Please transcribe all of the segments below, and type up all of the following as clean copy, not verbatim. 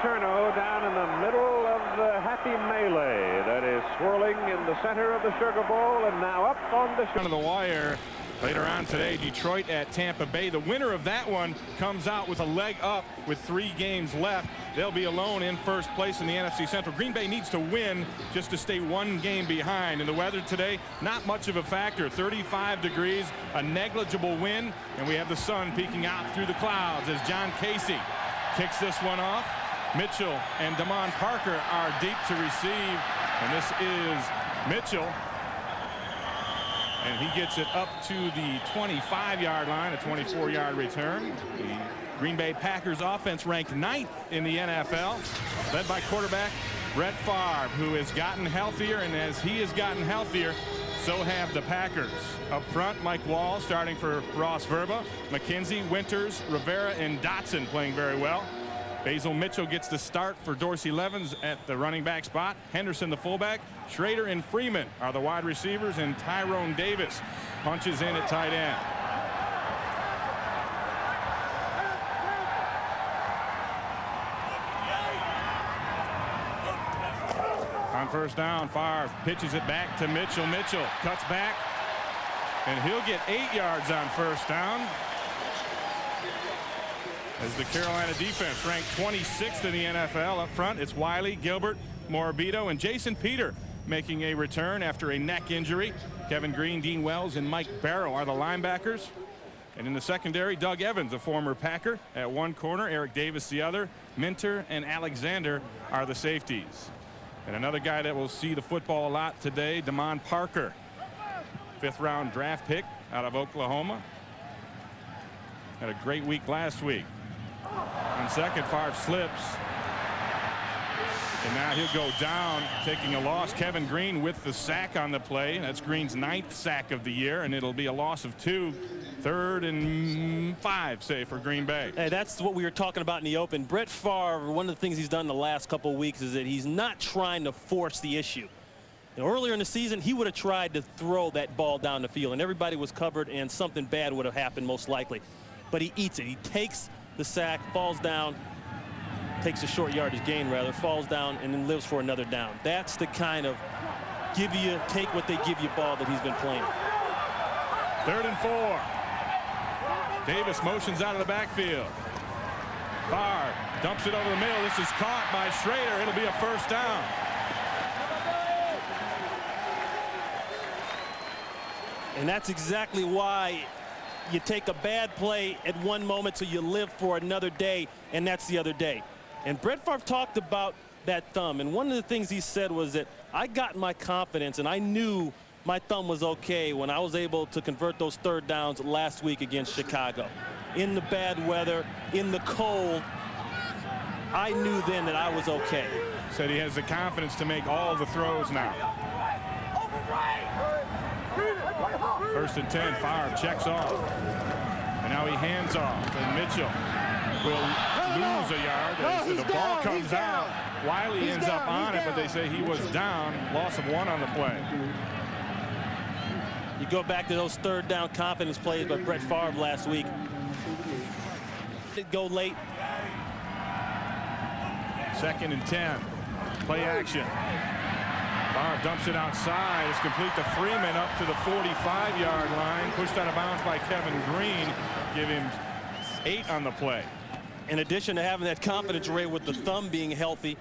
Paterno down in the middle of the happy melee that is swirling in the center of the Sugar Bowl, and now up on the Down to the wire. Later on today, Detroit at Tampa Bay. The winner of that one comes out with a leg up with 3 games left. They'll be alone in first place in the NFC Central. Green Bay needs to win just to stay 1 game behind. And the weather today, not much of a factor. 35 degrees, a negligible wind, and we have the sun peeking out through the clouds as John Casey kicks this one off. Mitchell and Damon Parker are deep to receive, and this is Mitchell. And he gets it up to the 25-yard line, a 24-yard return. The Green Bay Packers offense ranked 9th in the NFL, led by quarterback Brett Favre, who has gotten healthier, and as he has gotten healthier, so have the Packers. Up front, Mike Wall starting for Ross Verba, McKenzie, Winters, Rivera, and Dotson playing very well. Basil Mitchell gets the start for Dorsey Levens at the running back spot. Henderson, the fullback. Schrader and Freeman are the wide receivers, and Tyrone Davis punches in at tight end. On first down, Favre pitches it back to Mitchell. Mitchell cuts back, and he'll get 8 yards on first down, as the Carolina defense ranked 26th in the NFL. Up front, it's Wiley, Gilbert, Morabito, and Jason Peter making a return after a neck injury. Kevin Green, Dean Wells, and Mike Barrow are the linebackers. And in the secondary, Doug Evans, a former Packer, at one corner, Eric Davis the other, Minter and Alexander are the safeties. And another guy that will see the football a lot today, Damon Parker, 5th-round draft pick out of Oklahoma. Had a great week last week. On second, Favre slips, and now he'll go down, taking a loss. Kevin Green with the sack on the play. That's Green's 9th sack of the year, and it'll be a loss of 2. 3rd and 5, say, for Green Bay. Hey, that's what we were talking about in the open. Brett Favre, one of the things he's done the last couple of weeks is that he's not trying to force the issue. Earlier in the season, he would have tried to throw that ball down the field, and everybody was covered, and something bad would have happened most likely. But he eats it. He takes the sack, falls down, takes a short yardage gain rather, falls down, and then lives for another down. That's the kind of take what they give you ball that he's been playing. 3rd and 4. Davis motions out of the backfield. Favre dumps it over the middle. This is caught by Schrader. It'll be a first down. And that's exactly why you take a bad play at one moment so you live for another day, and that's the other day. And Brett Favre talked about that thumb, and one of the things he said was that I got my confidence and I knew my thumb was okay when I was able to convert those 3rd downs last week against Chicago. In the bad weather, in the cold, I knew then that I was okay. Said he has the confidence to make all the throws now. 1st and 10, Favre checks off. And now he hands off, and Mitchell will lose a yard as the ball comes out. Wiley ends up on it, but they say he was down. Loss of 1 on the play. You go back to those 3rd down confidence plays by Brett Favre last week. Did go late. 2nd and 10. Play action. Favre dumps it outside. It's complete to Freeman up to the 45-yard line. Pushed out of bounds by Kevin Green. Give him 8 on the play. In addition to having that confidence rate with the thumb being healthy,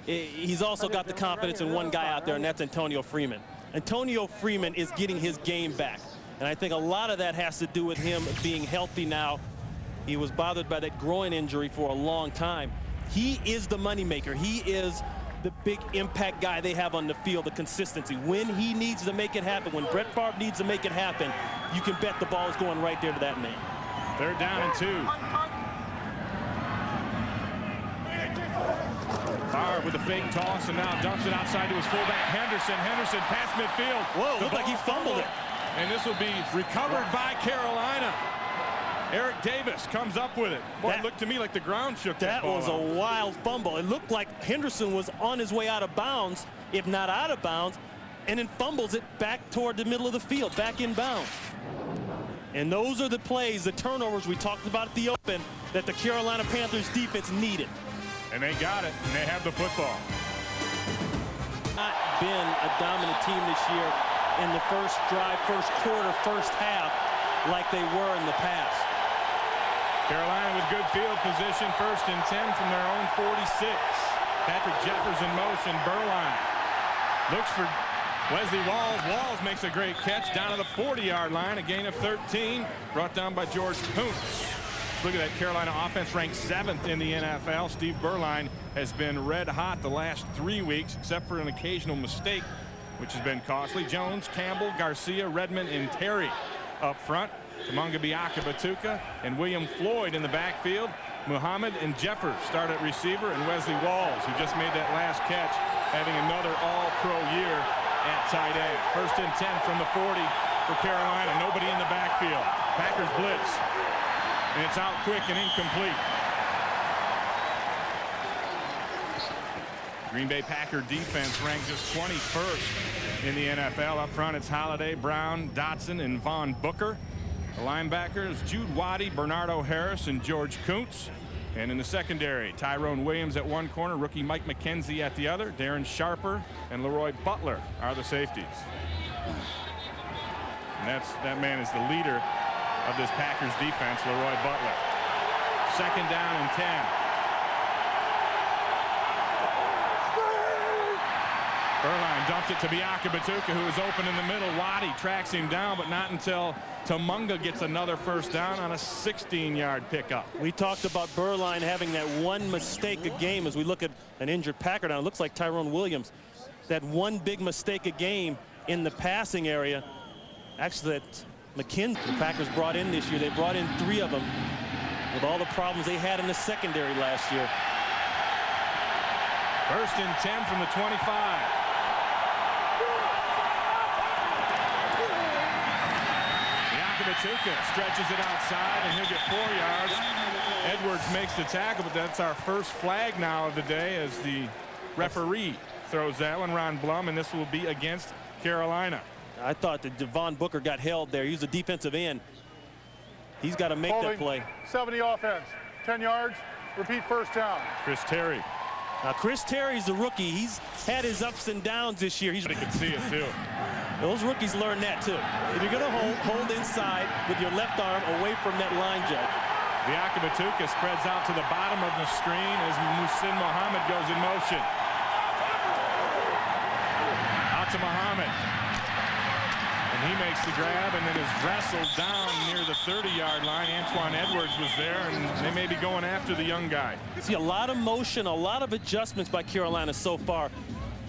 he's also got the confidence in one guy out there, and that's Antonio Freeman. Antonio Freeman is getting his game back, and I think a lot of that has to do with him being healthy now. He was bothered by that groin injury for a long time. He is the moneymaker. He is the big impact guy they have on the field, the consistency. When he needs to make it happen, when Brett Favre needs to make it happen, you can bet the ball is going right there to that man. 3rd down and 2. Favre with a fake toss, and now dumps it outside to his fullback, Henderson. Henderson past midfield. Whoa, looked like he fumbled it. And this will be recovered by Carolina. Eric Davis comes up with it. Boy, it looked to me like the ground shook that ball. That was a wild fumble. It looked like Henderson was on his way out of bounds, if not out of bounds, and then fumbles it back toward the middle of the field, back in bounds. And those are the plays, the turnovers we talked about at the open, that the Carolina Panthers defense needed. And they got it, and they have the football. Not been a dominant team this year in the first drive, first quarter, first half, like they were in the past. Carolina with good field position, 1st and 10 from their own 46. Patrick Jeffers in motion. Berline looks for Wesley Walls. Walls makes a great catch down to the 40-yard line. A gain of 13, brought down by George Kuntz. Look at that Carolina offense, ranked 7th in the NFL. Steve Berline has been red hot the last 3 weeks, except for an occasional mistake, which has been costly. Jones, Campbell, Garcia, Redmond, and Terry up front. Tamunga Biaka-Batuka and William Floyd in the backfield. Muhammad and Jeffers start at receiver, and Wesley Walls, who just made that last catch, having another all-pro year at tight end. 1st and 10 from the 40 for Carolina. Nobody in the backfield. Packers blitz. And it's out quick and incomplete. Green Bay Packer defense ranked just 21st in the NFL. Up front, it's Holiday, Brown, Dotson, and Von Booker. The linebackers, Jude Waddy, Bernardo Harris, and George Kuntz. And in the secondary, Tyrone Williams at one corner, rookie Mike McKenzie at the other. Darren Sharper and Leroy Butler are the safeties. And that man is the leader of this Packers defense, Leroy Butler. 2nd down and 10. Berline dumps it to Biaka-Batuka, who is open in the middle. Waddy tracks him down, but not until Tamunga gets another 1st down on a 16-yard pickup. We talked about Berline having that one mistake a game. As we look at an injured Packer now, it looks like Tyrone Williams, that one big mistake a game in the passing area. Actually, that McKenzie, the Packers brought in this year, they brought in 3 of them with all the problems they had in the secondary last year. 1st and 10 from the 25. Biaka-Batuka stretches it outside, and he'll get 4 yards. Edwards makes the tackle, but that's our first flag now of the day as the referee throws that one, Ron Blum, and this will be against Carolina. I thought that Von Booker got held there. He's a defensive end. He's got to make that play. 70 offense, 10 yards, repeat 1st down. Chris Terry. Now, Chris Terry's a rookie. He's had his ups and downs this year. They can see it, too. Those rookies learn that, too. If you're going to hold inside with your left arm away from that line judge. Biaka-Batuka spreads out to the bottom of the screen as Muhsin Muhammad goes in motion. Out to Muhammad. And he makes the grab and then is wrestled down near the 30-yard line. Antoine Edwards was there, and they may be going after the young guy. See a lot of motion, a lot of adjustments by Carolina so far.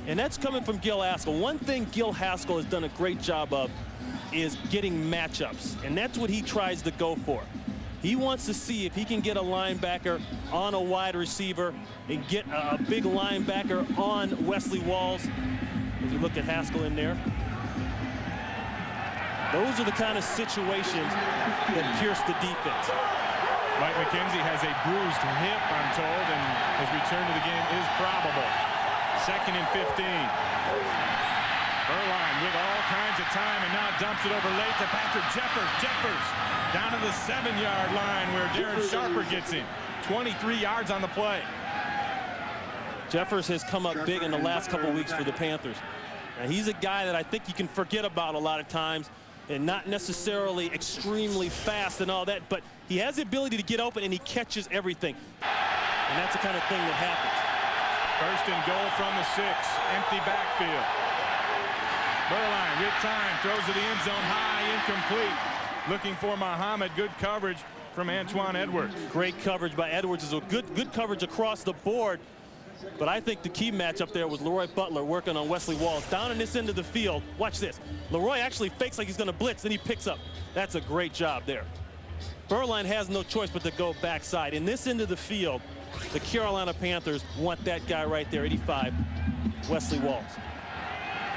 And that's coming from Gil Haskell. One thing Gil Haskell has done a great job of is getting matchups. And that's what he tries to go for. He wants to see if he can get a linebacker on a wide receiver and get a big linebacker on Wesley Walls. As we look at Haskell in there. Those are the kind of situations that pierce the defense. Mike McKenzie has a bruised hip, I'm told, and his return to the game is probable. 2nd and 15. Berline with all kinds of time, and now dumps it over late to Patrick Jeffers. Jeffers down to the 7-yard line where Darren Sharper gets him. 23 yards on the play. Jeffers has come up big in the last couple of weeks for the Panthers. Now, he's a guy that I think you can forget about a lot of times, and not necessarily extremely fast and all that, but he has the ability to get open and he catches everything. And that's the kind of thing that happens. 1st and goal from the 6, empty backfield. Berline with time, throws to the end zone high, incomplete. Looking for Muhammad, good coverage from Antoine Edwards. Great coverage by Edwards. Is a good coverage across the board. But I think the key matchup there was Leroy Butler working on Wesley Walls. Down in this end of the field, watch this. Leroy actually fakes like he's going to blitz, then he picks up. That's a great job there. Berline has no choice but to go backside. In this end of the field, the Carolina Panthers want that guy right there, 85, Wesley Walls.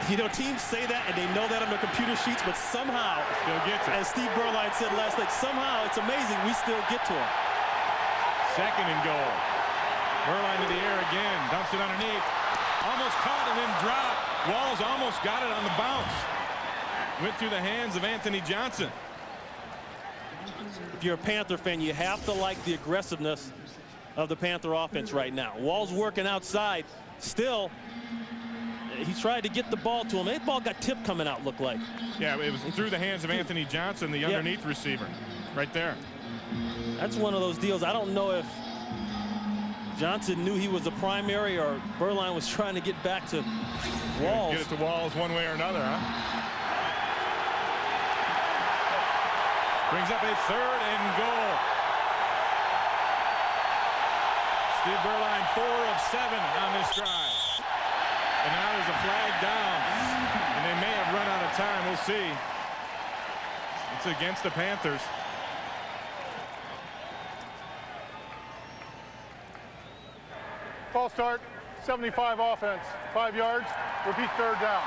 You know, teams say that and they know that on their computer sheets, but somehow, still gets it. As Steve Berline said last night, somehow it's amazing we still get to him. 2nd and goal. Berline to the air again, dumps it underneath. Almost caught and then dropped. Walls almost got it on the bounce. Went through the hands of Anthony Johnson. If you're a Panther fan, you have to like the aggressiveness of the Panther offense right now. Wall's working outside. Still, he tried to get the ball to him. That ball got tipped coming out, looked like. Yeah, it was through the hands of Anthony Johnson, the underneath receiver, right there. That's one of those deals. I don't know if Johnson knew he was the primary or Berline was trying to get back to Walls. Get it to Walls one way or another, huh? Brings up a 3rd and goal. Steve Berline 4 of 7 on this drive. And now there's a flag down. And they may have run out of time. We'll see. It's against the Panthers. False start, 75 offense, 5 yards, repeat 3rd down.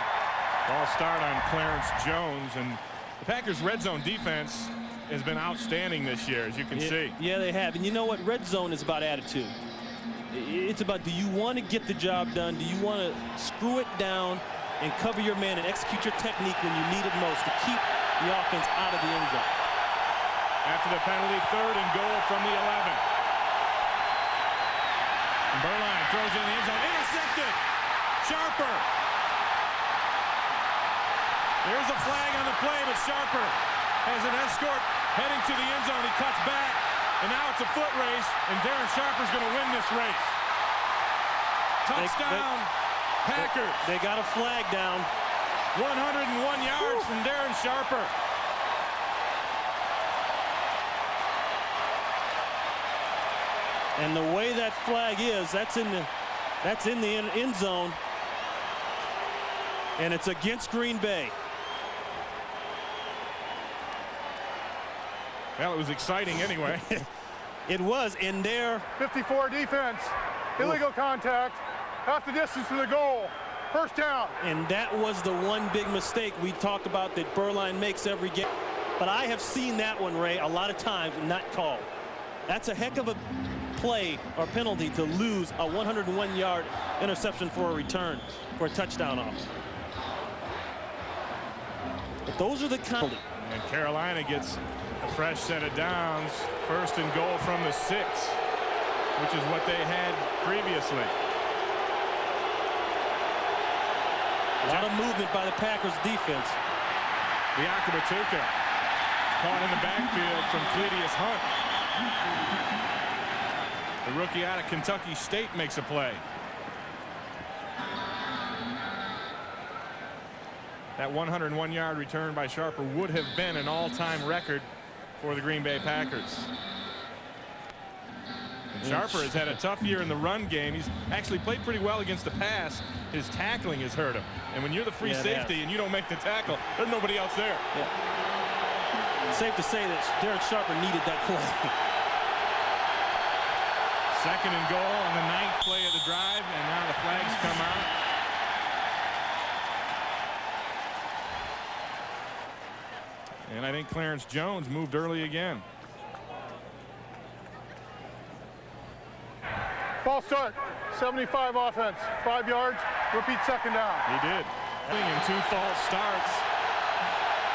Ball start on Clarence Jones, and the Packers' red zone defense has been outstanding this year, as you can see. Yeah, they have. And you know what? Red zone is about attitude. It's about, do you want to get the job done? Do you want to screw it down and cover your man and execute your technique when you need it most to keep the offense out of the end zone? After the penalty, 3rd and goal from the 11. Berline throws in the end zone. Intercepted. Sharper. There's a flag on the play, but Sharper has an escort heading to the end zone. He cuts back, and now it's a foot race, and Darren Sharper's going to win this race. Touchdown, Packers. They got a flag down. 101 yards from Darren Sharper. And the way that flag is, that's in the end zone, and it's against Green Bay. Well, it was exciting anyway. It was in there. 54 defense, illegal contact, half the distance to the goal, 1st down. And that was the one big mistake we talk about that Berline makes every game. But I have seen that one, Ray, a lot of times not called. That's a heck of a play or penalty to lose a 101-yard interception for a return for a touchdown off. But those are the kind. And Carolina gets a fresh set of downs. 1st and goal from the 6, which is what they had previously. A lot of movement by the Packers defense. Biakabatuka caught in the backfield from Cledius Hunt. The rookie out of Kentucky State makes a play. That 101-yard return by Sharper would have been an all-time record for the Green Bay Packers. And Sharper has had a tough year in the run game. He's actually played pretty well against the pass. His tackling has hurt him. And when you're the free safety and you don't make the tackle, there's nobody else there. Yeah. It's safe to say that Darren Sharper needed that play. 2nd and goal on the 9th play of the drive, and now the flags come out. And I think Clarence Jones moved early again. False start, 75 offense, 5 yards, repeat 2nd down. He did. In 2 false starts.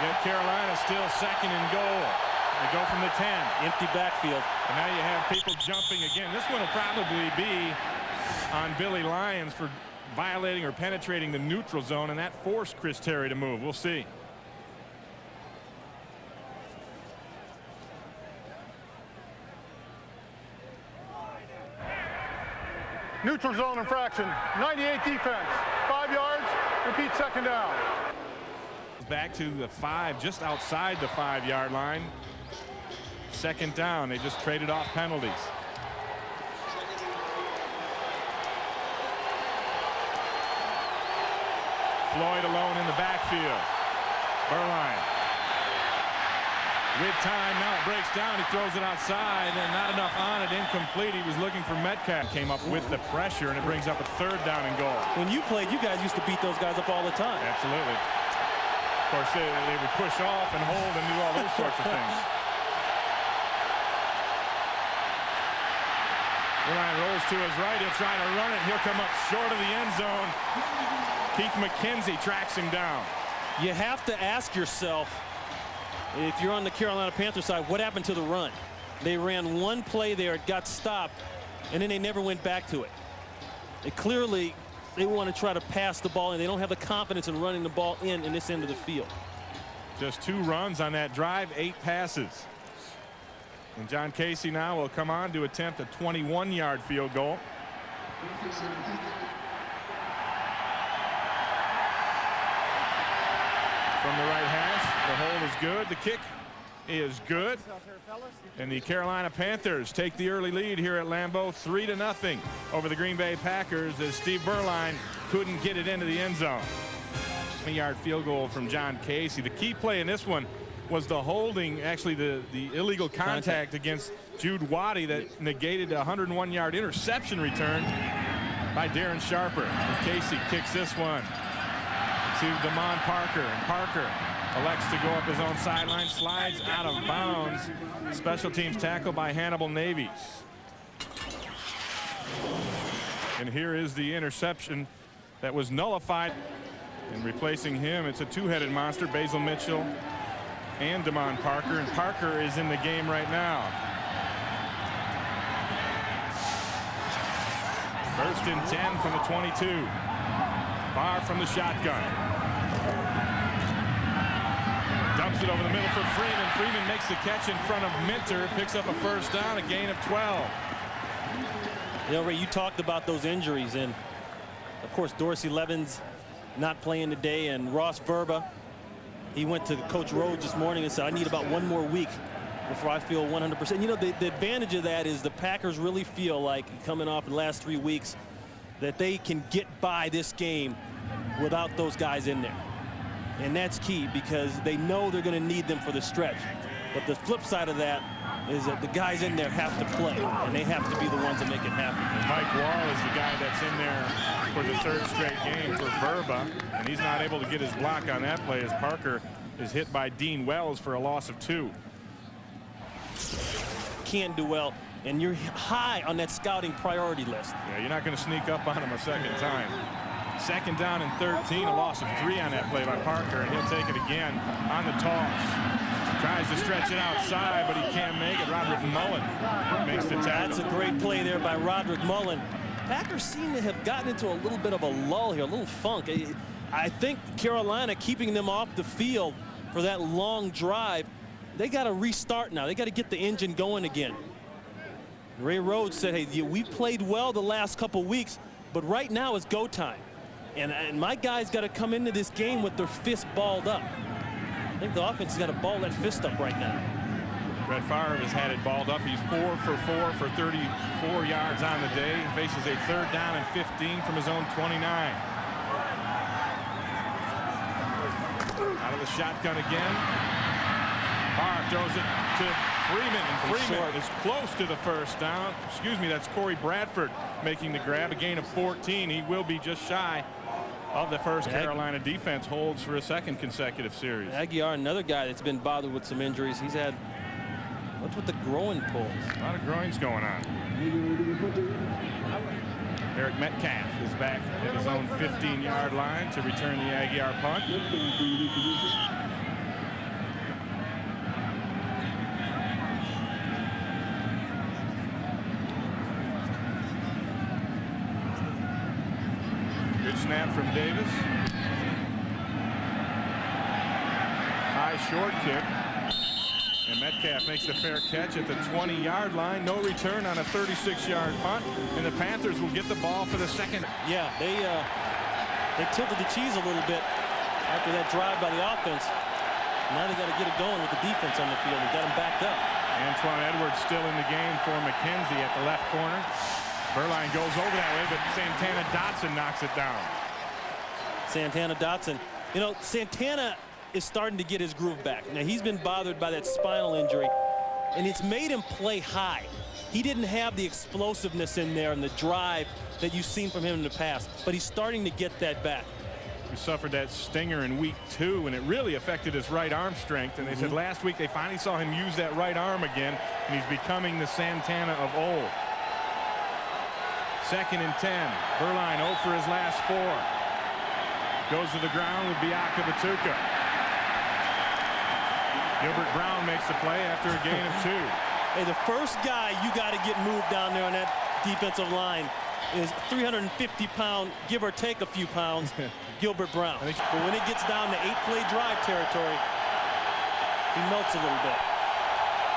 Yet Carolina still 2nd and goal. They go from the 10. Empty backfield. And now you have people jumping again. This one will probably be on Billy Lyons for violating or penetrating the neutral zone, and that forced Chris Terry to move. We'll see. Neutral zone infraction, 98 defense, 5 yards, repeat 2nd down. Back to the 5, just outside the 5-yard line. 2nd down. They just traded off penalties. Floyd alone in the backfield. Berline. With time, now it breaks down. He throws it outside, and not enough on it. Incomplete. He was looking for Metcalf. Came up with the pressure, and it brings up a 3rd down and goal. When you played, you guys used to beat those guys up all the time. Absolutely. Of course, they would push off and hold and do all those sorts of things. Berline rolls to his right. He'll try to run it. He'll come up short of the end zone. Keith McKenzie tracks him down. You have to ask yourself, if you're on the Carolina Panthers side, what happened to the run? They ran one play there, it got stopped, and then they never went back to it. Clearly, they want to try to pass the ball, and they don't have the confidence in running the ball in this end of the field. Just 2 runs on that drive, 8 passes. And John Casey now will come on to attempt a 21-yard field goal. From the right hash, the hold is good. The kick is good. And the Carolina Panthers take the early lead here at Lambeau, 3-0 over the Green Bay Packers, as Steve Berline couldn't get it into the end zone. 20-yard field goal from John Casey. The key play in this one was the holding, actually the illegal contact against Jude Waddy that negated a 101-yard interception return by Darren Sharper. And Casey kicks this one to Damon Parker, and Parker elects to go up his own sideline, slides out of bounds. Special teams tackle by Hannibal Navies. And here is the interception that was nullified. And replacing him, it's a 2-headed monster, Basil Mitchell and Damon Parker. And Parker is in the game right now. 1st and 10 from the 22. Far from the shotgun. Dumps it over the middle for Freeman. Freeman makes the catch in front of Minter, picks up a 1st down, a gain of 12. You know, Ray, you talked about those injuries, and of course Dorsey Levens not playing today, and Ross Verba, he went to Coach Rhodes this morning and said, I need about 1 more week before I feel 100%. You know, the advantage of that is the Packers really feel like, coming off the last 3 weeks, that they can get by this game without those guys in there. And that's key, because they know they're going to need them for the stretch. But the flip side of that is that the guys in there have to play, and they have to be the ones that make it happen. And Mike Wall is the guy that's in there for the 3rd straight game for Verba, and he's not able to get his block on that play as Parker is hit by Dean Wells for a loss of 2. Can't do well, and you're high on that scouting priority list. Yeah, you're not going to sneak up on him a 2nd time. 2nd down and 13, a loss of 3 on that play by Parker, and he'll take it again on the toss. Tries to stretch it outside, but he can't make it. Roderick Mullen makes the tackle. That's a great play there by Roderick Mullen. Packers seem to have gotten into a little bit of a lull here, a little funk. I think Carolina keeping them off the field for that long drive, they got to restart now. They got to get the engine going again. Ray Rhodes said, hey, we played well the last couple weeks, but right now it's go time. And my guys got to come into this game with their fist balled up. I think the offense has got to ball that fist up right now. Brett Favre has had it balled up. He's 4 for 4 for 34 yards on the day. He faces a 3rd down and 15 from his own 29. Out of the shotgun again. Favre throws it to Freeman, and Freeman is close to the 1st down. Excuse me, that's Corey Bradford making the grab, a gain of 14. He will be just shy of the 1st. Carolina defense holds for a 2nd consecutive series. Aguiar, another guy that's been bothered with some injuries. He's had, what's with the groin pulls? A lot of groins going on. Eric Metcalf is back at his own 15-yard line to return the Aguiar punt. Good snap from Davis. High short kick. And Metcalf makes the fair catch at the 20-yard line. No return on a 36-yard punt. And the Panthers will get the ball for the 2nd. Yeah, they tilted the cheese a little bit after that drive by the offense. Now they got to get it going with the defense on the field. They got them backed up. Antoine Edwards still in the game for McKenzie at the left corner. Berline goes over that way, but Santana Dotson knocks it down. Santana Dotson. You know, Santana is starting to get his groove back. Now, he's been bothered by that spinal injury, and it's made him play high. He didn't have the explosiveness in there and the drive that you've seen from him in the past, but he's starting to get that back. He suffered that stinger in week 2, and it really affected his right arm strength. And they said last week they finally saw him use that right arm again, and he's becoming the Santana of old. 2nd and 10. Berline 0 for his last 4. Goes to the ground with Biaka Batuka. Gilbert Brown makes the play after a gain of 2. Hey, the first guy you got to get moved down there on that defensive line is 350-pound, give or take a few pounds, Gilbert Brown. But when it gets down to 8-play drive territory, he melts a little bit.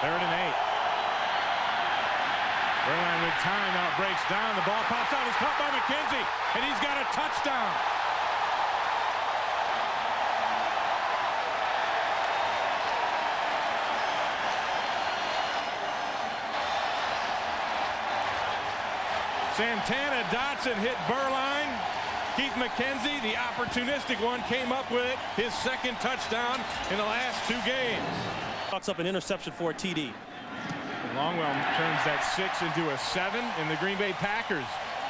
3rd and 8. Berline with time, now it breaks down. The ball pops out, it's caught by McKenzie, and he's got a touchdown. Santana Dotson hit Berline. Keith McKenzie, the opportunistic one, came up with it. His 2nd touchdown in the last 2 games. Talks up an interception for a TD. Longwell turns that 6 into a 7, and the Green Bay Packers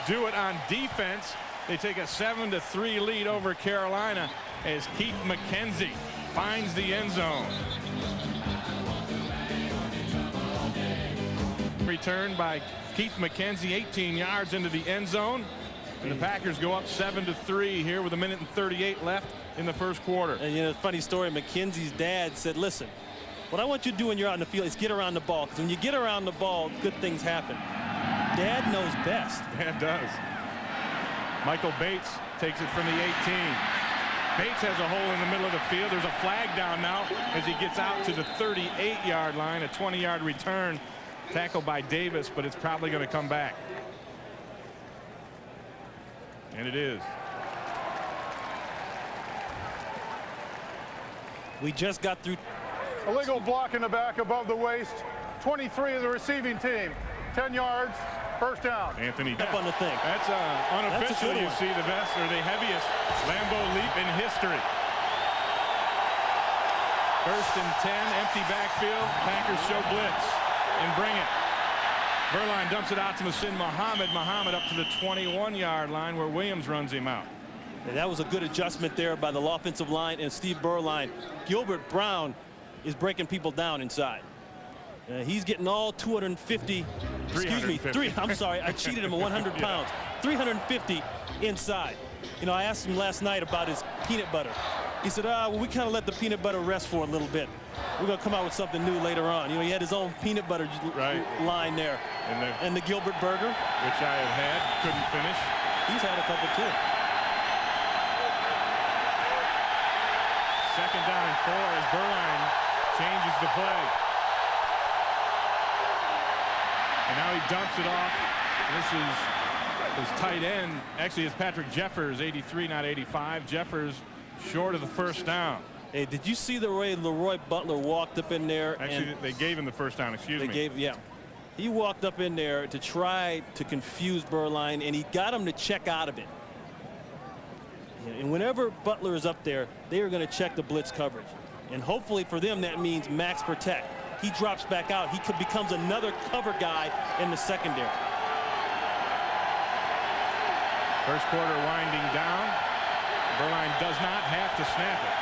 do it on defense. They take a 7-3 lead over Carolina as Keith McKenzie finds the end zone. Return by Keith McKenzie, 18 yards into the end zone. And the Packers go up 7-3 here with 1:38 left in the first quarter. And you know, funny story, McKenzie's dad said, listen, what I want you to do when you're out in the field is get around the ball. Because when you get around the ball, good things happen. Dad knows best. Dad does. Michael Bates takes it from the 18. Bates has a hole in the middle of the field. There's a flag down now as he gets out to the 38-yard line. A 20-yard return. Tackled by Davis, but it's probably going to come back. And it is. We just got through. Illegal block in the back above the waist. 23 of the receiving team. 10 yards, 1st down. Anthony Up on the thing. That's unofficial. You see the best or the heaviest Lambeau leap in history. 1st and 10, empty backfield. Packers show blitz and bring it. Berline dumps it out to Muhsin Muhammad. Muhammad up to the 21-yard line where Williams runs him out. And that was a good adjustment there by the offensive line and Steve Berline. Gilbert Brown is breaking people down inside. He's getting all 250, excuse me, I'm sorry, I cheated him at 100 pounds. 350 inside. You know, I asked him last night about his peanut butter. He said, well, we kind of let the peanut butter rest for a little bit. We're going to come out with something new later on. You know, he had his own peanut butter line there. And the Gilbert burger. Which I have had, couldn't finish. He's had a couple too. 2nd down and 4 as Berline changes the play. And now he dumps it off. This is his tight end. Actually, it's Patrick Jeffers, 83, not 85. Jeffers short of the 1st down. Hey, did you see the way Leroy Butler walked up in there? Actually, they gave him the 1st down, excuse me. Yeah. He walked up in there to try to confuse Berline, and he got him to check out of it. And whenever Butler is up there, they are going to check the blitz coverage. And hopefully for them, that means max protect. He drops back out. He becomes another cover guy in the secondary. First quarter winding down. Berline does not have to snap it.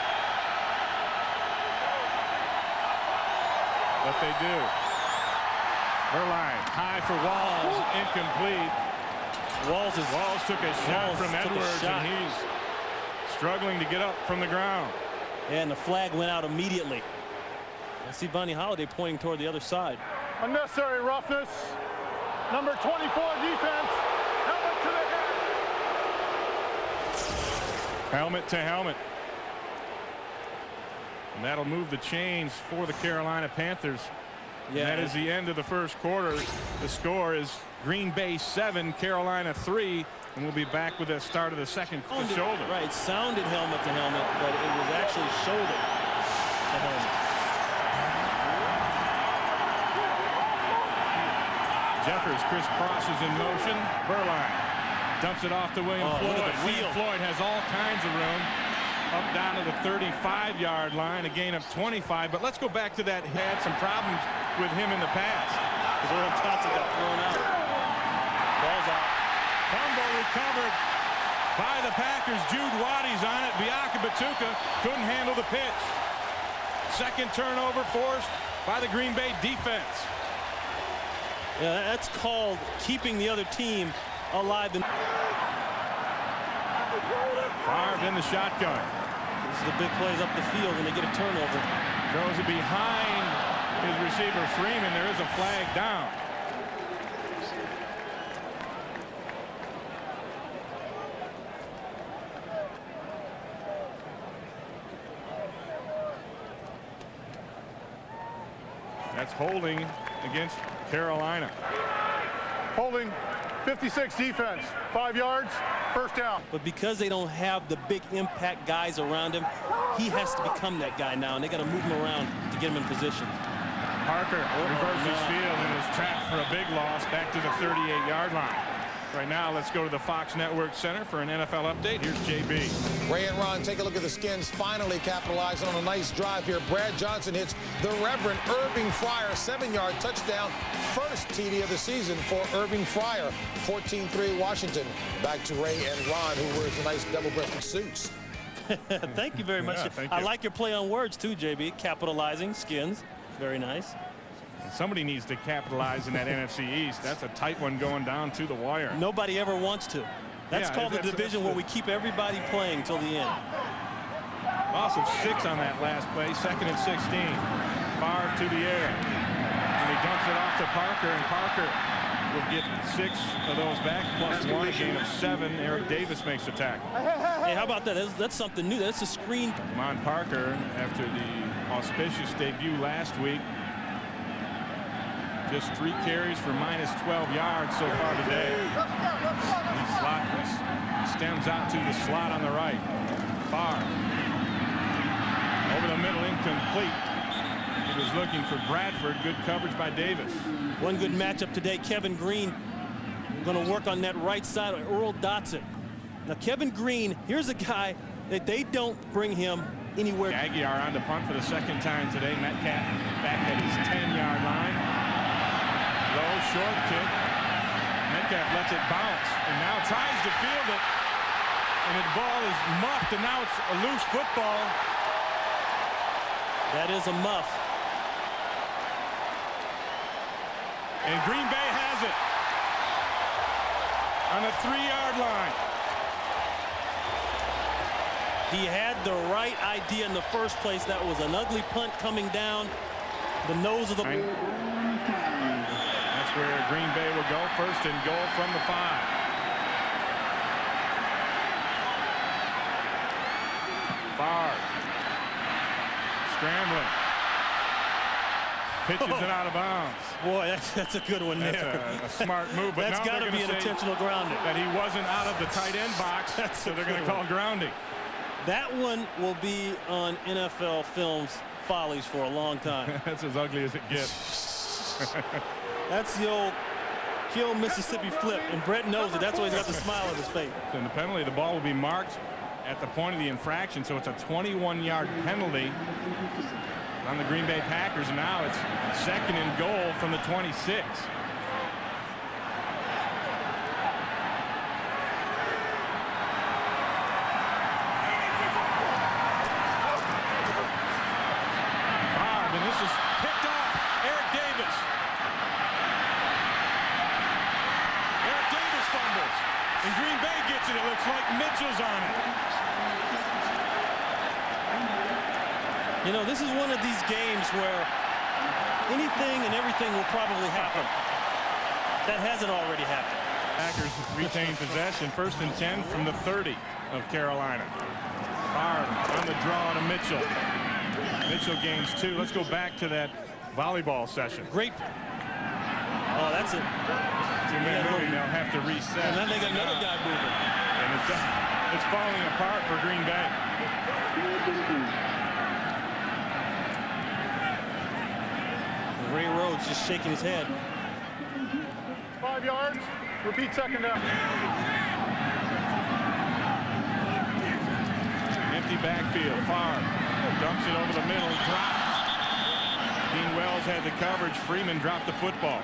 But they do. Berline high for Walls, incomplete. Walls took a shot from Edwards, and he's struggling to get up from the ground. And the flag went out immediately. I see Bonnie Holiday pointing toward the other side. Unnecessary roughness. Number 24 defense. Helmet to the head. Helmet to helmet. And that'll move the chains for the Carolina Panthers. Yeah, and that is the end of the first quarter. The score is Green Bay 7, Carolina 3. And we'll be back with the start of the second shoulder. Right, it sounded helmet to helmet, but it was actually shoulder to helmet. Jeffers crisscrosses in motion. Berline dumps it off to William Floyd. William Floyd has all kinds of room. Up down to the 35-yard line, a gain of 25. But let's go back to that. He had some problems with him in the past. Earl Thompson got thrown out. Ball's out. Fumble recovered by the Packers. Jude Waddy's on it. Biaka Batuka couldn't handle the pitch. Second turnover forced by the Green Bay defense. Yeah, that's called keeping the other team alive. Favre in the shotgun. This is the big plays up the field when they get a turnover. Throws it behind his receiver Freeman. There is a flag down. That's holding against Carolina. Holding, 56 defense, 5 yards, first down. But because they don't have the big impact guys around him, he has to become that guy now, and they got to move him around to get him in position. Parker reverses field and is trapped for a big loss back to the 38-yard line. Right now, let's go to the Fox Network Center for an NFL update. Here's JB. Ray and Ron, take a look at the Skins finally capitalizing on a nice drive here. Brad Johnson hits the Reverend Irving Fryer, 7-yard touchdown. First TD of the season for Irving Fryer. 14-3 Washington. Back to Ray and Ron, who wears the nice double-breasted suits. Thank you very much. Yeah, thank you. I like your play on words, too, JB. Capitalizing, Skins. Very nice. Somebody needs to capitalize in that NFC East. That's a tight one going down to the wire. Nobody ever wants to. That's called the division where we keep everybody playing till the end. Loss of 6 on that last play. 2nd and 16. Favre to the air. And he dumps it off to Parker, and Parker will get 6 of those back, plus 1, a gain of 7. Eric Davis makes the tackle. Hey, how about that? That's something new. That's a screen. Mon Parker, after the auspicious debut last week, just 3 carries for minus 12 yards so far today. He stems out to the slot on the right. Favre. Over the middle, incomplete. He was looking for Bradford. Good coverage by Davis. One good matchup today. Kevin Green going to work on that right side of Earl Dotson. Now, Kevin Green, here's a guy that they don't bring him anywhere. Aguiar on to punt for the 2nd time today. Metcalf back at his 10-yard line. Low, short kick. Metcalf lets it bounce and now tries to field it. And the ball is muffed, and now it's a loose football. That is a muff. And Green Bay has it on the 3-yard line. He had the right idea in the first place. That was an ugly punt coming down the nose of the... That's where Green Bay will go. 1st and goal from the 5. Favre. Scrambling. Pitches it out of bounds. Boy, that's a good one there. That's a smart move. But that's got to be an intentional grounding. That he wasn't out of the tight end box, so they're going to call grounding. That one will be on NFL Films Follies for a long time. That's as ugly as it gets. That's the old kill Mississippi flip, and Brett knows it. That's why he's got the smile on his face. And the penalty, the ball will be marked at the point of the infraction, so it's a 21-yard penalty on the Green Bay Packers. And now it's 2nd and goal from the 26. And this is picked off. Eric Davis. Eric Davis fumbles. And Green Bay gets it. It looks like Mitchell's on it. You know, this is one of these games where anything and everything will probably happen. That hasn't already happened. Packers retain possession. 1st and 10 from the 30 of Carolina. Favre on the draw to Mitchell. Mitchell gains 2. Let's go back to that volleyball session. Great. Oh, that's it. Two-man moving. They'll have to reset. And then they got another guy moving. And it's falling apart for Green Bay. Ray Rhodes just shaking his head. 5 yards. Repeat 2nd down. Empty backfield. Favre dumps it over the middle. Drops. Dean Wells had the coverage. Freeman dropped the football.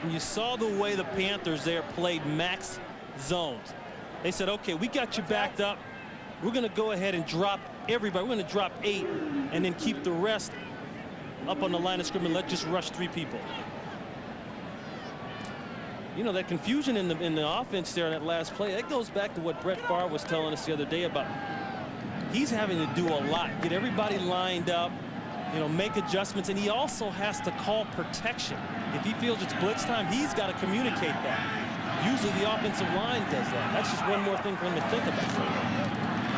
And you saw the way the Panthers there played max zones. They said, okay, we got you backed up. We're going to go ahead and drop everybody. We're going to drop 8 and then keep the rest up on the line of scrimmage and let just rush 3 people. You know, that confusion in the offense there on that last play, that goes back to what Brett Favre was telling us the other day about he's having to do a lot, get everybody lined up, you know, make adjustments, and he also has to call protection. If he feels it's blitz time, he's got to communicate that. Usually the offensive line does that. That's just one more thing for him to think about.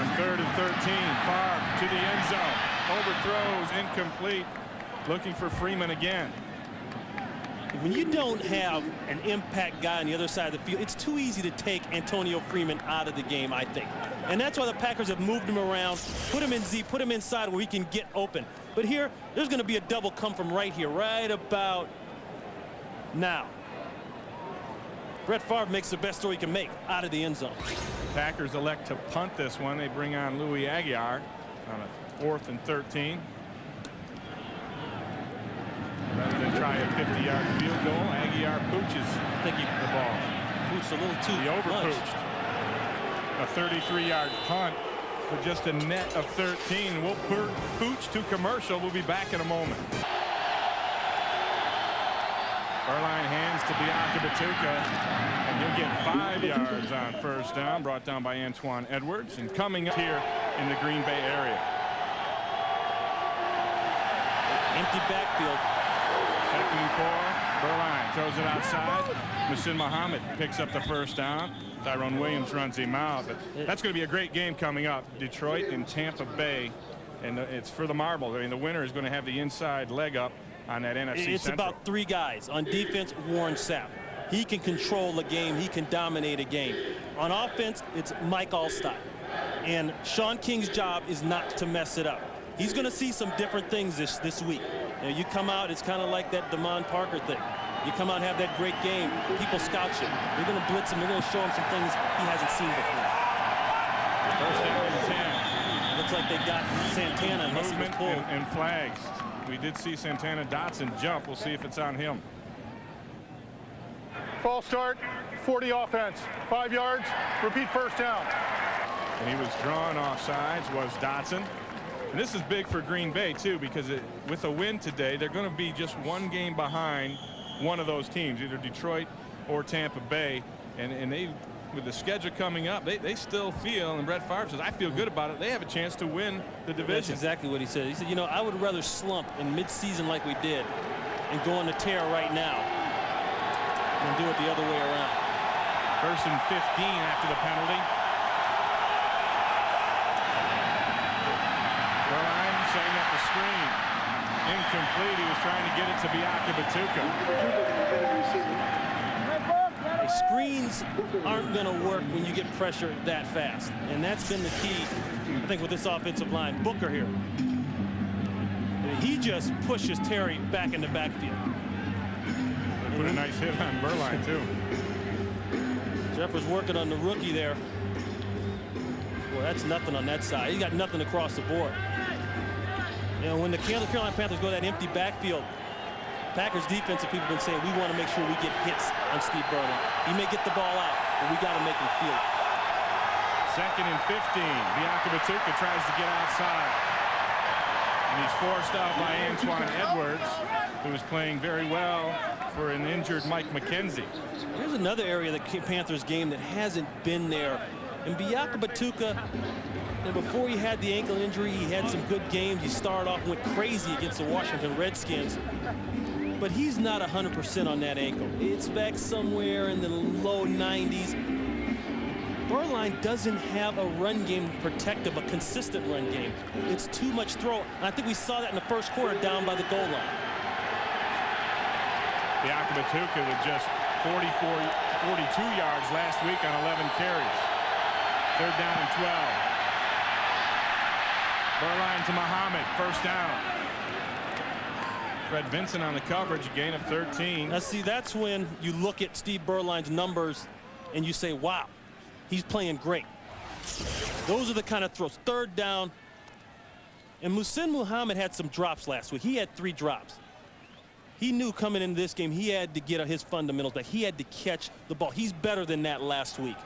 On 3rd and 13, Favre to the end zone. Overthrows, incomplete. looking for Freeman again. When you don't have an impact guy on the other side of the field, it's too easy to take Antonio Freeman out of the game, I think. And that's why the Packers have moved him around, put him in Z, put him inside where he can get open. But here, there's going to be a double come from right here, right about now. Brett Favre makes the best throw he can make out of the end zone. Packers elect to punt this one. They bring on Louis Aguiar on a 4th and 13. Rather than try a 50-yard field goal, Aguiar pooches the ball. Pooched a little too He much. overpooched. A 33-yard punt for just a net of 13. We'll pooch to commercial. We'll be back in a moment. Berline hands to Bianca Batuka, and he'll get 5 yards on first down, brought down by Antoine Edwards. And coming up here in the Green Bay area. Empty backfield. 2nd and 4. Berline throws it outside. Muhsin Muhammad picks up the first down. Tyrone Williams runs him out. But that's going to be a great game coming up. Detroit and Tampa Bay. And it's for the marbles. I mean, the winner is going to have the inside leg up on that NFC It's Central. about 3 guys. On defense, Warren Sapp. He can control a game. He can dominate a game. On offense, it's Mike Allstott. And Sean King's job is not to mess it up. He's going to see some different things this week. You know, you come out, it's kind of like that Damon Parker thing. You come out and have that great game, people scout you. They're going to blitz him. They're going to show him some things he hasn't seen before. First down and 10. Looks like they got Santana unless he was Movement pulled. and flags. We did see Santana Dotson jump. We'll see if it's on him. False start, 40 offense, 5 yards, repeat first down. And he was drawn offsides, was Dotson. And this is big for Green Bay, too, because with a win today, they're going to be just 1 game behind one of those teams, either Detroit or Tampa Bay. And they, with the schedule coming up, they still feel, and Brett Favre says, I feel good about it, they have a chance to win the division. That's exactly what he said. He said, you know, I would rather slump in midseason like we did and go on the tear right now than do it the other way around. 1st and 15 after the penalty. Berline setting up the screen. Incomplete. He was trying to get it to Bianca Batuka. The screens aren't going to work when you get pressure that fast. And that's been the key, I think, with this offensive line. Booker here. He just pushes Terry back in the backfield. They put a nice hit on Berline, too. Jeff was working on the rookie there. Boy, that's nothing on that side. He got nothing across the board. You know, when the Carolina Panthers go that empty backfield, Packers defensive people have been saying we want to make sure we get hits on Steve Berline. He may get the ball out, but we got to make him feel it. 2nd and 15. Bianca Batuka tries to get outside. And he's forced out by Antoine Edwards, who is playing very well for an injured Mike McKenzie. Here's another area of the Panthers game that hasn't been there. And Bianca Batuka, before he had the ankle injury, he had some good games. He started off and went crazy against the Washington Redskins. But he's not 100% on that ankle. It's back somewhere in the low 90s. Berline doesn't have a run game protective, a consistent run game. It's too much throw. And I think we saw that in the first quarter down by the goal line. Bianca Batuka with just 42 yards last week on 11 carries. 3rd down and 12. Berline to Muhammad, 1st down. Fred Vincent on the coverage, a gain of 13. Now see, that's when you look at Steve Berline's numbers and you say, wow, he's playing great. Those are the kind of throws. 3rd down. And Muhsin Muhammad had some drops last week. He had 3 drops. He knew coming into this game he had to get his fundamentals back. He had to catch the ball. He's better than that last week.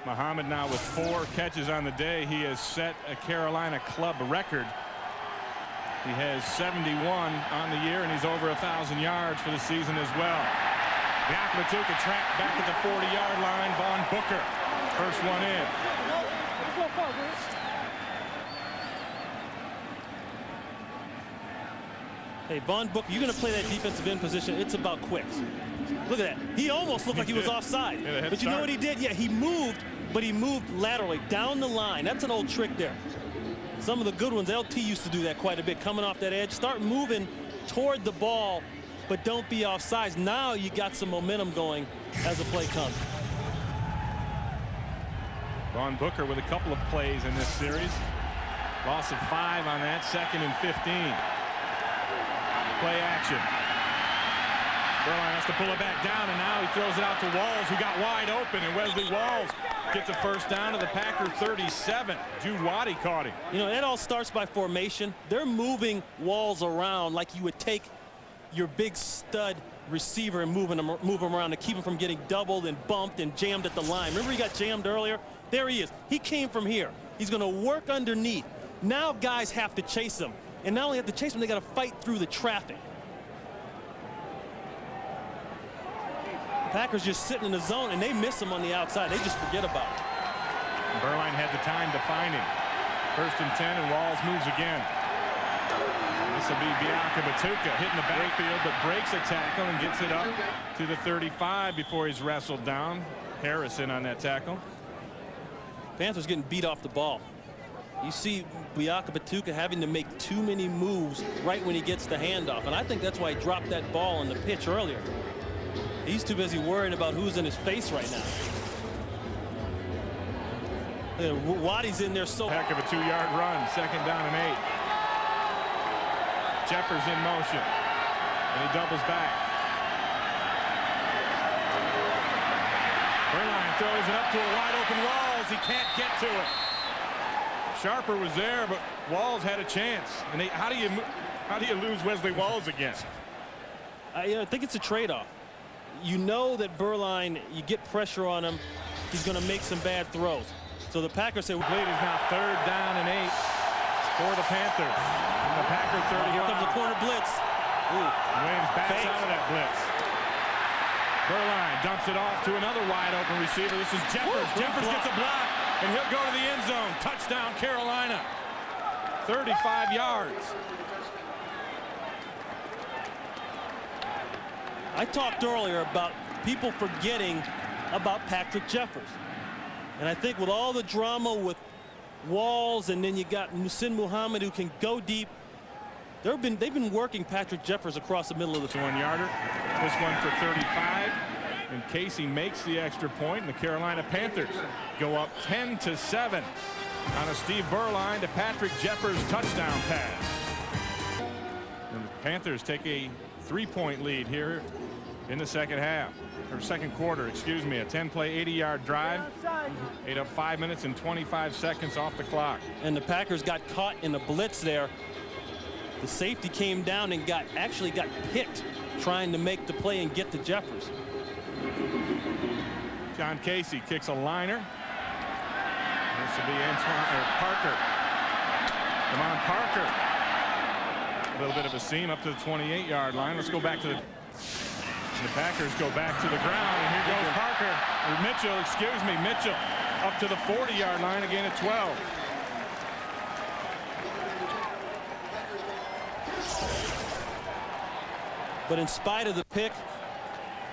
Muhammad now with 4 catches on the day. He has set a Carolina club record. He has 71 on the year, and he's over 1,000 yards for the season as well. Bianca Batuka trapped back at the 40-yard line. Vaughn Booker, first one in. Hey, Vaughn Booker, you're going to play that defensive end position. It's about quicks. Look at that. He almost looked like he was offside. Yeah, but you know what he did? Yeah, he moved, but he moved laterally down the line. That's an old trick there. some of the good ones. LT used to do that quite a bit, coming off that edge. Start moving toward the ball, but don't be offsides. Now you got some momentum going as the play comes. Vaughn Booker with a couple of plays in this series. Loss of 5 on that, 2nd and 15. Play action. Berline has to pull it back down, and now he throws it out to Walls, who got wide open, and Wesley Walls gets a first down to the Packer 37. Jude Waddy caught him. You know, it all starts by formation. They're moving Walls around like you would take your big stud receiver and move him around to keep him from getting doubled and bumped and jammed at the line. Remember he got jammed earlier? There he is. He came from here. He's going to work underneath. Now guys have to chase him. And not only have to chase him, they got to fight through the traffic. Packers just sitting in the zone, and they miss him on the outside. They just forget about it. Berline had the time to find him. 1st and 10, and Walls moves again. This will be Bianca Batuka hitting the backfield, but breaks a tackle and gets it up to the 35 before he's wrestled down. Harrison on that tackle. Panthers getting beat off the ball. You see Bianca Batuka having to make too many moves right when he gets the handoff, and I think that's why he dropped that ball on the pitch earlier. He's too busy worrying about who's in his face right now. Waddy's in there so. Heck of a 2-yard run. 2nd down and 8. Jeffers in motion, and he doubles back. Berline throws it up to a wide open Walls. He can't get to it. Sharper was there, but Walls had a chance. And how do you lose Wesley Walls again? I think it's a trade-off. You know that Berline, you get pressure on him, he's going to make some bad throws. So the Packers say, Lead is now 3rd down and 8 for the Panthers. And the Packers 30. Here comes the corner blitz. Ooh. Williams backs out of that blitz. Berline dumps it off to another wide open receiver. This is Jeffers. Jeffers gets a block, and he'll go to the end zone. Touchdown, Carolina. 35 yards. I talked earlier about people forgetting about Patrick Jeffers. And I think with all the drama with Walls, and then you got Muhsin Muhammad who can go deep, they've been working Patrick Jeffers across the middle of the 1-yarder. This one for 35. And Casey makes the extra point, and the Carolina Panthers go up 10-7 on a Steve Berline to Patrick Jeffers touchdown pass. And the Panthers take a 3-point lead here in the second quarter, excuse me. A 10-play, 80-yard drive. Ate up 5 minutes and 25 seconds off the clock. And the Packers got caught in a blitz there. The safety came down and actually got picked trying to make the play and get to Jeffers. John Casey kicks a liner. This will be Parker. Devon Parker. A little bit of a seam up to the 28-yard line. Let's go back to the Packers go back to the ground, and here goes Parker. Or Mitchell, excuse me, Mitchell up to the 40-yard line again at 12. But in spite of the pick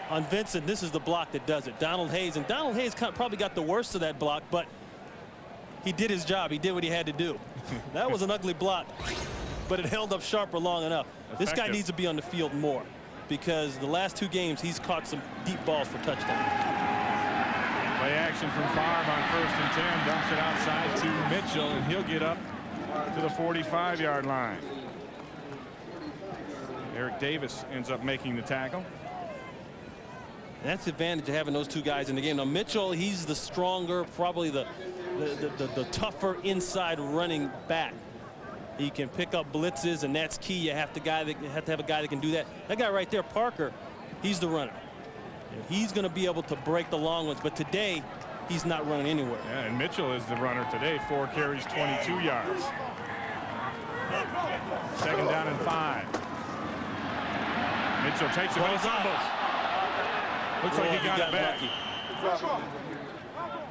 on Vincent, this is the block that does it. Donald Hayes, and Donald Hayes probably got the worst of that block, but he did his job. He did what he had to do. That was an ugly block, but it held up Sharper long enough. This guy needs to be on the field more, because the last 2 games he's caught some deep balls for touchdown. Play action from Favre on 1st and 10. Dumps it outside to Mitchell, and he'll get up to the 45-yard line. Eric Davis ends up making the tackle. And that's the advantage of having those 2 guys in the game. Now Mitchell, he's the stronger, probably the tougher inside running back. He can pick up blitzes, and that's key. You have to have a guy that can do that. That guy right there, Parker, he's the runner. And he's going to be able to break the long ones, but today he's not running anywhere. Yeah, and Mitchell is the runner today. 4 carries, 22 yards. 2nd down and 5. Mitchell takes it, but he fumbles. Looks like he got it back. Lucky.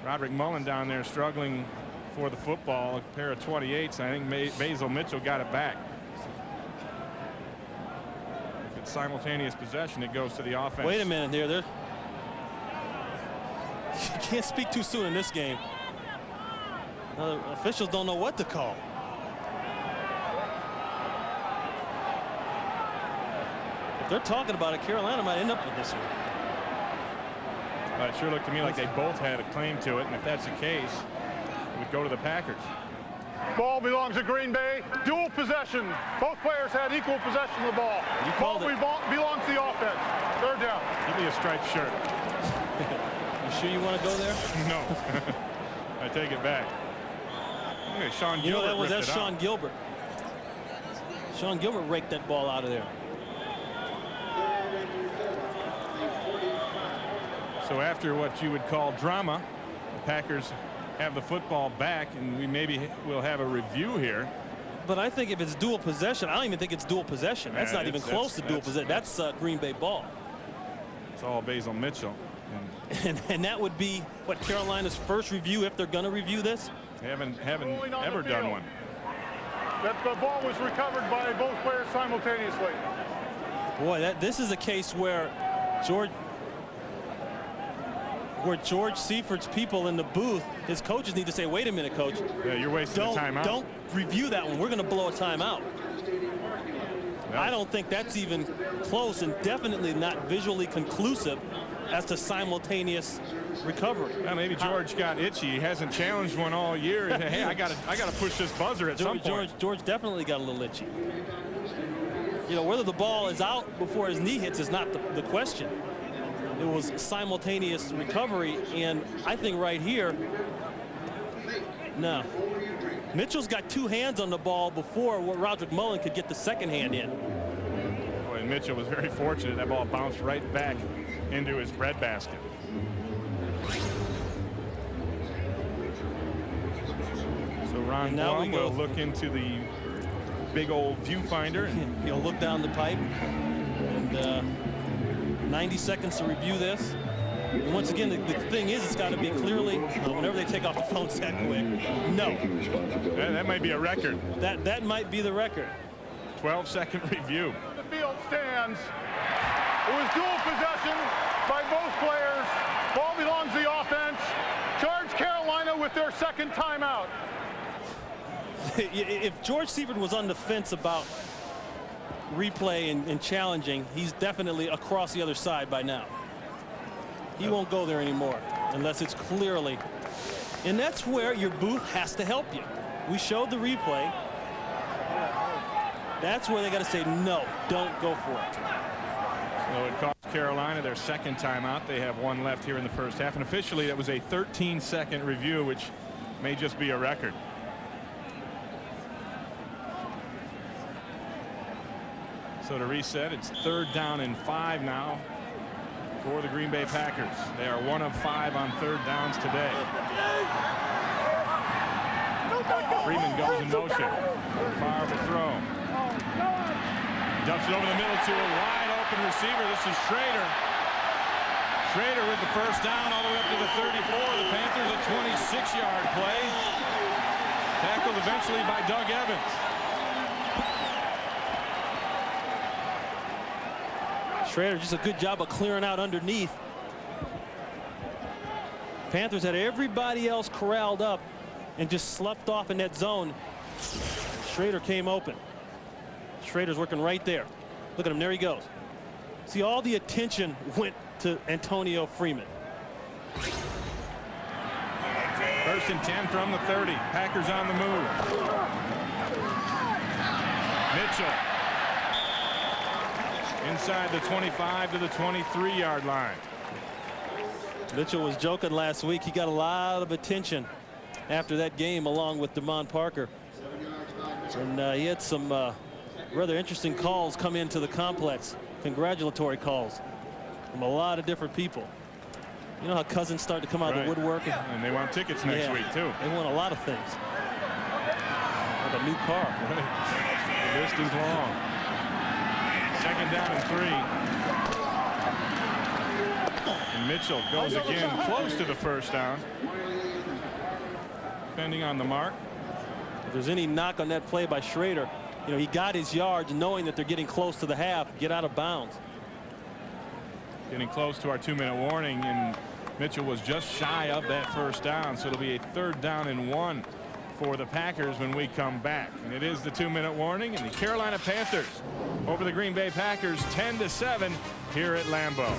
Roderick Mullen down there struggling for the football. A pair of 28s. I think Basil Mitchell got it back. If it's simultaneous possession, it goes to the offense. Wait a minute here. You can't speak too soon in this game. Officials don't know what to call. they're talking about it, Carolina might end up with this one. It sure looked to me like they both had a claim to it, and if that's the case, it would go to the Packers. Ball belongs to Green Bay. Dual possession. Both players had equal possession of the ball. Ball belongs to the offense. Third down. Give me a striped shirt. You sure you want to go there? No. I take it back. Okay, Sean Gilbert. That's Sean Gilbert. Sean Gilbert raked that ball out of there. So after what you would call drama, the Packers have the football back, and we maybe will have a review here. But I think if it's dual possession, I don't even think it's dual possession. That's not even close to dual possession. That's Green Bay ball. It's all Basil Mitchell. And that would be what Carolina's first review if they're going to review this. They haven't ever done one. That the ball was recovered by both players simultaneously. Boy, this is a case where George Seifert people in the booth, his coaches need to say, wait a minute, coach. Yeah, you're wasting a timeout. Don't review that one. We're going to blow a timeout. Yeah. I don't think that's even close, and definitely not visually conclusive as to simultaneous recovery. Well, maybe George got itchy. He hasn't challenged one all year. Hey, I got to push this buzzer at some point. George definitely got a little itchy. You know, whether the ball is out before his knee hits is not the question. It was simultaneous recovery, and I think right here, no. Mitchell's got two hands on the ball before Roderick Mullen could get the second hand in. Boy, and Mitchell was very fortunate. That ball bounced right back into his breadbasket. So Ron Blum will look into the big old viewfinder. And he'll look down the pipe. And 90 seconds to review this. And once again, the thing is, it's got to be clearly, whenever they take off the phone set quick, no. That might be a record. That might be the record. 12-second review. The field stands. It was dual possession by both players. Ball belongs to the offense. Charge Carolina with their second timeout. If George Seifert was on the fence about replay and challenging, he's definitely across the other side by now. He won't go there anymore unless it's clearly. And that's where your booth has to help you. We showed the replay. That's where they got to say, no, don't go for it. So it cost Carolina their second timeout. They have one left here in the first half. And officially, that was a 13-second review, which may just be a record. So to reset, it's 3rd down and 5 now for the Green Bay Packers. They are 1 of 5 on 3rd downs today. Freeman goes in motion. Fire the throw. Dumps it over the middle to a wide open receiver. This is Schrader. Schrader with the first down all the way up to the 34. The Panthers a 26-yard play. Tackled eventually by Doug Evans. Schrader just a good job of clearing out underneath. Panthers had everybody else corralled up and just sloughed off in that zone. Schrader came open. Schrader's working right there. Look at him, there he goes. See, all the attention went to Antonio Freeman. 1st and 10 from the 30. Packers on the move. Mitchell. Inside the 25 to the 23-yard line. Mitchell was joking last week. He got a lot of attention after that game along with Damon Parker. And he had some rather interesting calls come into the complex. Congratulatory calls from a lot of different people. You know how cousins start to come out of the woodwork? And they want tickets next week, too. They want a lot of things. Like a new car. The list is long. 2nd down and 3. And Mitchell goes again close to the first down. Depending on the mark. If there's any knock on that play by Schrader, you know, he got his yards knowing that they're getting close to the half. Get out of bounds. Getting close to our 2-minute warning, and Mitchell was just shy of that first down, so it'll be a 3rd down and 1 for the Packers when we come back. And it is the 2-minute warning, and the Carolina Panthers over the Green Bay Packers 10-7 here at Lambeau.3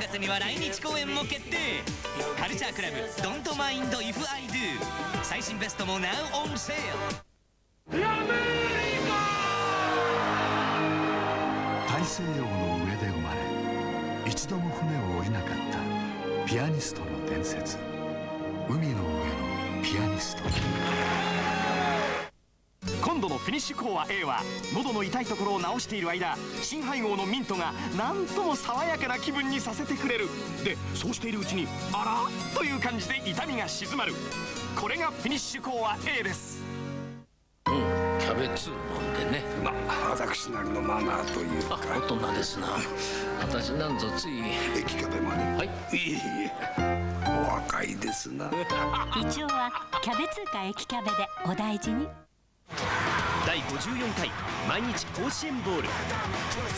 月には来日公演も決定。カルチャークラブ Don't Mind If I Do 最新ベストも Now on Sale。 大西洋の上で生まれ一度も船を降りなかったピアニストの伝説。海の上のピアニスト。今度のフィニッシュコア A は喉の痛いところを治している間、新配合のミントがなんとも爽やかな気分にさせてくれる。でそうしているうちにあらという感じで痛みが静まる。これがフィニッシュコア A です。キャベツ飲んでね。私なりのマナーというか。大人ですな。私なんぞつい駅キャベまで。はい。いえお若いですな。一応はキャベツか駅キャベでお大事に。第54回毎日甲子園ボール。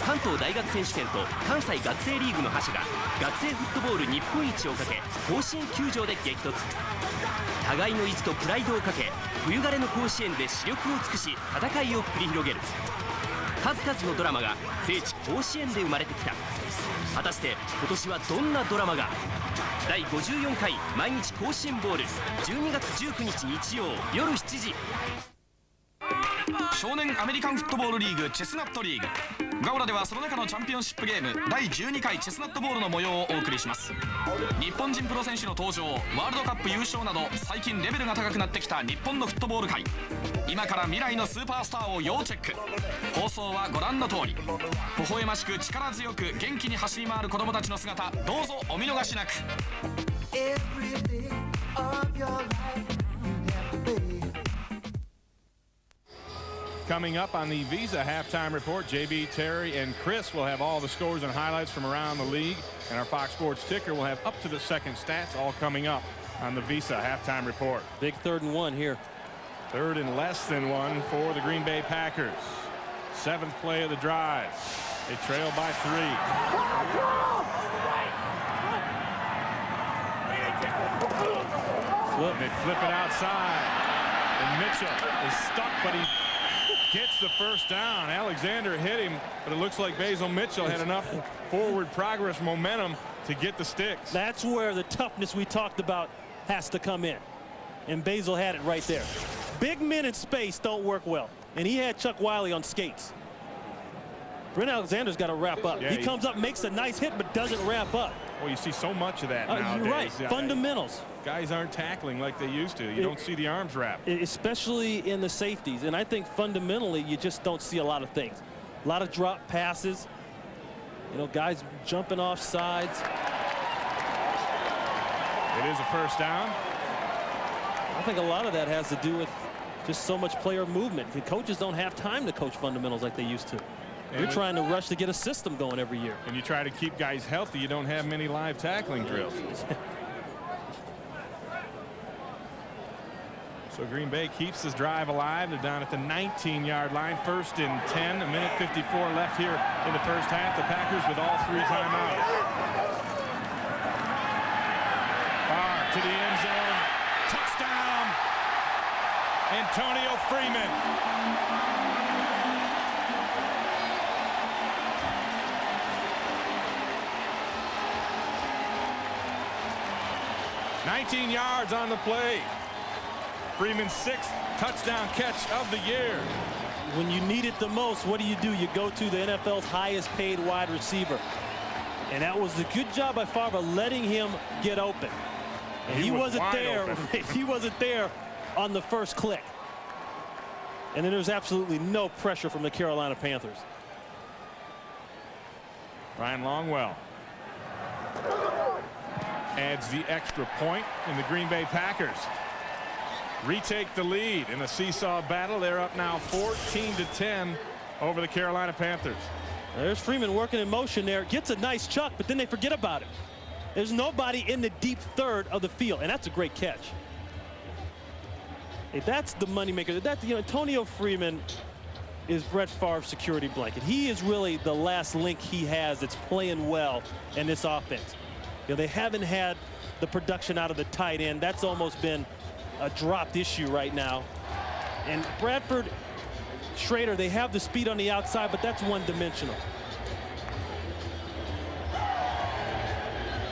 関東大学選手権と関西学生リーグの覇者が学生フットボール日本一をかけ甲子園球場で激突。互いの意地とプライドをかけ冬枯れの甲子園で視力を尽くし戦いを繰り広げる。数々のドラマが聖地甲子園で生まれてきた。果たして今年はどんなドラマが。第54回毎日甲子園ボール12月19日日曜夜7時。少年アメリカンフットボールリーグチェスナットリーグガオラではその中のチャンピオンシップゲーム第12回チェスナットボールの模様をお送りします。日本人プロ選手の登場、ワールドカップ優勝など最近レベルが高くなってきた日本のフットボール界。今から未来のスーパースターを要チェック。放送はご覧の通り。微笑ましく力強く元気に走り回る子どもたちの姿、どうぞお見逃しなく。Coming up on the Visa halftime report, JB, Terry, and Chris will have all the scores and highlights from around the league. And our Fox Sports ticker will have up to the second stats, all coming up on the Visa halftime report. Big 3rd and 1 here. 3rd and less than 1 for the Green Bay Packers. 7th play of the drive. They trail by 3. And they flip it outside. And Mitchell is stuck, but he gets the first down. Alexander hit him, but it looks like Basil Mitchell had enough forward progress momentum to get the sticks. That's where the toughness we talked about has to come in. And Basil had it right there. Big men in space don't work well. And he had Chuck Wiley on skates. Brent Alexander's got to wrap up. Yeah, he comes up, makes a nice hit, but doesn't wrap up. Well, you see so much of that nowadays. You're right. Fundamentals. Guys aren't tackling like they used to. You don't see the arms wrapped. Especially in the safeties. And I think fundamentally you just don't see a lot of things. A lot of drop passes. You know, guys jumping off sides. It is a first down. I think a lot of that has to do with just so much player movement. The coaches don't have time to coach fundamentals like they used to. You're trying to rush to get a system going every year. And you try to keep guys healthy. You don't have many live tackling drills. So Green Bay keeps this drive alive. They're down at the 19-yard line. 1st and 10. A minute 54 left here in the first half. The Packers with all 3 timeouts. Far to the end zone. Touchdown. Antonio Freeman. $19 yards on the play. Freeman's 6th touchdown catch of the year. When you need it the most, what do? You go to the NFL's highest paid wide receiver. And that was a good job by Favre letting him get open. And he wasn't there. He wasn't there on the first click. And then there's absolutely no pressure from the Carolina Panthers. Ryan Longwell adds the extra point, and the Green Bay Packers retake the lead in a seesaw battle. They're up now 14-10 over the Carolina Panthers. There's Freeman working in motion there. Gets a nice chuck, but then they forget about it. There's nobody in the deep 3rd of the field, and that's a great catch. Hey, that's the moneymaker. Antonio Freeman is Brett Favre's security blanket. He is really the last link he has that's playing well in this offense. You know, they haven't had the production out of the tight end. That's almost been a dropped issue right now. And Bradford, Schrader, they have the speed on the outside, but that's one-dimensional.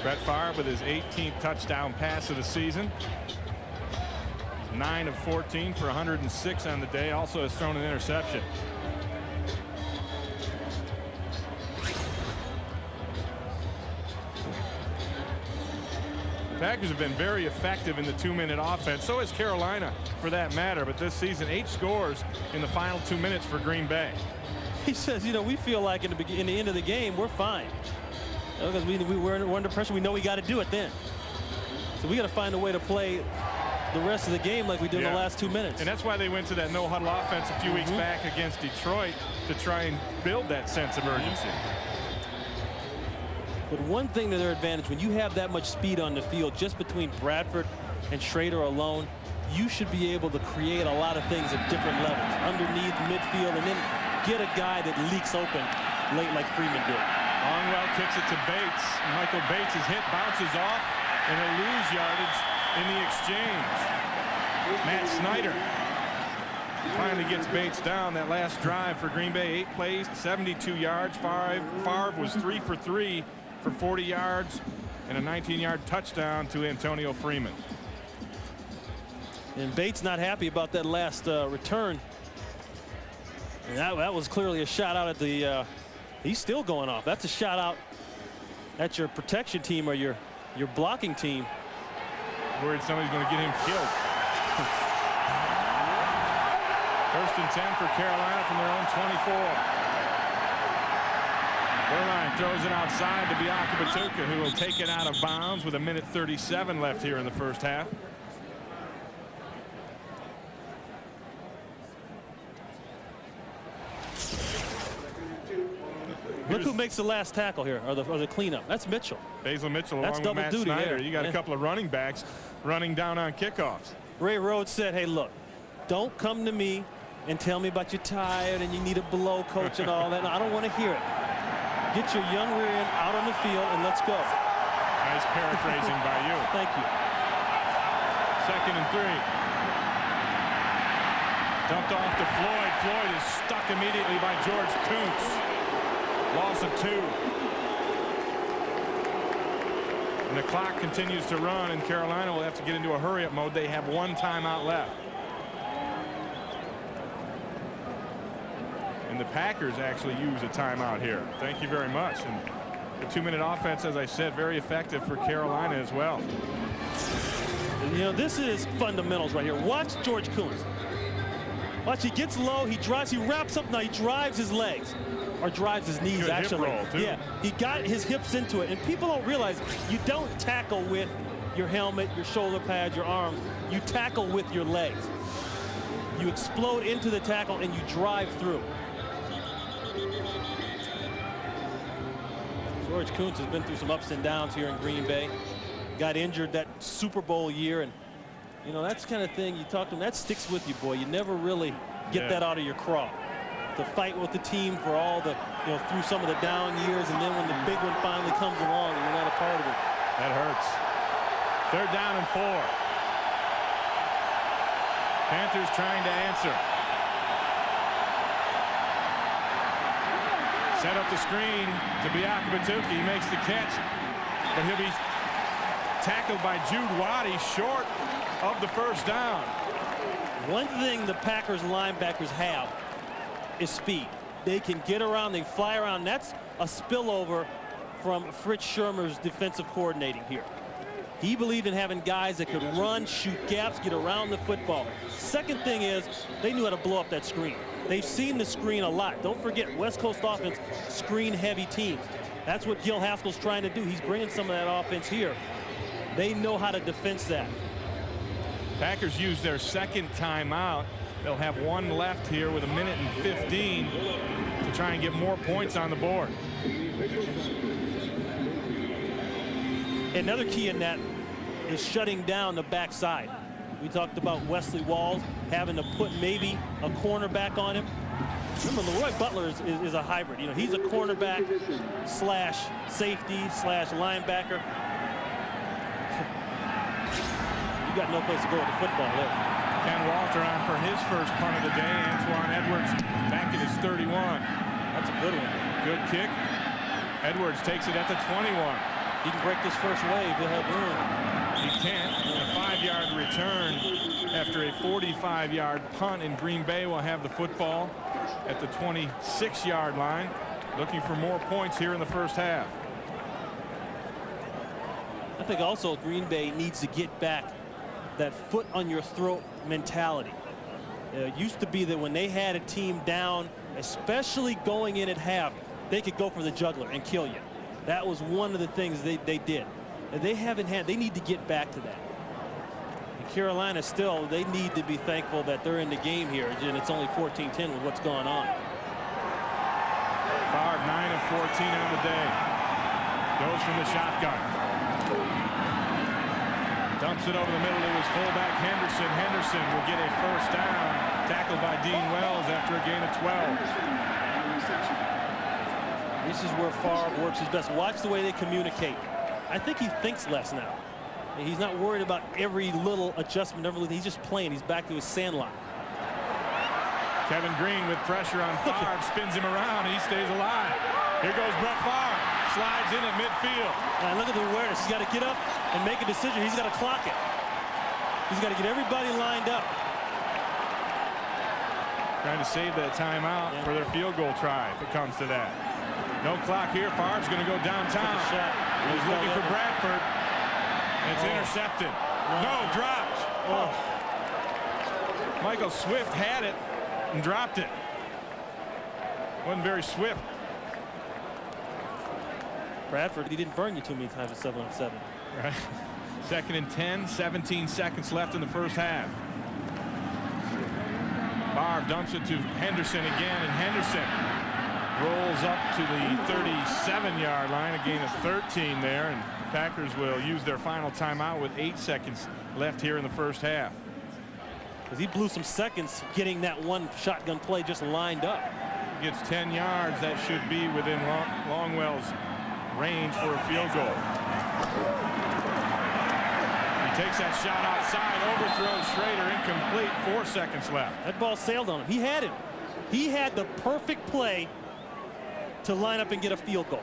Brett Favre with his 18th touchdown pass of the season. 9 of 14 for 106 on the day. Also has thrown an interception. The Packers have been very effective in the 2-minute offense. So has Carolina, for that matter. But this season, 8 scores in the final 2 minutes for Green Bay. He says, you know, we feel like in the end of the game, we're fine. Because we're under pressure. We know we got to do it then. So we got to find a way to play the rest of the game like we did in the last 2 minutes. And that's why they went to that no-huddle offense a few weeks back against Detroit to try and build that sense of urgency. But one thing to their advantage, when you have that much speed on the field, just between Bradford and Schrader alone, you should be able to create a lot of things at different levels, underneath, midfield, and then get a guy that leaks open late like Freeman did. Long route kicks it to Bates. Michael Bates is hit, bounces off, and he'll lose yardage in the exchange. Matt Snyder finally gets Bates down. That last drive for Green Bay, 8 plays, 72 yards. Favre was 3 for 3 for 40 yards and a 19-yard touchdown to Antonio Freeman. And Bates not happy about that last return. And that was clearly a shot out at the he's still going off. That's a shot out at your protection team or your blocking team. Worried somebody's going to get him killed. First and 10 for Carolina from their own 24. Berline throws it outside to Bianca Batuka, who will take it out of bounds with 1:37 left here in the first half. Look who makes the last tackle here, or the cleanup. That's Mitchell. Basil Mitchell That's along with Matt double duty Snyder. there. You got a couple of running backs running down on kickoffs. Ray Rhodes said, hey, look, don't come to me and tell me about you're tired and you need a blow coach and all that. No, I don't want to hear it. Get your young rear end out on the field and let's go. Nice paraphrasing by you. Thank you. 2nd and 3. Dumped off to Floyd. Floyd is stuck immediately by George Kuntz. Loss of 2. And the clock continues to run, and Carolina will have to get into a hurry-up mode. They have 1 timeout left. And the Packers actually use a timeout here. Thank you very much. And the 2-minute offense, as I said, very effective for Carolina as well. You know, this is fundamentals right here. Watch George Kuntz. Watch, he gets low, he drives, he wraps up, now he drives his legs. Or drives his knees, good actually. hip roll, too. Yeah, he got his hips into it. And people don't realize you don't tackle with your helmet, your shoulder pads, your arms. You tackle with your legs. You explode into the tackle and you drive through. George Kuntz has been through some ups and downs here in Green Bay. Got injured that Super Bowl year, and you know, that's the kind of thing you talk to him, that sticks with you, boy. You never really get that out of your craw. To fight with the team for all the, you know, through some of the down years, and then when the big one finally comes along and you're not a part of it. That hurts. 3rd down and 4. Panthers trying to answer. Set up the screen to Bianca Batuka. He makes the catch, but he'll be tackled by Jude Waddy short of the 1st down. One thing the Packers linebackers have is speed. They can get around, they fly around. That's a spillover from Fritz Shermer's defensive coordinating here. He believed in having guys that could run, shoot gaps, get around the football. Second thing is they knew how to blow up that screen. They've seen the screen a lot. Don't forget, West Coast offense, screen-heavy teams. That's what Gil Haskell's trying to do. He's bringing some of that offense here. They know how to defense that. Packers use their 2nd timeout. They'll have 1 left here with 1:15 to try and get more points on the board. Another key in that is shutting down the backside. We talked about Wesley Walls having to put maybe a cornerback on him. Remember, Leroy Butler is a hybrid. You know, he's a cornerback slash safety slash linebacker. You got no place to go with the football there. Ken Walter on for his first punt of the day. Antoine Edwards back at his 31. That's a good one. Good kick. Edwards takes it at the 21. He can break this first wave. He'll have room. He can't. A 5-yard return after a 45-yard punt, and Green Bay will have the football at the 26-yard line, looking for more points here in the first half. I think also Green Bay needs to get back that foot on your throat mentality. It used to be that when they had a team down, especially going in at half, they could go for the juggler and kill you. That was one of the things they did. And they need to get back to that. And Carolina still, they need to be thankful that they're in the game here, and it's only 14-10 with what's going on. Favre 9 of 14 on the day. Goes from the shotgun. Dumps it over the middle to his fullback Henderson. Henderson will get a first down. Tackled by Dean Wells after a gain of 12. This is where Favre works his best. Watch the way they communicate. I think he thinks less now. He's not worried about every little adjustment. He's just playing. He's back to his sandlot. Kevin Green with pressure on Favre. Spins him around. He stays alive. Here goes Brett Favre. Slides in at midfield. Now look at the awareness. He's got to get up and make a decision. He's got to clock it. He's got to get everybody lined up. Trying to save that timeout for their field goal try if it comes to that. No clock here. Favre's going to go downtown. He's looking for Bradford. It's intercepted. No, dropped. Michael Swift had it and dropped it. Wasn't very swift. Bradford, he didn't burn you too many times at 7-on-7. Right. 2nd and 10, 17 seconds left in the first half. Favre dumps it to Henderson again, and Henderson rolls up to the 37-yard line, a gain of 13 there, and Packers will use their final timeout with 8 seconds left here in the first half. Because he blew some seconds getting that one shotgun play just lined up. Gets 10 yards. That should be within Longwell's range for a field goal. He takes that shot outside, overthrows Schrader, incomplete, 4 seconds left. That ball sailed on him. He had it. He had the perfect play to line up and get a field goal.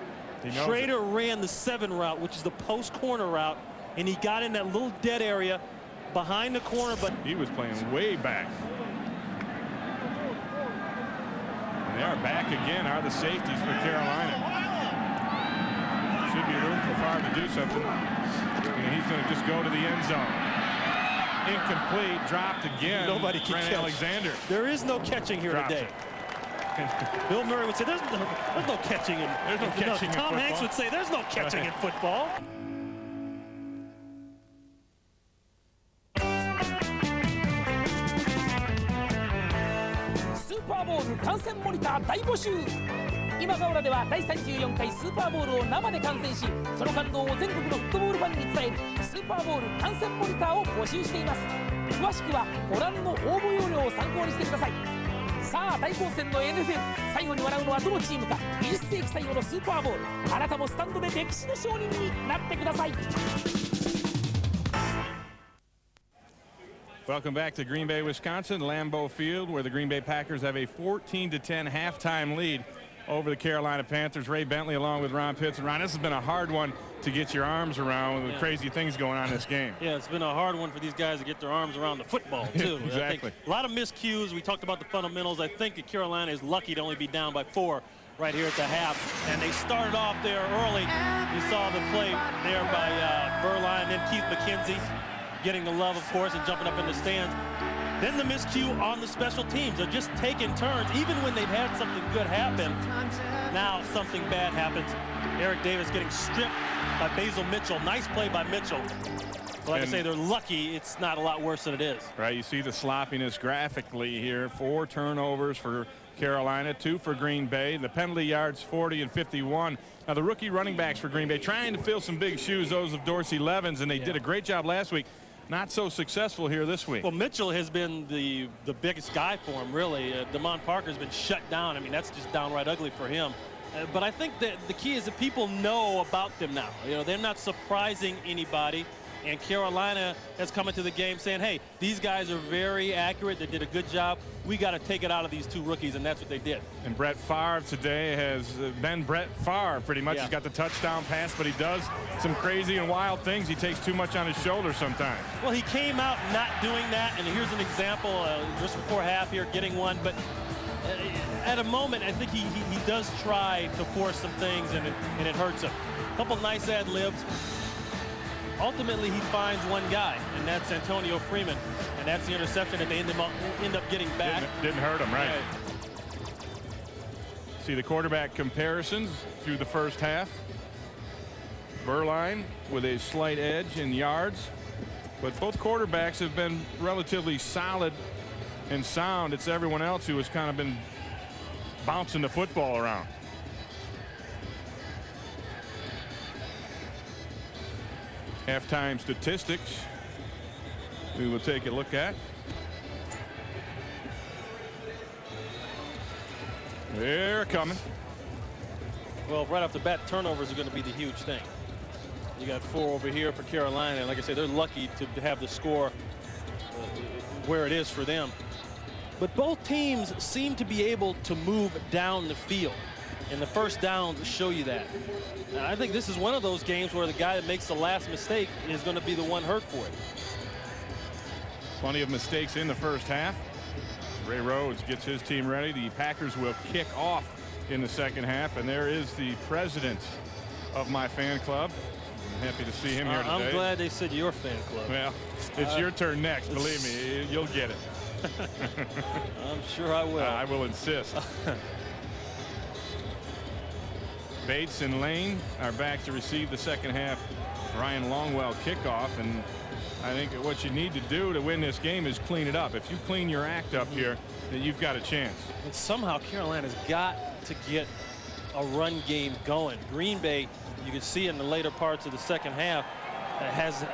Schrader ran the 7 route, which is the post corner route, and he got in that little dead area behind the corner, but he was playing way back. And they are back again, are the safeties for Carolina. Should be room for Favre to do something. And he's going to just go to the end zone. Incomplete, dropped again. Nobody can catch. Alexander. There is no catching here today. Bill Murray would say there's no catching in football. Tom Hanks would say there's no catching in football. Super Bowl 観戦モニター大募集。今川浦では第34回スーパーボウルを生で観戦し、その感動を全国のフットボールファンに伝えるスーパーボウル観戦モニターを募集しています。詳しくはご覧の応募要領を参考にしてください。さあ大混戦の NFL、 最後に笑うのはどのチームか。20世紀最後のスーパーボウル、あなたもスタンドで歴史の証人になってください。Welcome back to Green Bay, Wisconsin, Lambeau Field, where the Green Bay Packers have a 14-10 halftime lead over the Carolina Panthers. Ray Bentley along with Ron Pitts. And Ron, this has been a hard one to get your arms around with the crazy things going on in this game. Yeah, it's been a hard one for these guys to get their arms around the football, too. Exactly. A lot of miscues. We talked about the fundamentals. I think that Carolina is lucky to only be down by 4 right here at the half. And they started off there early. You saw the play there by Berline, then Keith McKenzie getting the love, of course, and jumping up in the stands. Then the miscue on the special teams. They're just taking turns, even when they've had something good happen. Now something bad happens. Eric Davis getting stripped by Basil Mitchell. Nice play by Mitchell. But like I say, they're lucky it's not a lot worse than it is. Right, you see the sloppiness graphically here. 4 turnovers for Carolina, 2 for Green Bay. The penalty yards 40 and 51. Now the rookie running backs for Green Bay trying to fill some big shoes, those of Dorsey Levens, and they did a great job last week. not so successful here this week. Well, Mitchell has been the biggest guy for him, really. Damon Parker's been shut down. I mean, that's just downright ugly for him. But I think that the key is that people know about them now. You know, they're not surprising anybody. And Carolina has come into the game saying, hey, these guys are very accurate. They did a good job. We got to take it out of these two rookies, and that's what they did. And Brett Favre today has been Brett Favre pretty much. Yeah. He's got the touchdown pass, but he does some crazy and wild things. He takes too much on his shoulders sometimes. Well, he came out not doing that, and here's an example just before half here, getting one. But at a moment, I think he does try to force some things, and it hurts him. A couple nice ad-libs. Ultimately, he finds one guy, and that's Antonio Freeman, and that's the interception that they end up getting back. Didn't hurt him, right? See the quarterback comparisons through the first half. Berline with a slight edge in yards, but both quarterbacks have been relatively solid and sound. It's everyone else who has kind of been bouncing the football around. Halftime statistics we will take a look at. They're coming. Well, right off the bat, turnovers are going to be the huge thing. You got 4 over here for Carolina, and like I said, they're lucky to have the score where it is for them. But both teams seem to be able to move down the field, and the first downs show you that. And I think this is one of those games where the guy that makes the last mistake is going to be the one hurt for it. Plenty of mistakes in the first half. Ray Rhodes gets his team ready. The Packers will kick off in the second half, and there is the president of my fan club. I'm happy to see him here today. I'm glad they said your fan club. Well, it's your turn next. Believe me, you'll get it. I'm sure I will. I will insist. Bates and Lane are back to receive the second half Ryan Longwell kickoff, and I think what you need to do to win this game is clean it up. If you clean your act up here, then you've got a chance. And somehow Carolina's got to get a run game going. Green Bay, you can see in the later parts of the second half, has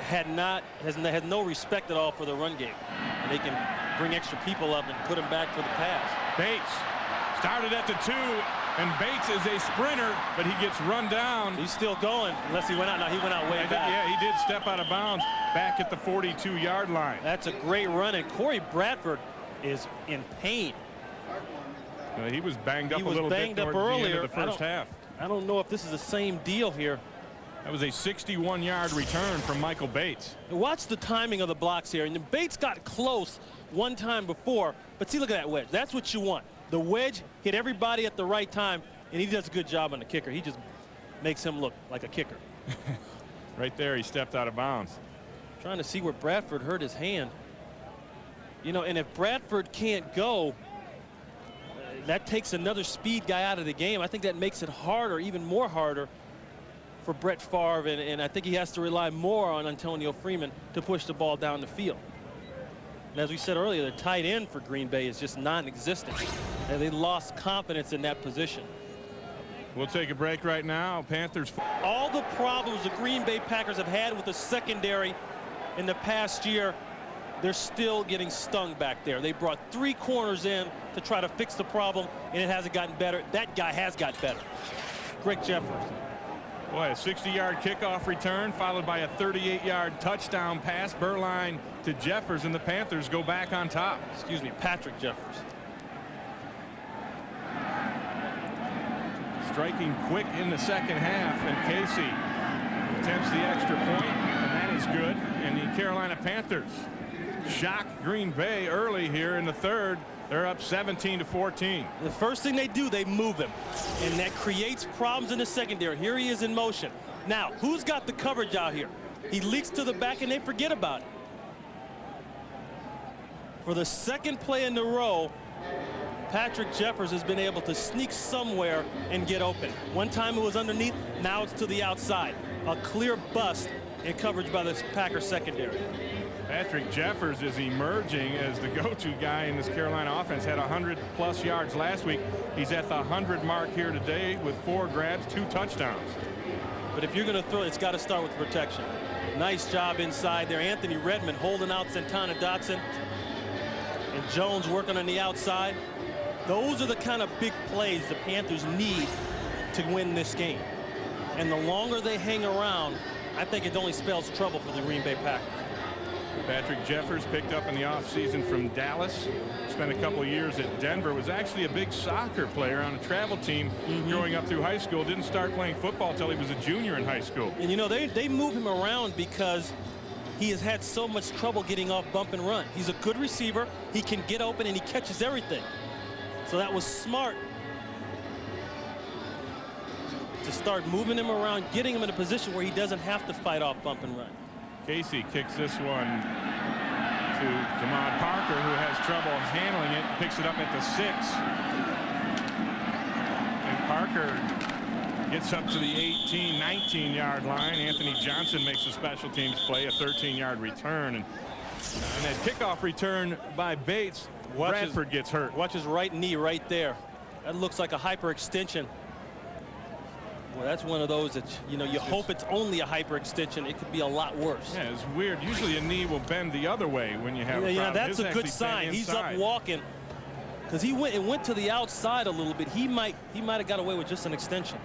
no respect at all for the run game. And they can bring extra people up and put them back for the pass. Bates started at the 2, and Bates is a sprinter, but he gets run down. He's still going, unless he went out. No, he went out way back. Yeah, he did step out of bounds back at the 42-yard line. That's a great run, and Corey Bradford is in pain. He was banged up a little bit toward the end of the first half. I don't know if this is the same deal here. That was a 61-yard return from Michael Bates. Watch the timing of the blocks here. And Bates got close one time before, but see, look at that wedge. That's what you want. The wedge hit everybody at the right time, and he does a good job on the kicker. He just makes him look like a kicker. Right there, he stepped out of bounds. Trying to see where Bradford hurt his hand. You know, and if Bradford can't go, that takes another speed guy out of the game. I think that makes it harder, even more harder, for Brett Favre, and I think he has to rely more on Antonio Freeman to push the ball down the field. And as we said earlier, the tight end for Green Bay is just non-existent, and they lost confidence in that position. We'll take a break right now. Panthers. All the problems the Green Bay Packers have had with the secondary in the past year, they're still getting stung back there. They brought 3 corners in to try to fix the problem, and it hasn't gotten better. That guy has got better. Greg Jeffers. Boy, a 60-yard kickoff return followed by a 38-yard touchdown pass. Berline to Jeffers, and the Panthers go back on top. Excuse me, Patrick Jeffers. Striking quick in the second half, and Casey attempts the extra point, and that is good. And the Carolina Panthers shock Green Bay early here in the third. They're up 17-14. The first thing they do, they move him, and that creates problems in the secondary. Here he is in motion. Now, who's got the coverage out here? He leaks to the back, and they forget about it. For the second play in a row, Patrick Jeffers has been able to sneak somewhere and get open. One time it was underneath, now it's to the outside. A clear bust in coverage by the Packers secondary. Patrick Jeffers is emerging as the go-to guy in this Carolina offense. Had 100+ yards last week. He's at the 100 mark here today with 4 grabs, 2 touchdowns. But if you're going to throw, it's got to start with protection. Nice job inside there. Anthony Redmond holding out Santana Dotson. And Jones working on the outside. Those are the kind of big plays the Panthers need to win this game. And the longer they hang around, I think it only spells trouble for the Green Bay Packers. Patrick Jeffers, picked up in the offseason from Dallas, spent a couple of years at Denver, was actually a big soccer player on a travel team growing up through high school. Didn't start playing football until he was a junior in high school. And you know, they move him around because he has had so much trouble getting off bump and run. He's a good receiver. He can get open and he catches everything. So that was smart to start moving him around, getting him in a position where he doesn't have to fight off bump and run. Casey kicks this one to Jamad Parker, who has trouble handling it, picks it up at the 6. And Parker gets up to the 18, 19-yard line. Anthony Johnson makes a special teams play, a 13-yard return. And that kickoff return by Bates, Bradford gets hurt. Watch his right knee right there. That looks like a hyperextension. Well, that's one of those that, you know, you hope it's only a hyperextension. It could be a lot worse. Yeah, it's weird. Usually a knee will bend the other way when you have a problem. Yeah, that's a good sign. He's up walking because it went to the outside a little bit. He might have got away with just an extension.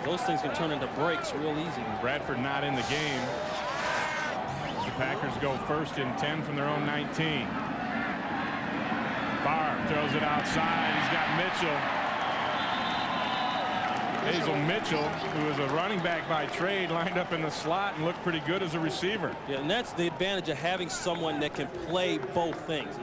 Those things can turn into breaks real easy. Bradford not in the game. The Packers go 1st and 10 from their own 19. Favre throws it outside. He's got Mitchell. Hazel Mitchell, who is a running back by trade, lined up in the slot and looked pretty good as a receiver. Yeah, and that's the advantage of having someone that can play both things.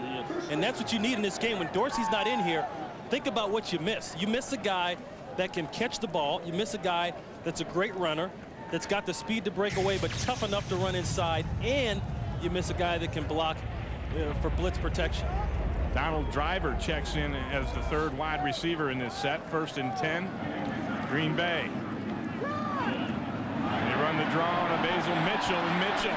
And that's what you need in this game. When Dorsey's not in here, think about what you miss. You miss a guy that can catch the ball. You miss a guy that's a great runner, that's got the speed to break away, but tough enough to run inside. And you miss a guy that can block for blitz protection. Donald Driver checks in as the 3rd wide receiver in this set. 1st and 10. Green Bay. They run the draw on a Basil Mitchell, and Mitchell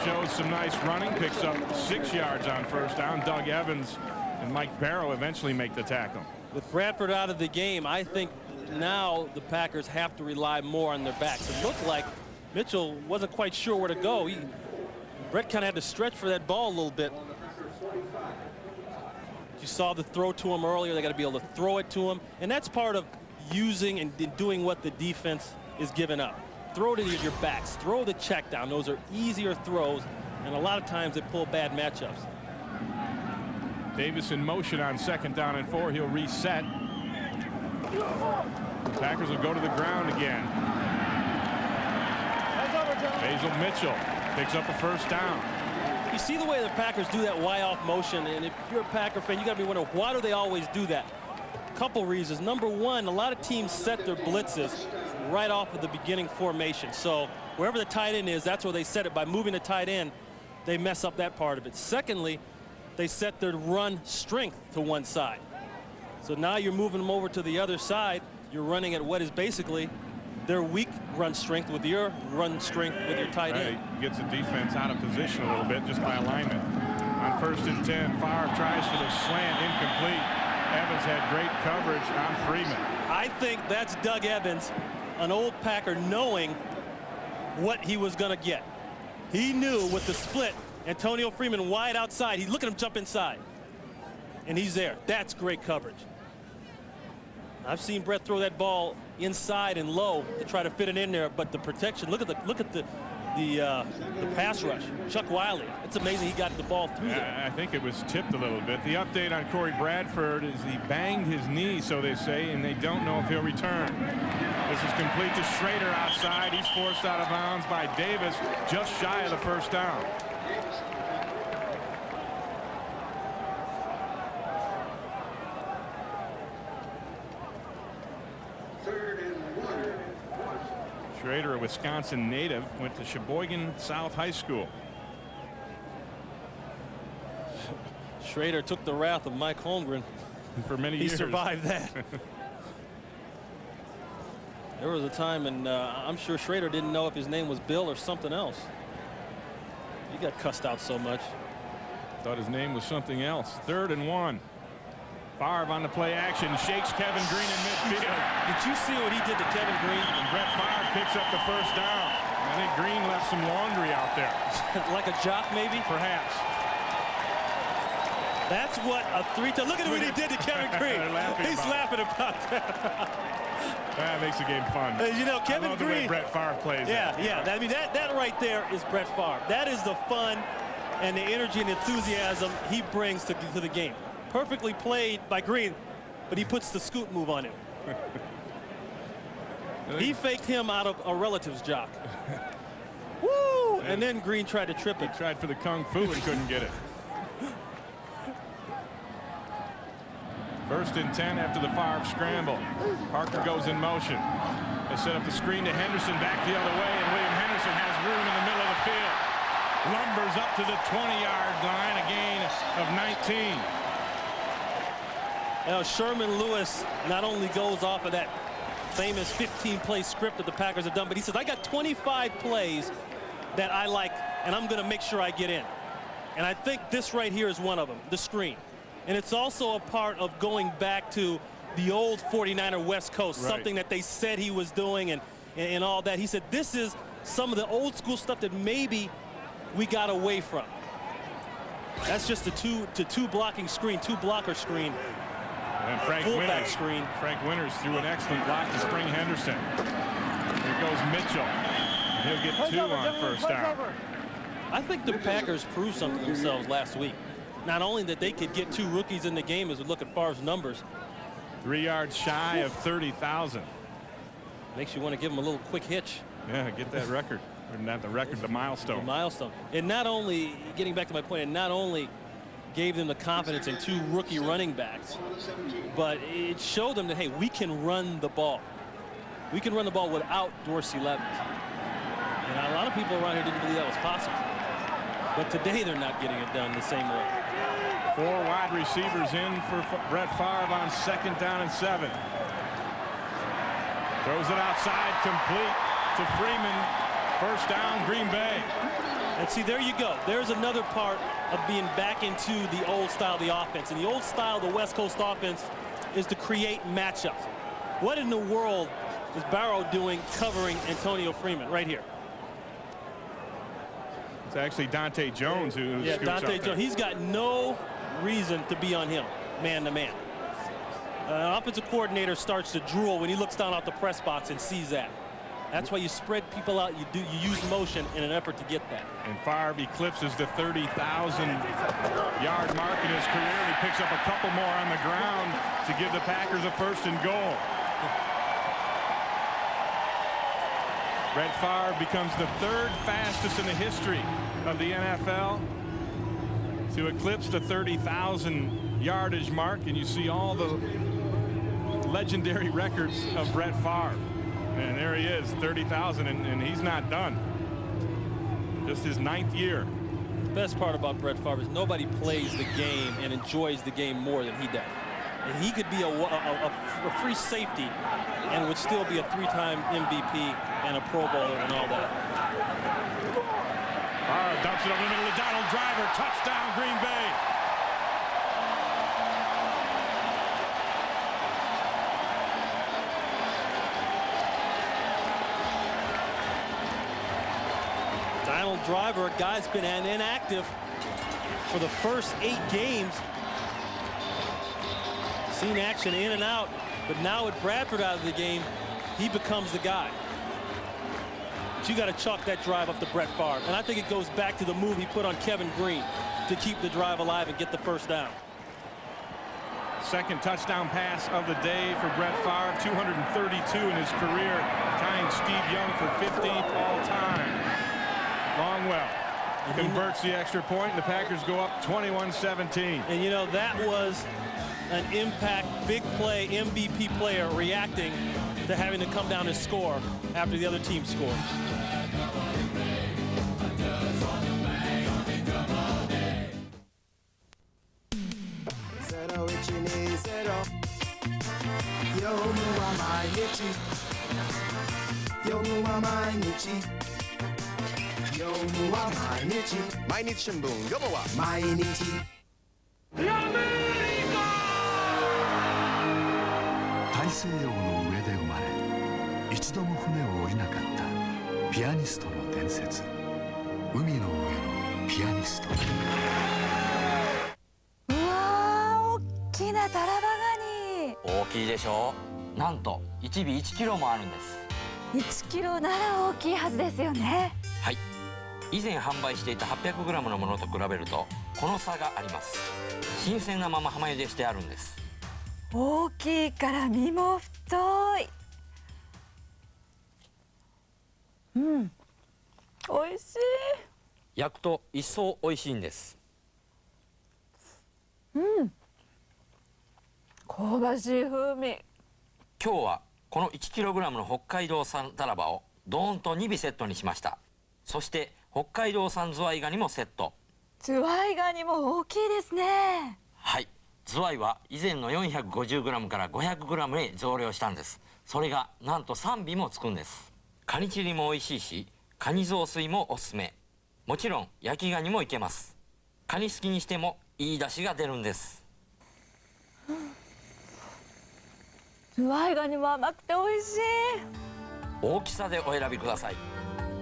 shows some nice running, picks up 6 yards on 1st down. Doug Evans and Mike Barrow eventually make the tackle. With Bradford out of the game, I think now the Packers have to rely more on their backs. It looked like Mitchell wasn't quite sure where to go. Brett kind of had to stretch for that ball a little bit. You saw the throw to him earlier. They got to be able to throw it to him, and that's part of using and doing what the defense is giving up. Throw to your backs, throw the check down. Those are easier throws, and a lot of times they pull bad matchups. Davis in motion on 2nd down and 4. He'll reset. The Packers will go to the ground again. Basil Mitchell picks up a 1st down. You see the way the Packers do that Y-off motion, and if you're a Packer fan, you got to be wondering, why do they always do that? Couple reasons. Number one, a lot of teams set their blitzes right off of the beginning formation. So wherever the tight end is, that's where they set it. By moving the tight end, they mess up that part of it. Secondly, they set their run strength to one side. So now you're moving them over to the other side. You're running at what is basically their weak run strength with your run strength with your tight end. Right. Gets the defense out of position a little bit just by alignment. On 1st and 10, Favre tries for the slant, incomplete. Evans had great coverage on Freeman. I think that's Doug Evans, an old Packer, knowing what he was going to get. He knew with the split, Antonio Freeman wide outside. He look at him jump inside, and he's there. That's great coverage. I've seen Brett throw that ball inside and low to try to fit it in there, but the protection. Look at the pass rush. Chuck Wiley. It's amazing he got the ball through there. I think it was tipped a little bit. The update on Corey Bradford is he banged his knee, so they say, and they don't know if he'll return. This is complete to Schrader outside. He's forced out of bounds by Davis, just shy of the 1st down. Schrader, a Wisconsin native, went to Sheboygan South High School. Schrader took the wrath of Mike Holmgren. For many years. He survived that. There was a time, and I'm sure Schrader didn't know if his name was Bill or something else. He got cussed out so much. Thought his name was something else. 3rd and 1. Favre on the play action, shakes Kevin Green in midfield. Did you see what he did to Kevin Green? And Brett Favre picks up the first down. I think Green left some laundry out there. Like a jock, maybe? Perhaps. That's what a three-time. Look at what he did to Kevin Green. He's laughing about that. That makes the game fun. You know, Kevin I love the Green. way Brett Favre plays. Yeah. I mean, that right there is Brett Favre. That is the fun and the energy and enthusiasm he brings to the game. Perfectly played by Green, but he puts the scoot move on him. He faked him out of a relative's jock. Woo! And then Green tried to trip it. He tried for the kung fu and couldn't get it. 1st and 10 after the Favre scramble. Parker goes in motion. They set up the screen to Henderson, back the other way, and William Henderson has room in the middle of the field. Lumbers up to the 20-yard line, a gain of 19. Now, Sherman Lewis not only goes off of that famous 15-play script that the Packers have done, but he says, I got 25 plays that I like, and I'm going to make sure I get in. And I think this right here is one of them, the screen. And it's also a part of going back to the old 49er West Coast, right. Something that they said he was doing and all that. He said, this is some of the old school stuff that maybe we got away from. That's just a two blocking screen, two blocker screen. And Frank Winters threw an excellent block to Spring Henderson. Here goes Mitchell. He'll get 2 on first down. I think the Packers proved something to themselves last week. Not only that they could get 2 rookies in the game as we look at Favre's numbers. 3 yards shy of 30,000. Makes you want to give them a little quick hitch. Yeah, get that record. Or not the record, the milestone. The milestone. And not only, getting back to my point, it not only gave them the confidence in 2 rookie running backs, but it showed them that, hey, we can run the ball. We can run the ball without Dorsey Levens. And a lot of people around here didn't believe that was possible. But today they're not getting it done the same way. 4 wide receivers in for Brett Favre on 2nd down and 7. Throws it outside, complete to Freeman. First down, Green Bay. And see, there you go. There's another part of being back into the old style of the offense. And the old style of the West Coast offense is to create matchups. What in the world is Barrow doing covering Antonio Freeman right here? It's actually Dante Jones who scoops Dante up Jones. He's got no reason to be on him, man to man. An offensive coordinator starts to drool when he looks down out the press box and sees that. That's why you spread people out. You use motion in an effort to get that. And Favre eclipses the 30,000-yard mark in his career. And he picks up a couple more on the ground to give the Packers a 1st and goal. Brett Favre becomes the 3rd fastest in the history of the NFL to eclipse the 30,000 yardage mark. And you see all the legendary records of Brett Favre. And there he is, 30,000, and he's not done. Just his 9th year. The best part about Brett Favre is nobody plays the game and enjoys the game more than he does. And he could be a free safety and would still be a 3-time MVP and a Pro Bowler and all that. Favre dumps it over the middle of Donald Driver. Touchdown, Green Bay. Donald Driver, a guy's been inactive for the first 8 games. Seen action in and out, but now with Bradford out of the game, he becomes the guy. But you got to chalk that drive up to Brett Favre. And I think it goes back to the move he put on Kevin Green to keep the drive alive and get the first down. 2nd touchdown pass of the day for Brett Favre, 232 in his career, tying Steve Young for 15th all-time. Longwell converts the extra point, and the Packers go up 21-17. And you know, that was an impact, big play, MVP player reacting to having to come down and score after the other team scored. 大西洋の上で生まれ一度も船を降りなかったピアニストの伝説、海の上のピアニスト。うわー、大きなタラバガニ。大きいでしょう。なんと1尾1キロもあるんです。1キロなら大きいはずですよね。はい、以前販売していた 800g のものと比べるとこの差があります。新鮮なまま浜茹でしてあるんです。大きいから身も太い。うん、美味しい。焼くと一層美味しいんです。うん、香ばしい風味。今日はこの 1kg の北海道産タラバをドーンと2尾セットにしました。そして北海道産ズワイガニもセット。ズワイガニも大きいですね。はい、ズワイは以前の 450g から 500g へ増量したんです。それがなんと3尾もつくんです。カニチリも美味しいし、カニ雑炊もおすすめ。もちろん焼きガニもいけます。カニ好きにしてもいい出汁が出るんです。ズワイガニも甘くて美味しい。大きさでお選びください。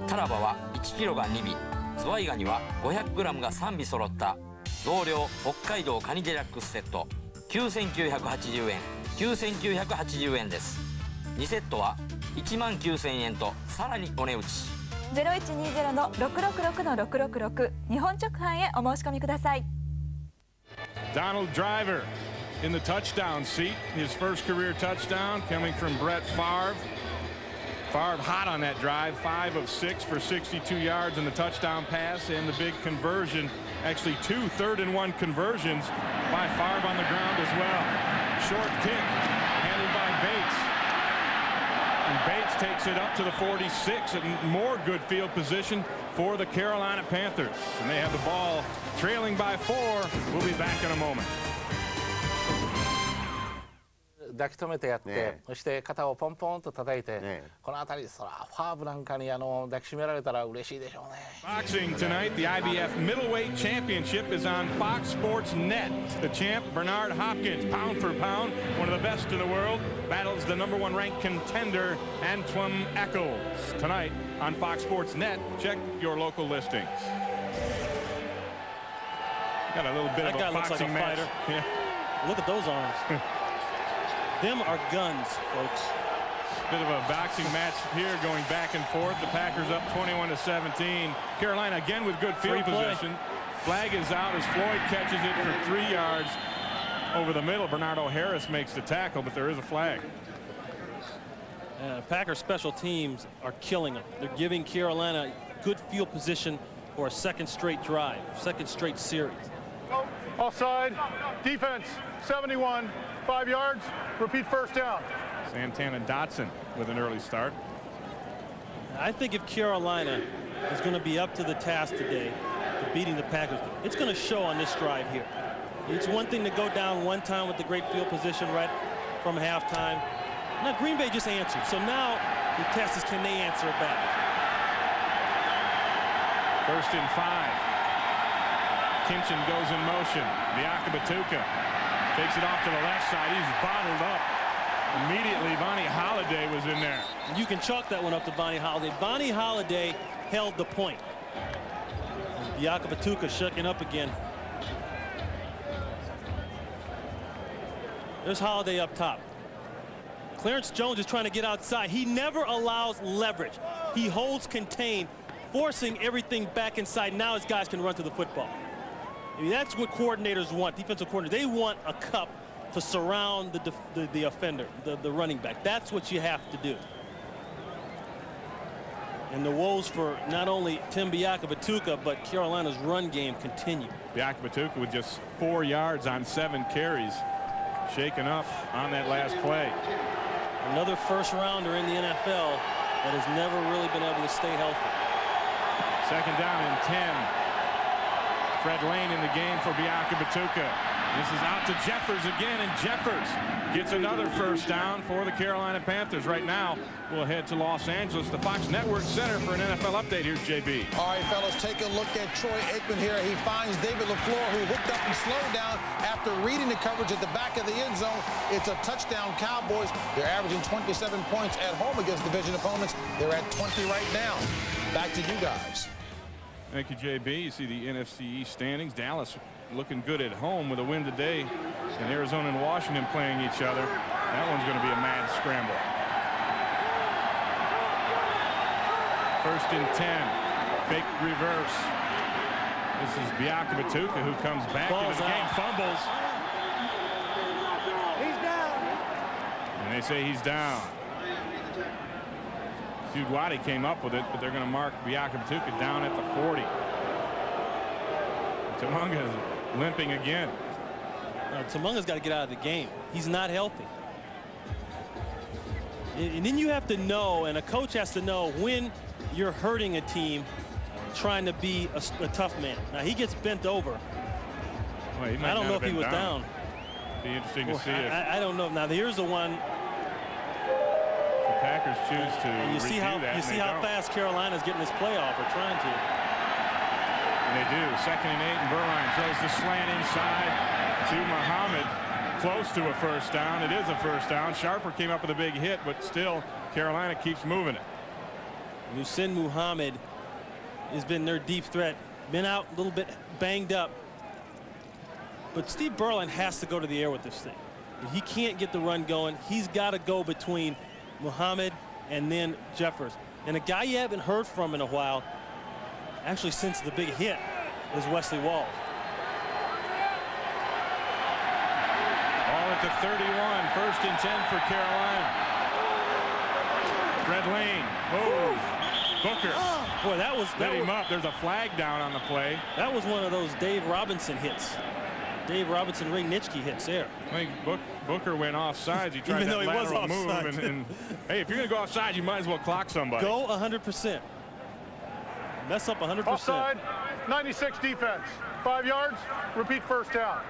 タラバは 1kg が2尾、ズワイガニは 500g が3尾揃った増量北海道カニデラックスセット、9980円、9980円です。2セットは19000円とさらにお値打ち。0120-666-666 日本直販へお申し込みください。 Donald Driver in the touchdown seat. His first career touchdown coming from Brett Favre. Favre hot on that drive, 5 of 6 for 62 yards in the touchdown pass and the big conversion. Actually 2 3rd-and-1 conversions by Favre on the ground as well. Short kick handled by Bates. And Bates takes it up to the 46, and more good field position for the Carolina Panthers. And they have the ball trailing by 4. We'll be back in a moment. 抱き留めてやって、そして肩をポンポンと叩いて、この辺りそらファーブなんかに抱きしめられたら嬉しいでしょうね。 Boxing tonight, the IBF Middleweight Championship is on Fox Sports Net. The champ, Bernard Hopkins, pound for pound, one of the best in the world, battles the #1 ranked contender, Antoine Eccles. Tonight on Fox Sports Net, check your local listings. Got a little bit of a boxing match. Yeah. Look at those arms. Them are guns, folks. Bit of a boxing match here going back and forth. The Packers up 21-17. Carolina again with good field position. Flag is out as Floyd catches it for 3 yards over the middle. Bernardo Harris makes the tackle, but there is a flag. Packers special teams are killing them. They're giving Carolina good field position for a second straight drive, second straight series. Offside, defense, 71, 5 yards, repeat first down. Santana Dotson with an early start. I think if Carolina is going to be up to the task today to beating the Packers, it's going to show on this drive here. It's one thing to go down one time with the great field position right from halftime. Now Green Bay just answered, so now the test is, can they answer it back? 1st and 5. Kinchin goes in motion. Biakabatuka takes it off to the left side. He's bottled up. Immediately, Bonnie Holiday was in there. You can chalk that one up to Bonnie Holiday. Bonnie Holiday held the point. Biakabatuka shucking up again. There's Holiday up top. Clarence Jones is trying to get outside. He never allows leverage. He holds contained, forcing everything back inside. Now his guys can run to the football. I mean, that's what coordinators want, defensive coordinators. They want a cup to surround the offender, the running back. That's what you have to do. And the woes for not only Tim Biakabatuka, but Carolina's run game continue. Biakabatuka with just 4 yards on 7 carries. Shaken up on that last play. Another first rounder in the NFL that has never really been able to stay healthy. 2nd down and 10. Fred Lane in the game for Biakabatuka. This is out to Jeffers again, and Jeffers gets another first down for the Carolina Panthers. Right now, we'll head to Los Angeles, the Fox Network Center for an NFL update. Here's JB. All right, fellas, take a look at Troy Aikman here. He finds David LaFleur, who hooked up and slowed down after reading the coverage at the back of the end zone. It's a touchdown, Cowboys. They're averaging 27 points at home against division opponents. They're at 20 right now. Back to you guys. Thank you, JB. You see the NFC East standings. Dallas looking good at home with a win today, and Arizona and Washington playing each other. That one's going to be a mad scramble. 1st and 10. Fake reverse. This is Biakabatuka who comes back into the game, fumbles. He's down. And they say he's down. Sugwadi came up with it, but they're going to mark Biakabatuka down at the 40. Tamunga is limping again. Tamunga's got to get out of the game. He's not healthy. And then you have to know, and a coach has to know, when you're hurting a team trying to be a tough man. Now, he gets bent over. Well, I don't know if he was down. Be interesting to see if I don't know. Now, here's the one. The Packers choose to you see how fast Carolina's getting this play off, or trying to. And they do. 2nd and 8, and Berline throws the slant inside to Muhammad. Close to a first down. It is a first down. Sharper came up with a big hit, but still Carolina keeps moving it. Muhsin Muhammad has been their deep threat. Been out a little bit banged up. But Steve Berline has to go to the air with this thing. If he can't get the run going, he's got to go between Muhammad and then Jeffers. And a guy you haven't heard from in a while, actually since the big hit, is Wesley Walls. Ball at the 31. 1st and 10 for Carolina. Red Lane. Oh, Booker. Boy, that was let him up. There's a flag down on the play. That was one of those Dave Robinson hits. Dave Robinson, Ray Nitschke hits there. I think Booker went offsides. He tried that lateral move. And hey, if you're going to go offside, you might as well clock somebody. Go 100%. Mess up 100%. Offside, 96 defense. 5 yards, repeat first down.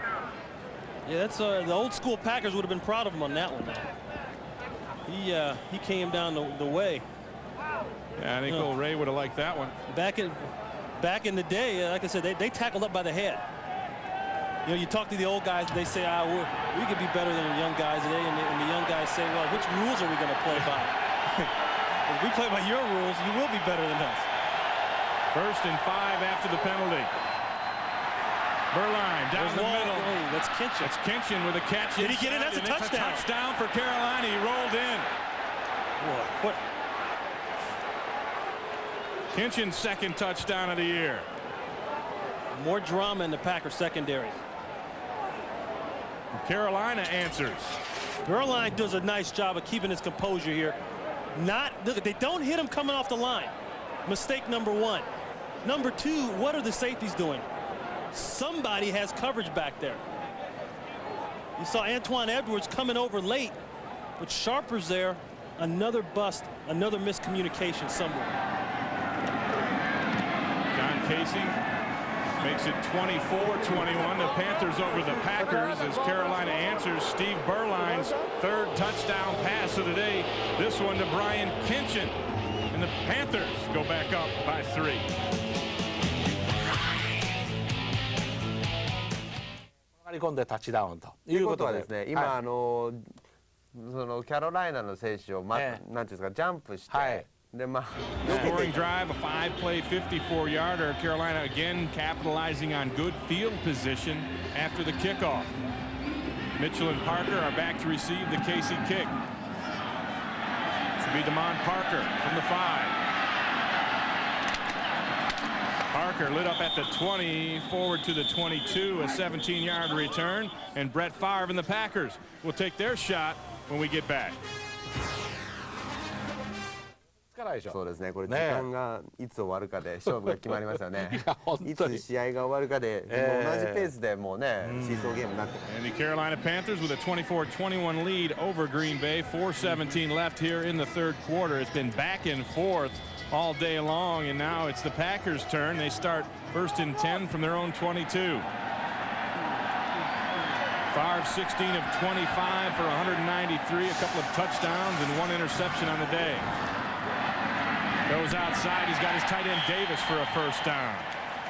Yeah, that's the old school Packers would have been proud of him on that one. He came down the way. Yeah, I think old Ray would have liked that one. Back in the day, like I said, they tackled up by the head. You know, you talk to the old guys, they say, we could be better than the young guys today, and the young guys say, well, which rules are we going to play by? If we play by your rules, you will be better than us. 1st and 5 after the penalty. Berline down the middle. Oh, that's Kinchin. It's Kinchin with a catch. Did he get it? That's a touchdown. It's a touchdown for Carolina. He rolled in. What? Kinchin's 2nd touchdown of the year. More drama in the Packers secondary. Carolina answers. Berline does a nice job of keeping his composure here. Look, they don't hit him coming off the line. Mistake number 1. Number 2, what are the safeties doing? Somebody has coverage back there. You saw Antoine Edwards coming over late, but Sharper's there. Another bust, another miscommunication somewhere. John Casey makes it 24-21. The Panthers over the Packers as Carolina answers Steve Berline's 3rd touchdown pass of the day. This one to Brian Kinchin. And the Panthers go back up by 3.込んでタッチダウンということはですね、今そのキャロライナの選手をなんていうんですか、ジャンプして、でscoring drive, a 5-play 54-yarder. Carolina again capitalizing on good field position after the kickoff. Mitchell and Parker are back to receive the Casey kick. This will be Damon Parker from the 5. Parker lit up at the 20, forward to the 22, a 17-yard return, and Brett Favre and the Packers will take their shot when we get back. そうですね、これ時間がいつ終わるかで勝負が決まりますよね。いつ試合が終わるかで、同じペースでもうね、シーソーゲームになって。And the Carolina Panthers with a 24-21 lead over Green Bay. 4:17 left here in the 3rd quarter. It's been back and forth all day long, and now it's the Packers' turn. They start 1st and 10 from their own 22. Favre 16 of 25 for 193, a couple of touchdowns and 1 interception on the day. Goes outside. He's got his tight end Davis for a first down.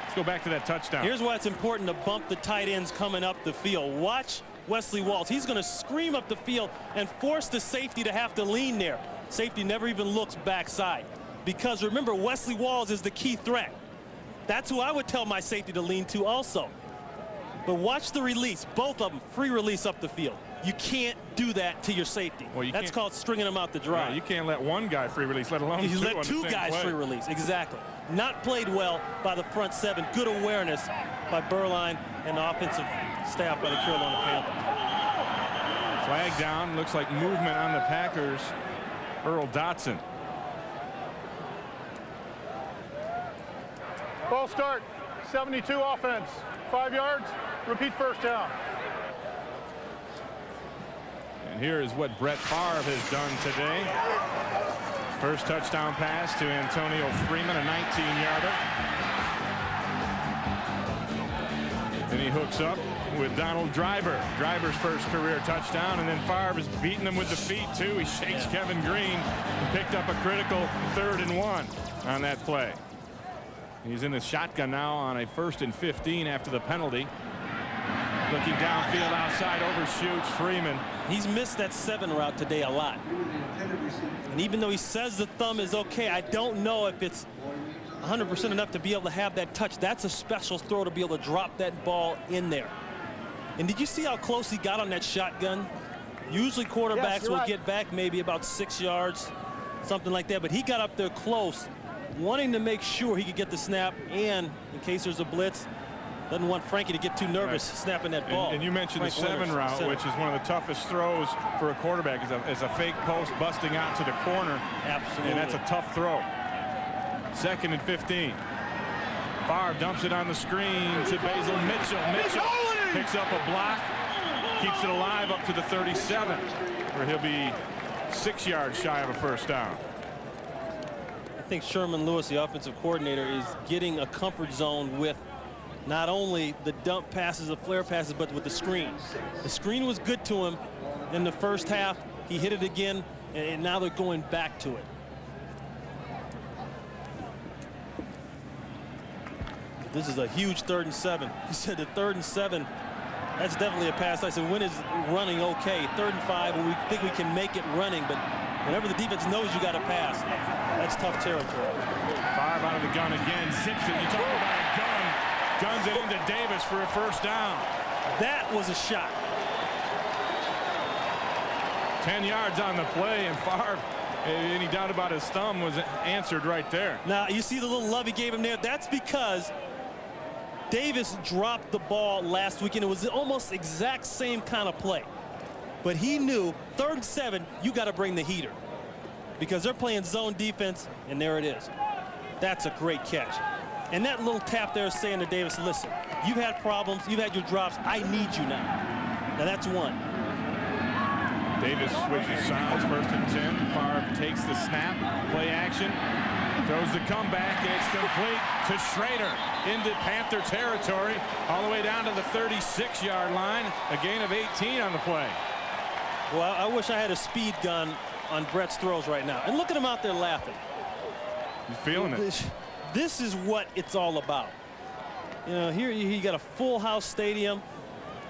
Let's go back to that touchdown. Here's why it's important to bump the tight ends coming up the field. Watch Wesley Walls. He's going to scream up the field and force the safety to have to lean there. Safety never even looks backside. Because remember, Wesley Walls is the key threat. That's who I would tell my safety to lean to also. But watch the release. Both of them, free release up the field. You can't do that to your safety. Well, that's called stringing them out the drive. Yeah, you can't let one guy free release, let alone you two. let two guys free release. Exactly. Not played well by the front seven. Good awareness by Burline and the offensive staff by the Carolina Panthers. Flag down. Looks like movement on the Packers. Earl Dotson. Ball start. 72 offense. 5 yards. Repeat first down. And here is what Brett Favre has done today. First touchdown pass to Antonio Freeman, a 19-yarder. Then he hooks up with Donald Driver. Driver's first career touchdown, and then Favre is beating him with the feet, too. He shakes Kevin Green and picked up a critical 3rd and 1 on that play. He's in the shotgun now on a 1st and 15 after the penalty. Looking downfield outside, overshoots Freeman. He's missed that 7 route today a lot. And even though he says the thumb is okay, I don't know if it's 100% enough to be able to have that touch. That's a special throw to be able to drop that ball in there. And did you see how close he got on that shotgun? Usually quarterbacks will get back maybe about 6 yards, something like that. But he got up there close, wanting to make sure he could get the snap, and in case there's a blitz, doesn't want Frankie to get too nervous snapping that ball. And you mentioned the 7 route, which is one of the toughest throws for a quarterback, is a fake post busting out to the corner. Absolutely. And that's a tough throw. 2nd and 15. Favre dumps it on the screen to Basil Mitchell. Mitchell picks up a block, keeps it alive up to the 37, where he'll be 6 yards shy of a first down. I think Sherman Lewis, the offensive coordinator, is getting a comfort zone with not only the dump passes, the flare passes, but with the screen. The screen was good to him in the first half. He hit it again, and now they're going back to it. This is a huge 3rd and 7. He said the 3rd and 7, that's definitely a pass. I said, when is running okay? 3rd and 5, and we think we can make it running, but whenever the defense knows you got to pass, that's tough territory. Favre out of the gun again, zips it. You talk about a gun. Guns it into Davis for a first down. That was a shot. 10 yards on the play, and Favre, any doubt about his thumb, was answered right there. Now, you see the little love he gave him there? That's because Davis dropped the ball last week, and it was almost exact same kind of play. But he knew 3rd and 7, you got to bring the heater, because they're playing zone defense, and there it is. That's a great catch. And that little tap there is saying to Davis, listen, you've had problems, you've had your drops, I need you now. Now that's 1. Davis switches sides, 1st and 10. Favre takes the snap, play action, throws the comeback. It's complete to Schrader into Panther territory, all the way down to the 36-yard line. A gain of 18 on the play. Well, I wish I had a speed gun on Brett's throws right now. And look at him out there laughing. He's feeling it. This is what it's all about. You know, here you got a full house stadium.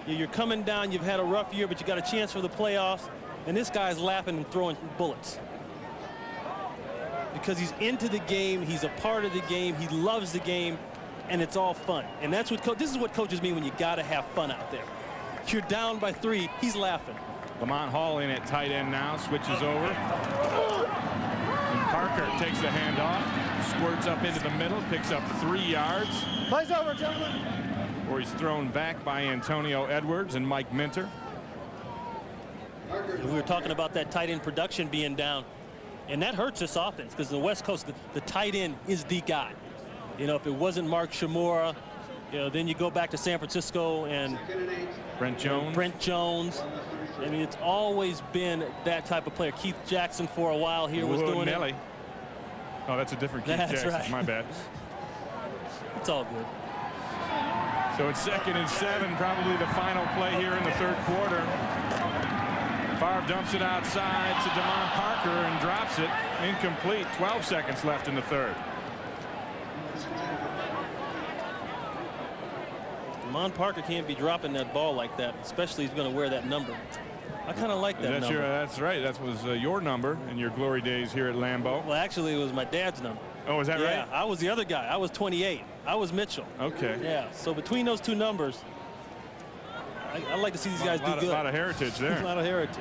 You're coming down, you've had a rough year, but you got a chance for the playoffs, and this guy's laughing and throwing bullets. Because he's into the game, he's a part of the game, he loves the game, and it's all fun. And that's what this is what coaches mean when you got to have fun out there. You're down by 3, he's laughing. Lamont Hall in at tight end now, switches over. And Parker takes the handoff, squirts up into the middle, picks up 3 yards. Plays over, gentlemen. Or he's thrown back by Antonio Edwards and Mike Minter. We were talking about that tight end production being down, and that hurts this offense, because the West Coast, the tight end is the guy. You know, if it wasn't Mark Shimura, you know, then you go back to San Francisco and Brent Jones. I mean, it's always been that type of player. Keith Jackson for a while here was doing Nelly. it. Oh, that's a different Keith Jackson. Right. My bad. It's all good. So it's 2nd and 7, probably the final play here in the third quarter. Favre dumps it outside to Damon Parker and drops it. Incomplete. 12 seconds left in the third. Damon Parker can't be dropping that ball like that, especially he's going to wear that number. I kind of like that number. That's right. That was your number in your glory days here at Lambeau. Well, actually, it was my dad's number. Oh, is that right? Yeah, I was the other guy. I was 28. I was Mitchell. Okay. Yeah, so between those two numbers, I'd like to see these guys do good. A lot of heritage there. A lot of heritage.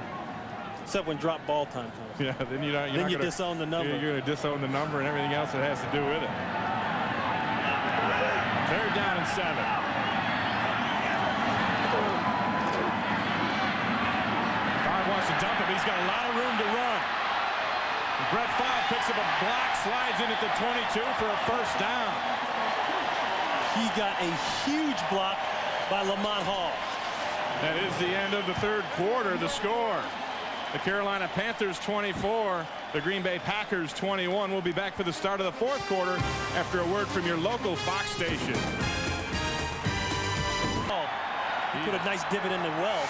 Except when drop ball time comes. Yeah, then you're not you disown the number. You're going to disown the number and everything else that has to do with it. 3rd down and 7. Favre wants to dump him. He's got a lot of room to run. Brett Favre picks up a block, slides in at the 22 for a first down. He got a huge block by Lamont Hall. That is the end of the third quarter. The score: the Carolina Panthers 24, the Green Bay Packers 21. We'll be back for the start of the fourth quarter after a word from your local Fox station. Oh, he put a nice dividend in Wells.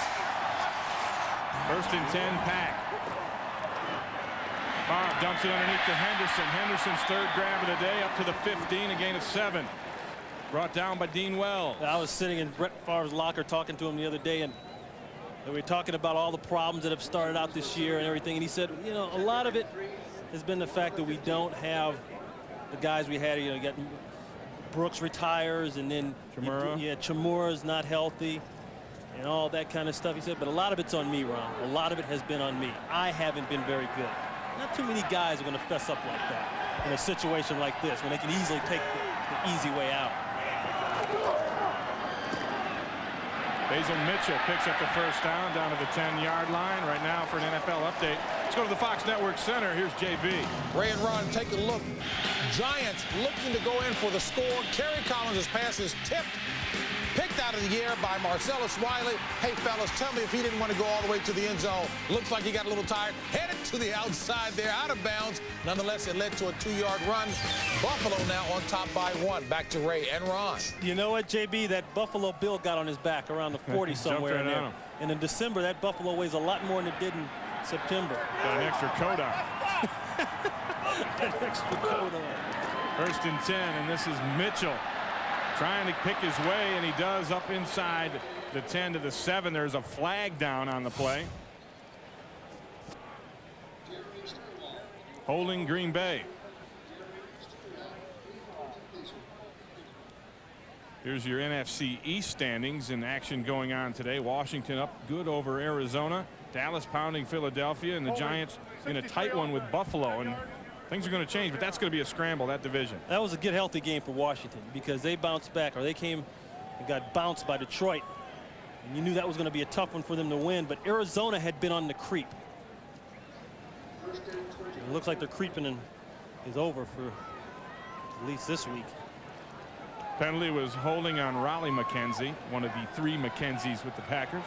1st and 10 Pack. Favre dumps it underneath to Henderson. Henderson's 3rd grab of the day, up to the 15, a gain of 7. Brought down by Dean Wells. I was sitting in Brett Favre's locker talking to him the other day, and we were talking about all the problems that have started out this year and everything, and he said, you know, a lot of it has been the fact that we don't have the guys we had. You know, you got Brooks retires, and then Chamura's not healthy and all that kind of stuff. He said, but a lot of it's on me, Ron. A lot of it has been on me. I haven't been very good. Not too many guys are going to fess up like that in a situation like this when they can easily take the easy way out. Basil Mitchell picks up the first down down to the 10-yard line. Right now for an NFL update, let's go to the Fox Network Center. Here's JB. Ray and Ron, take a look. Giants looking to go in for the score. Kerry Collins' pass is tipped. Picked out of the air by Marcellus Wiley. Hey, fellas, tell me if he didn't want to go all the way to the end zone. Looks like he got a little tired. Headed to the outside there, out of bounds. Nonetheless, it led to a 2-yard run. Buffalo now on top by 1. Back to Ray and Ron. You know what, JB? That Buffalo Bill got on his back around the 40 somewhere in there. And in December, that Buffalo weighs a lot more than it did in September. Got an extra coat on. An extra coat on. 1st and 10, and this is Mitchell trying to pick his way, and he does up inside the 10 to the 7. There's a flag down on the play. Holding Green Bay. Here's your NFC East standings in action going on today. Washington up good over Arizona. Dallas pounding Philadelphia, and the Giants in a tight one with Buffalo. And things are going to change, but that's going to be a scramble, that division. That was a good, healthy game for Washington because they bounced back, or they came and got bounced by Detroit. And you knew that was going to be a tough one for them to win, but Arizona had been on the creep. It looks like their creeping is over for at least this week. Penalty was holding on Raleigh McKenzie, one of the 3 McKenzies with the Packers.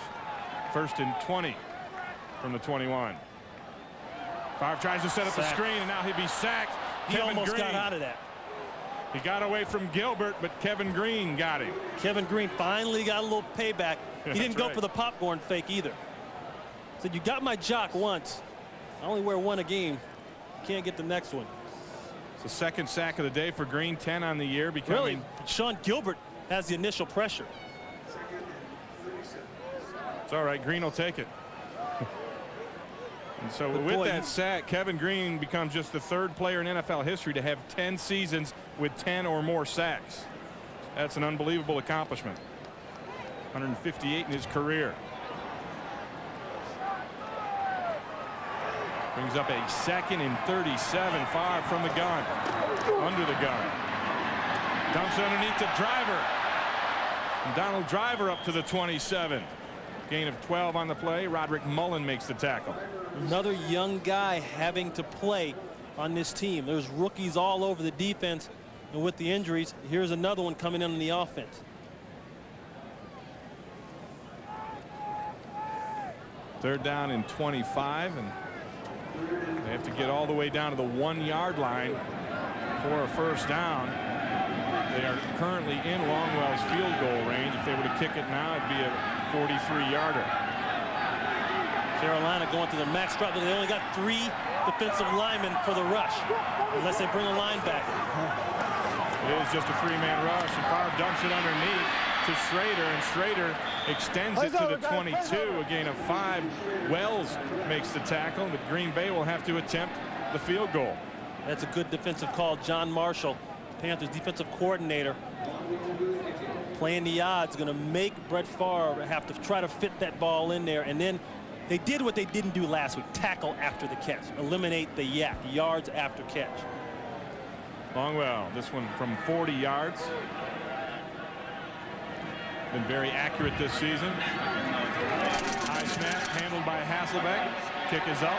1st and 20 from the 21. Favre tries to set up the screen, and now he'll be sacked. He almost got out of that. He got away from Gilbert, but Kevin Green got him. Kevin Green finally got a little payback. He didn't go for the popcorn fake either. Said, you got my jock once. I only wear 1 a game. You can't get the next one. It's the 2nd sack of the day for Green, 10 on the year. Really, Sean Gilbert has the initial pressure. It's all right. Green will take it. And so with that sack, Kevin Green becomes just the 3rd player in NFL history to have 10 seasons with 10 or more sacks. That's an unbelievable accomplishment. 158 in his career. Brings up a 2nd and 37. Favre from the gun. Under the gun. Dumps underneath the Driver. And Donald Driver up to the 27. Gain of 12 on the play. Roderick Mullen makes the tackle. Another young guy having to play on this team. There's rookies all over the defense, and with the injuries, here's another one coming in on the offense. 3rd down and 25, and they have to get all the way down to the 1-yard line for a first down. They are currently in Longwell's field goal range. If they were to kick it now, it'd be a 43-yarder. Carolina going to their max drop, but they only got 3 defensive linemen for the rush, unless they bring a linebacker. It is just a 3-man rush, and Favre dumps it underneath to Schrader, and Schrader extends it to the 22, a gain of 5. Wells makes the tackle, but Green Bay will have to attempt the field goal. That's a good defensive call. John Marshall, Panthers defensive coordinator, playing the odds, going to make Brett Favre have to try to fit that ball in there, and then they did what they didn't do last week, tackle after the catch, eliminate the yak, yards after catch. Longwell, this one from 40 yards. Been very accurate this season. High snap handled by Hasselbeck. Kick is up,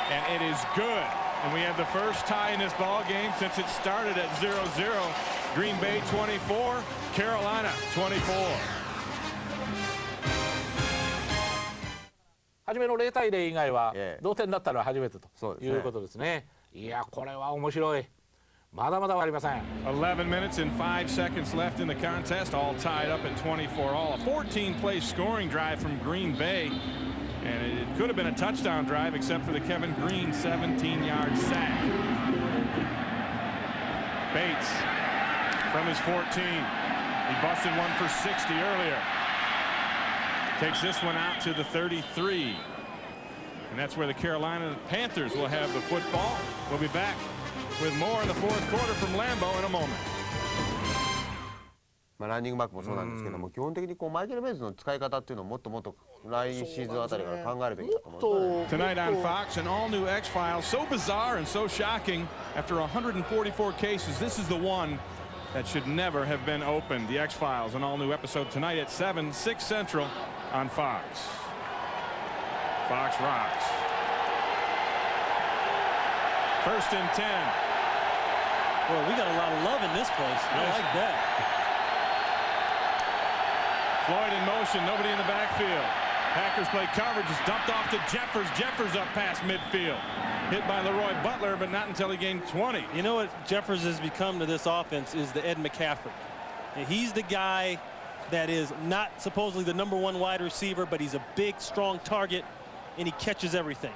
and it is good. And we have the first tie in this ball game since it started at 0-0. Green Bay 24, Carolina 24. 初めの0対0以外は同点だったのは初めてということですね。いや、これは面白い。まだまだ終わりません。11 minutes and 5 seconds left in the contest, all tied up at 24 all. A 14-play scoring drive from Green Bay, and it could have been a touchdown drive except for the Kevin Green 17-yard sack. Bates from his 14. He busted one for 60 earlier. Takes this one out to the 33. And that's where the Carolina Panthers will have the football. We'll be back with more in the fourth quarter from Lambeau in a moment. ランニングバックもそうなんですけども、基本的にこうマイケル・ベンズの使い方っていうのをもっともっと来シーズンあたりから考えるべきだと思います。Tonight on Fox, an all-new X-Files, so bizarre and so shocking. After 144 cases, this is the one that should never have been opened. The X-Files, an all-new episode tonight at 7, 6 Central on Fox. Fox rocks. First and 10. Well, we got a lot of love in this place. I like that. Floyd in motion, nobody in the backfield. Packers play coverage, is dumped off to Jeffers. Jeffers up past midfield. Hit by Leroy Butler, but not until he gained 20. You know what Jeffers has become to this offense is the Ed McCaffrey. And he's the guy that is not supposedly the #1 wide receiver, but he's a big, strong target, and he catches everything.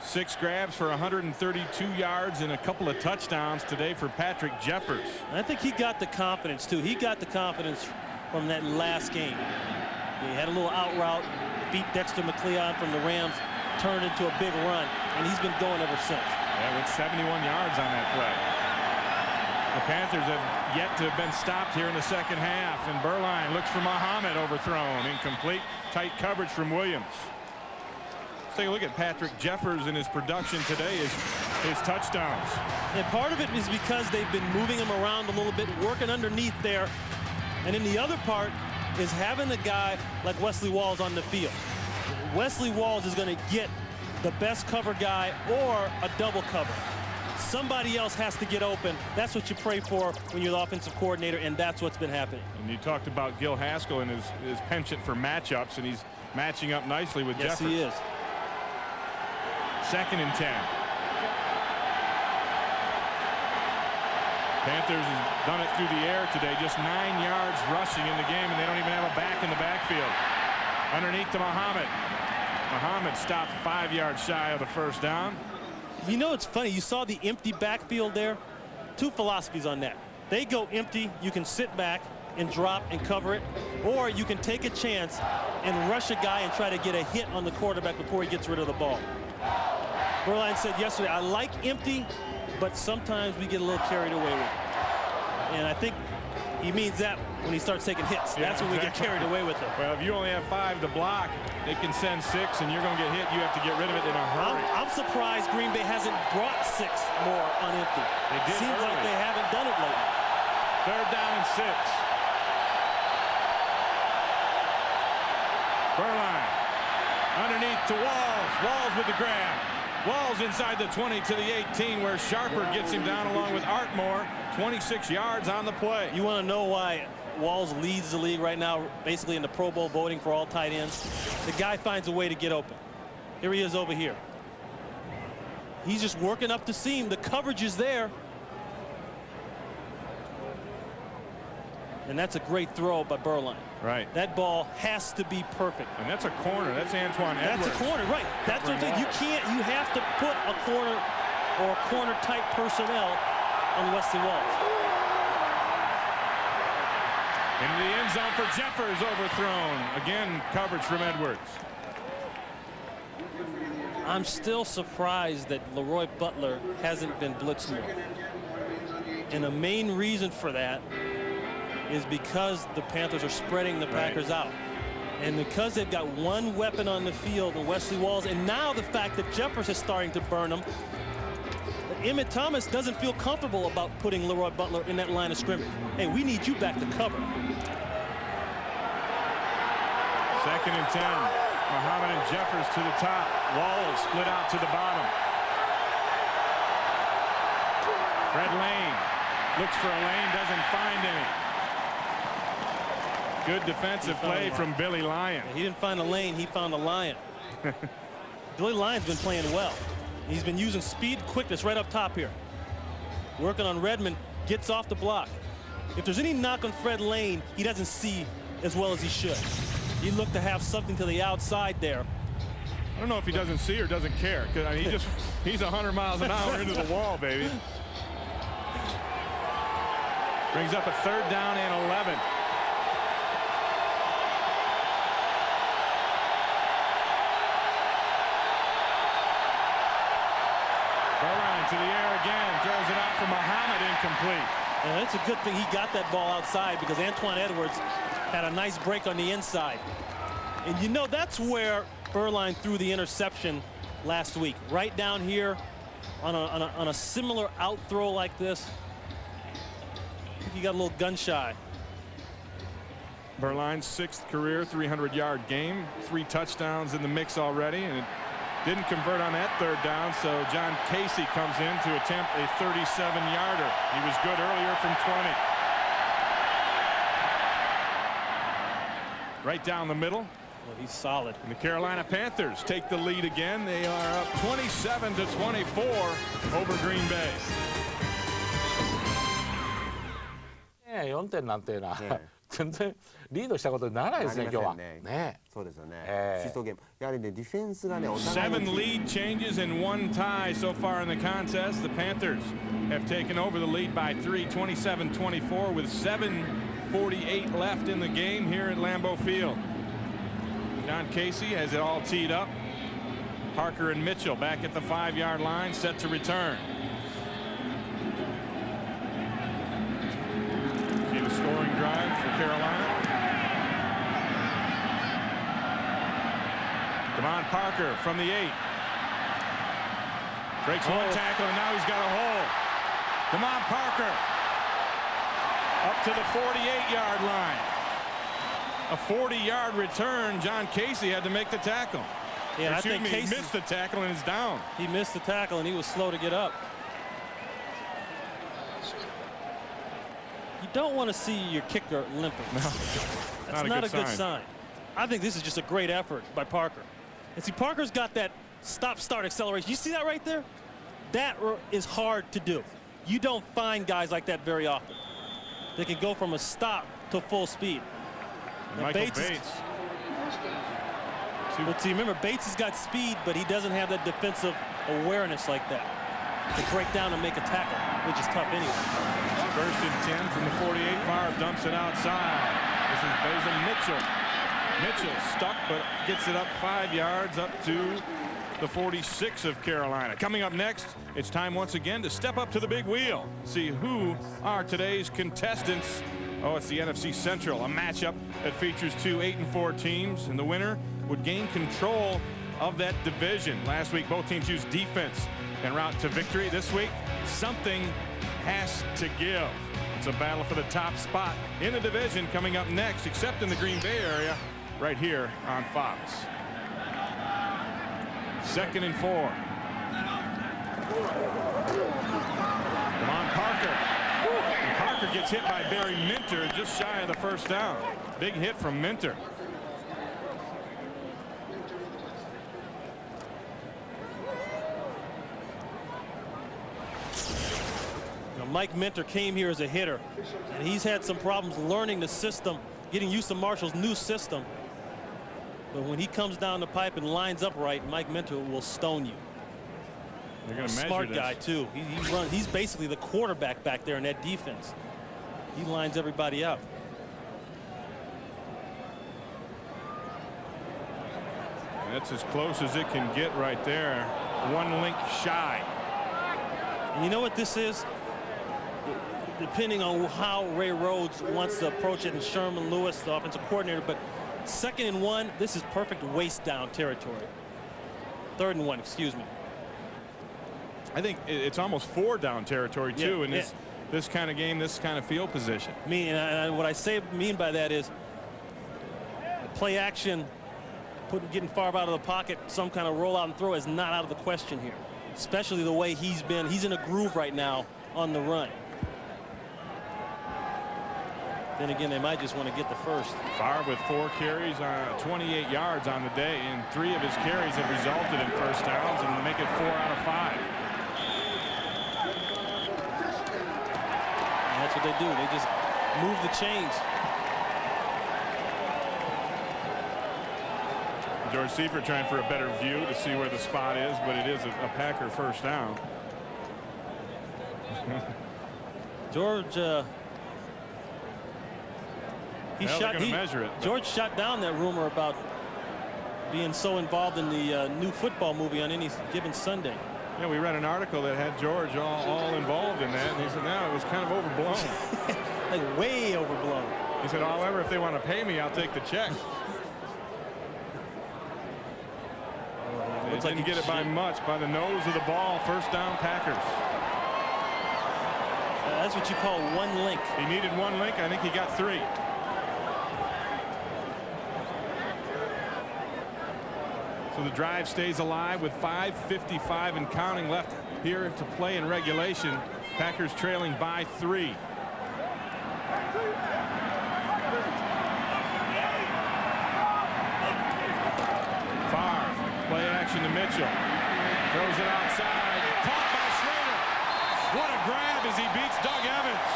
6 grabs for 132 yards and a couple of touchdowns today for Patrick Jeffers. And I think he got the confidence, too. He got the confidence from that last game. He had a little out route, beat Dexter McCleon from the Rams, turned into a big run, and he's been going ever since. Yeah, with 71 yards on that play. The Panthers have yet to have been stopped here in the second half, and Berline looks for Muhammad, overthrown, incomplete. Tight coverage from Williams. Let's take a look at Patrick Jeffers and his production today, his touchdowns. And part of it is because they've been moving him around a little bit, working underneath there. And then the other part is having a guy like Wesley Walls on the field. Wesley Walls is going to get the best cover guy or a double cover. Somebody else has to get open. That's what you pray for when you're the offensive coordinator, and that's what's been happening. And you talked about Gil Haskell and his penchant for matchups, and he's matching up nicely with Jeffers. Yes, he is. Second and 10. Panthers has done it through the air today, just 9 yards rushing in the game, and they don't even have a back in the backfield. Underneath to Muhammad. Muhammad stopped 5 yards shy of the first down. You know, it's funny. You saw the empty backfield there. 2 philosophies on that. They go empty. You can sit back and drop and cover it, or you can take a chance and rush a guy and try to get a hit on the quarterback before he gets rid of the ball. Berline said yesterday, I like empty, but sometimes we get a little carried away with it. And I think he means that when he starts taking hits. Yeah, that's when we get carried away with it. Well, if you only have 5 to block, they can send 6, and you're going to get hit. You have to get rid of it in a hurry. I'm surprised Green Bay hasn't brought 6 more on empty. They did Seems early. like they haven't done it lately. Third down and 6. Berline underneath to Walls. Walls with the grab. Walls inside the 20 to the 18, where Sharper gets him down along with Artmore. 26 yards on the play. You want to know why Walls leads the league right now, basically in the Pro Bowl voting for all tight ends? The guy finds a way to get open. Here he is over here. He's just working up the seam. The coverage is there. And that's a great throw by Berline. Right. That ball has to be perfect. And that's a corner. That's Antoine Edwards. That's a corner, right. That's what you can't. You have to put a corner or a corner-type personnel on Wesley Walls. Into the end zone for Jeffers, overthrown. Again, coverage from Edwards. I'm still surprised that Leroy Butler hasn't been blitzed more. And the main reason for that is because the Panthers are spreading the Packers out. And because they've got one weapon on the field in Wesley Walls, and now the fact that Jeffers is starting to burn them, Emmett Thomas doesn't feel comfortable about putting Leroy Butler in that line of scrimmage. Hey, we need you back to cover. 2nd and 10. Muhammad and Jeffers to the top. Wallace split out to the bottom. Fred Lane looks for a lane, doesn't find any. Good defensive play from Billy Lyon. He didn't find a lane, he found a lion. Billy Lyon's been playing well. He's been using speed, quickness right up top here. Working on Redmond, gets off the block. If there's any knock on Fred Lane, he doesn't see as well as he should. He looked to have something to the outside there. I don't know if he doesn't see or doesn't care, because I mean, he's 100 miles an hour into the wall, baby. Brings up a 3rd down and 11. Berline to the air again, throws it out for Muhammad, incomplete. And it's a good thing he got that ball outside, because Antoine Edwards had a nice break on the inside. And you know, that's where Berline threw the interception last week. Right down here on a similar out throw like this. I think he got a little gun shy. Berline's 6th career 300-yard game, 3 touchdowns in the mix already, and it didn't convert on that 3rd down, so John Casey comes in to attempt a 37-yarder. He was good earlier from 20. Right down the middle. Well, he's solid. And the Carolina Panthers take the lead again. They are up 27-24 over Green Bay. 4点なんていうのは、全然リードしたことにならないですね、今日は。ね。そうですよね。シーソーゲーム。やはりね、ディフェンスがね、お互いに。7 lead changes and 1 tie so far in the contest. The Panthers have taken over the lead by 3, 27-24, with 7:48 left in the game here at Lambeau Field. John Casey has it all teed up. Parker and Mitchell back at the 5-yard line, set to return. See the scoring drive for Carolina. Devon Parker from the 8. Breaks one tackle, and now he's got a hole. Devon Parker up to the 48-yard line. A 40-yard return. John Casey had to make the tackle. Yeah, I think Casey missed the tackle and is down. He missed the tackle and he was slow to get up. You don't want to see your kicker limping. No, that's not a good sign. I think this is just a great effort by Parker. And see, Parker's got that stop-start acceleration. You see that right there? That is hard to do. You don't find guys like that very often. They can go from a stop to full speed. Michael Bates. But see, remember, Bates has got speed, but he doesn't have that defensive awareness like that to break down and make a tackle, which is tough anyway. 1st and 10 from the 48. Favre dumps it outside. This is Basil Mitchell. Mitchell stuck, but gets it up 5 yards up to the 46 of Carolina. Coming up next, it's time once again to step up to the big wheel. See who are today's contestants. Oh, it's the NFC Central, a matchup that features 2 8-4 teams, and the winner would gain control of that division. Last week, both teams used defense en route to victory. This week, something has to give. It's a battle for the top spot in the division coming up next, except in the Green Bay area, right here on Fox. 2nd and 4. Devon Parker. And Parker gets hit by Barry Minter just shy of the 1st down. Big hit from Minter. Now, Mike Minter came here as a hitter, and he's had some problems learning the system, getting used to Marshall's new system. But when he comes down the pipe and lines up right, Mike Minter will stone you. You're going to measure Smart this. guy, too. He runs. He's basically the quarterback back there in that defense. He lines everybody up. That's as close as it can get right there. One link shy. And you know what this is? Depending on how Ray Rhodes wants to approach it, and Sherman Lewis, the offensive coordinator, but 2nd and 1, this is perfect waist down territory. 3rd and 1, excuse me. I think it's almost 4 down territory too in this kind of game, this kind of field position. What I mean by that is play action, getting far out of the pocket, some kind of roll out and throw is not out of the question here, especially the way he's been. He's in a groove right now on the run. Then again, they might just want to get the first. Favre with 4 carries, 28 yards on the day, and 3 of his carries have resulted in first downs and make it 4 out of 5. And that's what they do. They just move the chains. George Seifert trying for a better view to see where the spot is, but it is a Packer first down. George, measure it. George shot down that rumor about being so involved in the new football movie on any given Sunday. Yeah, we read an article that had George all involved in that, and he said, no, it was kind of overblown. Like way overblown. He said, however, if they want to pay me, I'll take the check. They didn't get it by much, by the nose of the ball. First down, Packers. That's what you call one link. He needed 1 link. I think he got 3. So the drive stays alive with 5:55 and counting left here to play in regulation. Packers trailing by 3. Favre, play action to Mitchell. Throws it outside. Caught by Schrader. What a grab as he beats Doug Evans.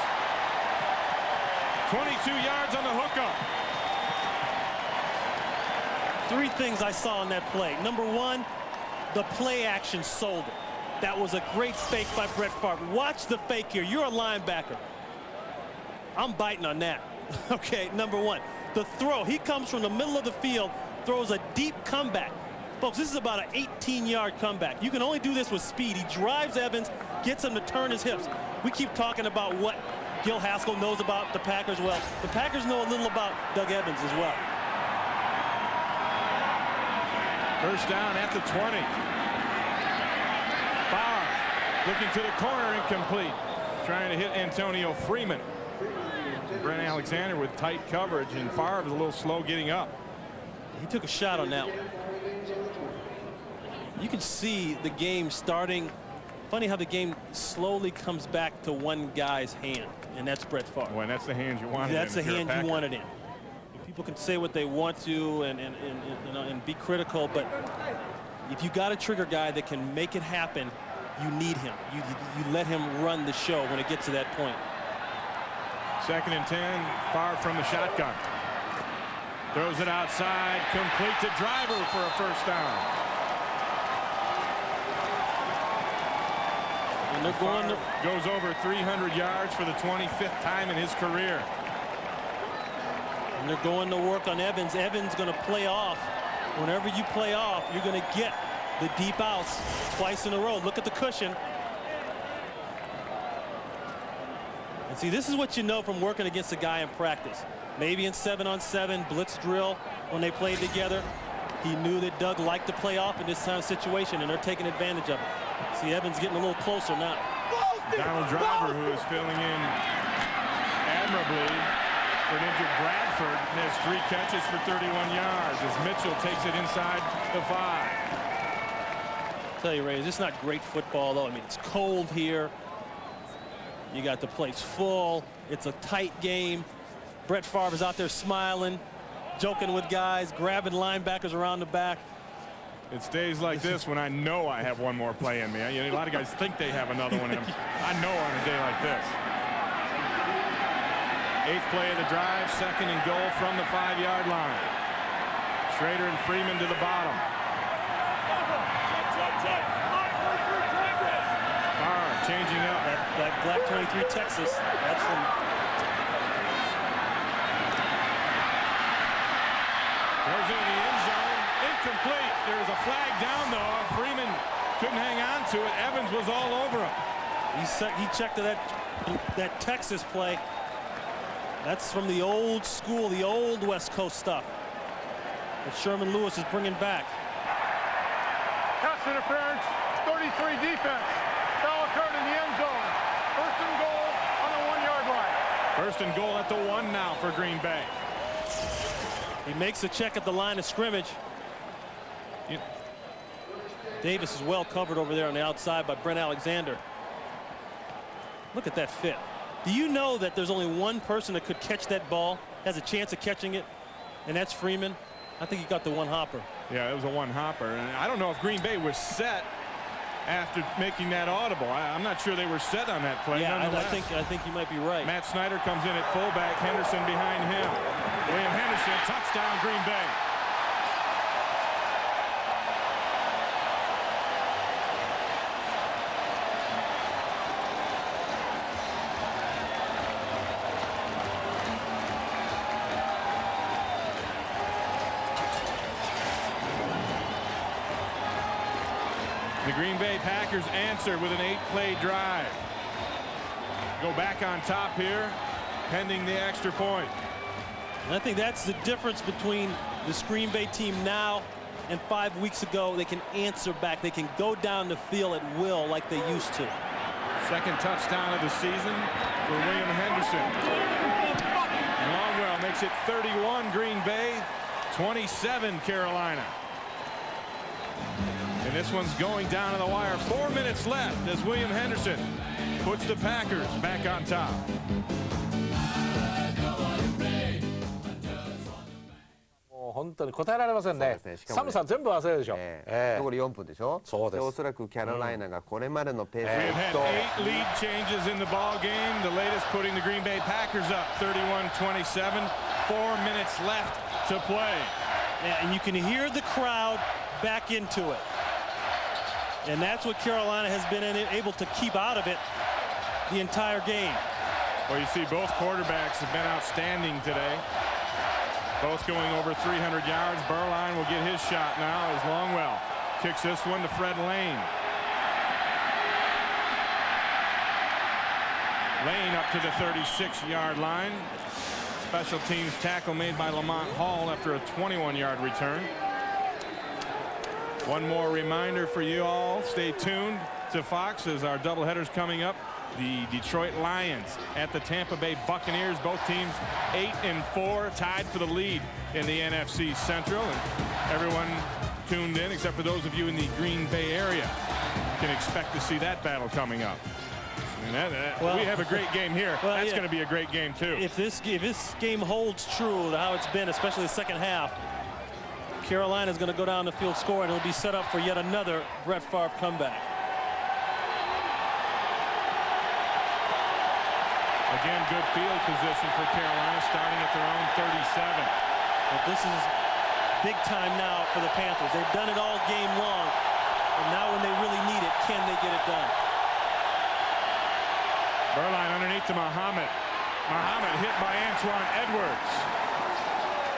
22 yards on the hookup. 3 things I saw on that play. Number 1, the play action sold it. That was a great fake by Brett Favre. Watch the fake here. You're a linebacker. I'm biting on that. Okay, number 1. The throw. He comes from the middle of the field, throws a deep comeback. Folks, this is about an 18-yard comeback. You can only do this with speed. He drives Evans, gets him to turn his hips. We keep talking about what Gil Haskell knows about the Packers. Well, the Packers know a little about Doug Evans as well. First down at the 20. Favre looking to the corner, incomplete. Trying to hit Antonio Freeman. Brent Alexander with tight coverage, and Favre is a little slow getting up. He took a shot on that one. You can see the game starting. Funny how the game slowly comes back to one guy's hand, and that's Brett Favre. Well, and that's the hand you wanted. That's the hand you wanted in. People can say what they want to and be critical, but if you got a trigger guy that can make it happen, you need him. You let him run the show when it gets to that point. 2nd and 10, Favre from the shotgun. Throws it outside, complete to Driver for a first down. And they're going goes over 300 yards for the 25th time in his career. And they're going to work on Evans. Evans going to play off. Whenever you play off, you're going to get the deep outs twice in a row. Look at the cushion. And see, this is what you know from working against a guy in practice. Maybe in 7-on-7 blitz drill when they played together. He knew that Doug liked to play off in this kind of situation, and they're taking advantage of it. See, Evans getting a little closer now. Donald Driver, who is filling in admirably for an injured Bradford, has 3 catches for 31 yards as Mitchell takes it inside the 5. I'll tell you, Ray, it's not great football, though. I mean, it's cold here. You got the place full. It's a tight game. Brett Favre is out there smiling, joking with guys, grabbing linebackers around the back. It's days like this when I know I have one more play in me. You know, a lot of guys think they have another one in them. I know on a day like this. 8th play of the drive, 2nd and goal from the 5-yard line. Schrader and Freeman to the bottom. Farr changing up. That black 23 Texas. That's from. Goes into the end zone. Incomplete. There was a flag down, though. Freeman couldn't hang on to it. Evans was all over him. He checked to that Texas play. That's from the old school, the old West Coast stuff that Sherman Lewis is bringing back. Pass interference, 33 defense. Foul occurred in the end zone. 1st and goal on the 1-yard line. 1st and goal at the 1 now for Green Bay. He makes a check at the line of scrimmage. Davis is well covered over there on the outside by Brent Alexander. Look at that fit. Do you know that there's only one person that could catch that ball, has a chance of catching it, and that's Freeman? I think he got the one hopper. Yeah, it was a one hopper. And I don't know if Green Bay was set after making that audible. I'm not sure they were set on that play. Yeah, I think you might be right. Matt Snyder comes in at fullback, Henderson behind him. William Henderson, touchdown Green Bay. The Green Bay Packers answer with an 8-play drive. Go back on top here, pending the extra point. And I think that's the difference between this Green Bay team now and 5 weeks ago. They can answer back. They can go down the field at will like they used to. 2nd touchdown of the season for William Henderson. Longwell makes it 31 Green Bay, 27 Carolina. And this one's going down to the wire. 4 minutes left as William Henderson puts the Packers back on top. 本当に答えられませんね。寒さ全部忘れるでしょ。残り4分でしょ。そうです。おそらくキャロライナがこれまでのペース We've had 8 lead changes in the ball game. The latest putting the Green Bay Packers up 31-27. 4 minutes left to play. Yeah, and you can hear the crowd back into it. And that's what Carolina has been able to keep out of it the entire game. Well, you see both quarterbacks have been outstanding today. Both going over 300 yards. Burline will get his shot now as Longwell kicks this one to Fred Lane. Lane up to the 36-yard line. Special teams tackle made by Lamont Hall after a 21-yard return. One more reminder for you all. Stay tuned to Fox as our doubleheaders coming up. The Detroit Lions at the Tampa Bay Buccaneers. Both teams 8-4, tied for the lead in the NFC Central. And everyone tuned in, except for those of you in the Green Bay area, can expect to see that battle coming up. And we have a great game here. Well, that's going to be a great game too. If this game holds true to how it's been, especially the second half, Carolina's going to go down the field scoring. It'll be set up for yet another Brett Favre comeback. Again, good field position for Carolina, starting at their own 37. But this is big time now for the Panthers. They've done it all game long. And now when they really need it, can they get it done? Burline underneath to Muhammad. Muhammad hit by Antoine Edwards.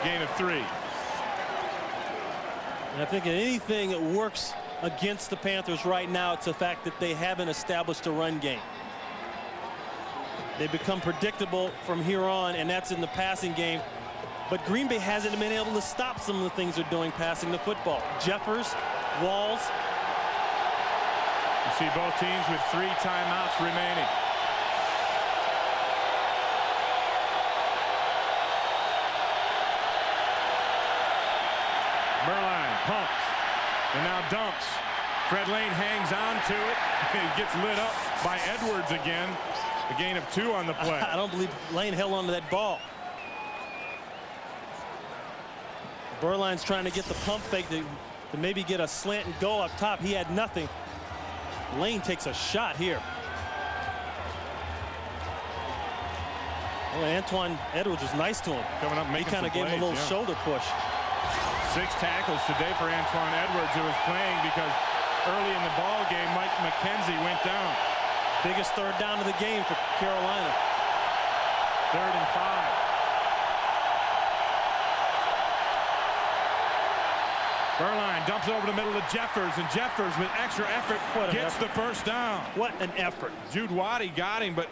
Gain of 3. And I think anything that works against the Panthers right now, it's the fact that they haven't established a run game. They become predictable from here on, and that's in the passing game. But Green Bay hasn't been able to stop some of the things they're doing passing the football. Jeffers, Walls. You see both teams with 3 timeouts remaining. Burline pumps and now dumps. Fred Lane hangs on to it. He gets lit up by Edwards again. A gain of 2 on the play. I don't believe Lane held on to that ball. Burline's trying to get the pump fake. to maybe get a slant and go up top. He had nothing. Lane takes a shot here. Well, Antoine Edwards was nice to him. Coming up, he kind of gave him a little shoulder push. 6 tackles today for Antoine Edwards, who was playing because early in the ball game, Mike McKenzie went down. Biggest third down of the game for Carolina. 3rd and 5. Berline dumps over the middle to Jeffers, and Jeffers with extra effort gets the first down. What an effort. Jude Waddy got him, but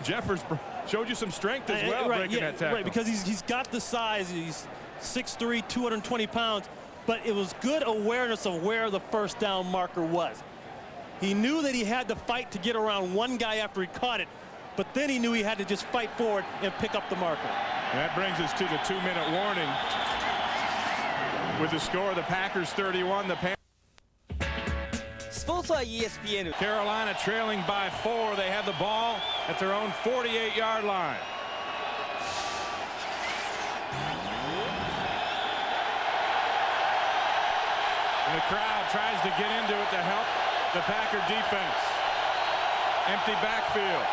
Jeffers showed you some strength as well, breaking that tackle. Right, because he's got the size. He's 6'3", 220 pounds, but it was good awareness of where the first down marker was. He knew that he had to fight to get around one guy after he caught it, but then he knew he had to just fight forward and pick up the marker. And that brings us to the 2-minute warning. With the score, the Packers 31, the Panthers. Sports on ESPN. Carolina trailing by 4. They have the ball at their own 48-yard line. And the crowd tries to get into it to help the Packer defense. Empty backfield.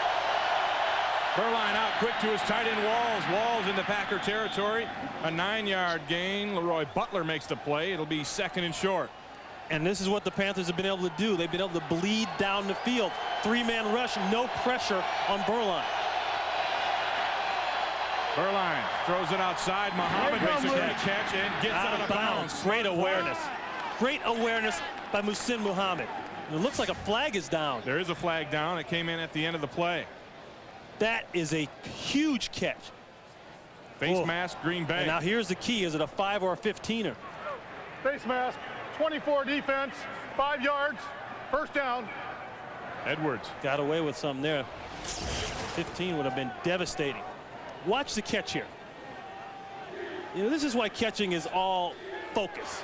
Berline out quick to his tight end Walls. Walls into Packer territory. A 9-yard gain. Leroy Butler makes the play. It'll be 2nd and short. And this is what the Panthers have been able to do. They've been able to bleed down the field. 3-man rush, no pressure on Berline. Berline throws it outside. Muhammad makes a great catch and gets out of bounds. Great awareness. Great awareness by Muhsin Muhammad. It looks like a flag is down. There is a flag down. It came in at the end of the play. That is a huge catch. Face mask, Green Bay. And now here's the key. Is it a 5 or a 15er? Face mask, 24 defense, 5 yards, first down. Edwards. Got away with something there. 15 would have been devastating. Watch the catch here. You know, this is why catching is all focus.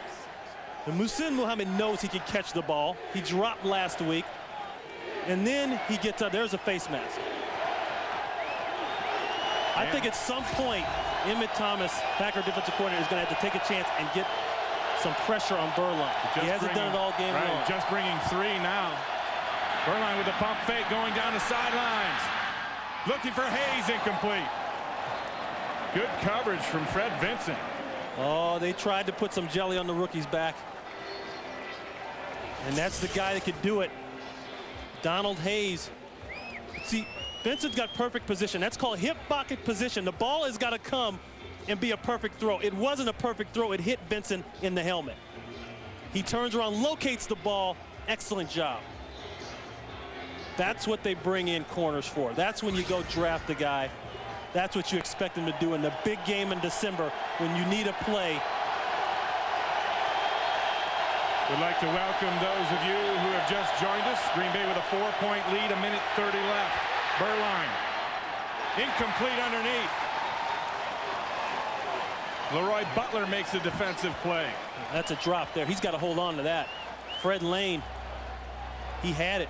And Muhsin Muhammad knows he can catch the ball. He dropped last week. And then he gets up. There's a face mask. I think at some point, Emmett Thomas, Packer defensive coordinator, is going to have to take a chance and get some pressure on Berline. He hasn't done it all game long. Just bringing 3 now. Berline with the pump fake going down the sidelines. Looking for Hayes, incomplete. Good coverage from Fred Vincent. Oh, they tried to put some jelly on the rookie's back. And that's the guy that could do it. Donald Hayes. See, Vincent's got perfect position. That's called hip pocket position. The ball has got to come and be a perfect throw. It wasn't a perfect throw. It hit Vincent in the helmet. He turns around, locates the ball. Excellent job. That's what they bring in corners for. That's when you go draft a guy. That's what you expect him to do in the big game in December when you need a play. We'd like to welcome those of you who have just joined us. Green Bay with a 4-point lead, 1:30 left. Berline. Incomplete underneath. Leroy Butler makes a defensive play. That's a drop there. He's got to hold on to that. Fred Lane, he had it.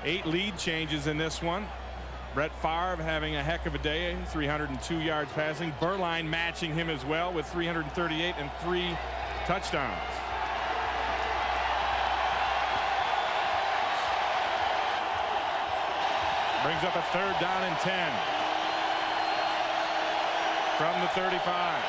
8 lead changes in this one. Brett Favre having a heck of a day, 302 yards passing. Berline matching him as well with 338 and 3 touchdowns. Brings up a 3rd down and 10 from the 35.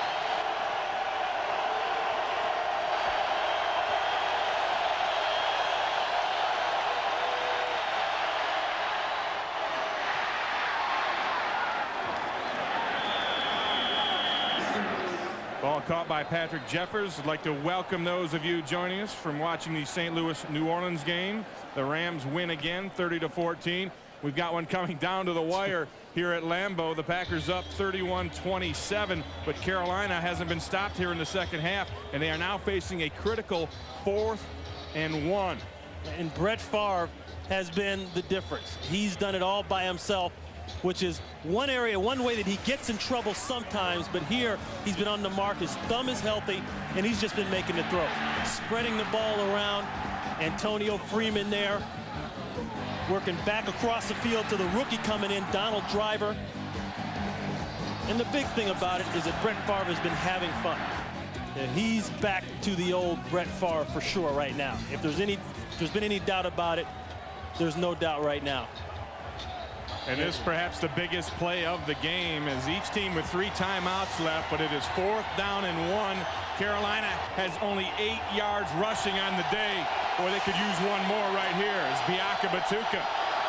Ball caught by Patrick Jeffers. I'd like to welcome those of you joining us from watching the St. Louis-New Orleans game. The Rams win again, 30-14. We've got one coming down to the wire here at Lambeau. The Packers up 31-27, but Carolina hasn't been stopped here in the second half, and they are now facing a critical 4th and 1. And Brett Favre has been the difference. He's done it all by himself, which is one area, one way that he gets in trouble sometimes, but here he's been on the mark. His thumb is healthy, and he's just been making the throw. Spreading the ball around. Antonio Freeman there, working back across the field to the rookie coming in, Donald Driver. And the big thing about it is that Brett Favre has been having fun. Yeah, he's back to the old Brett Favre for sure right now. If there's been any doubt about it, there's no doubt right now. And this perhaps the biggest play of the game, as each team with 3 timeouts left, but it is 4th down and 1. Carolina has only 8 yards rushing on the day, or they could use one more right here as Biaka Batuka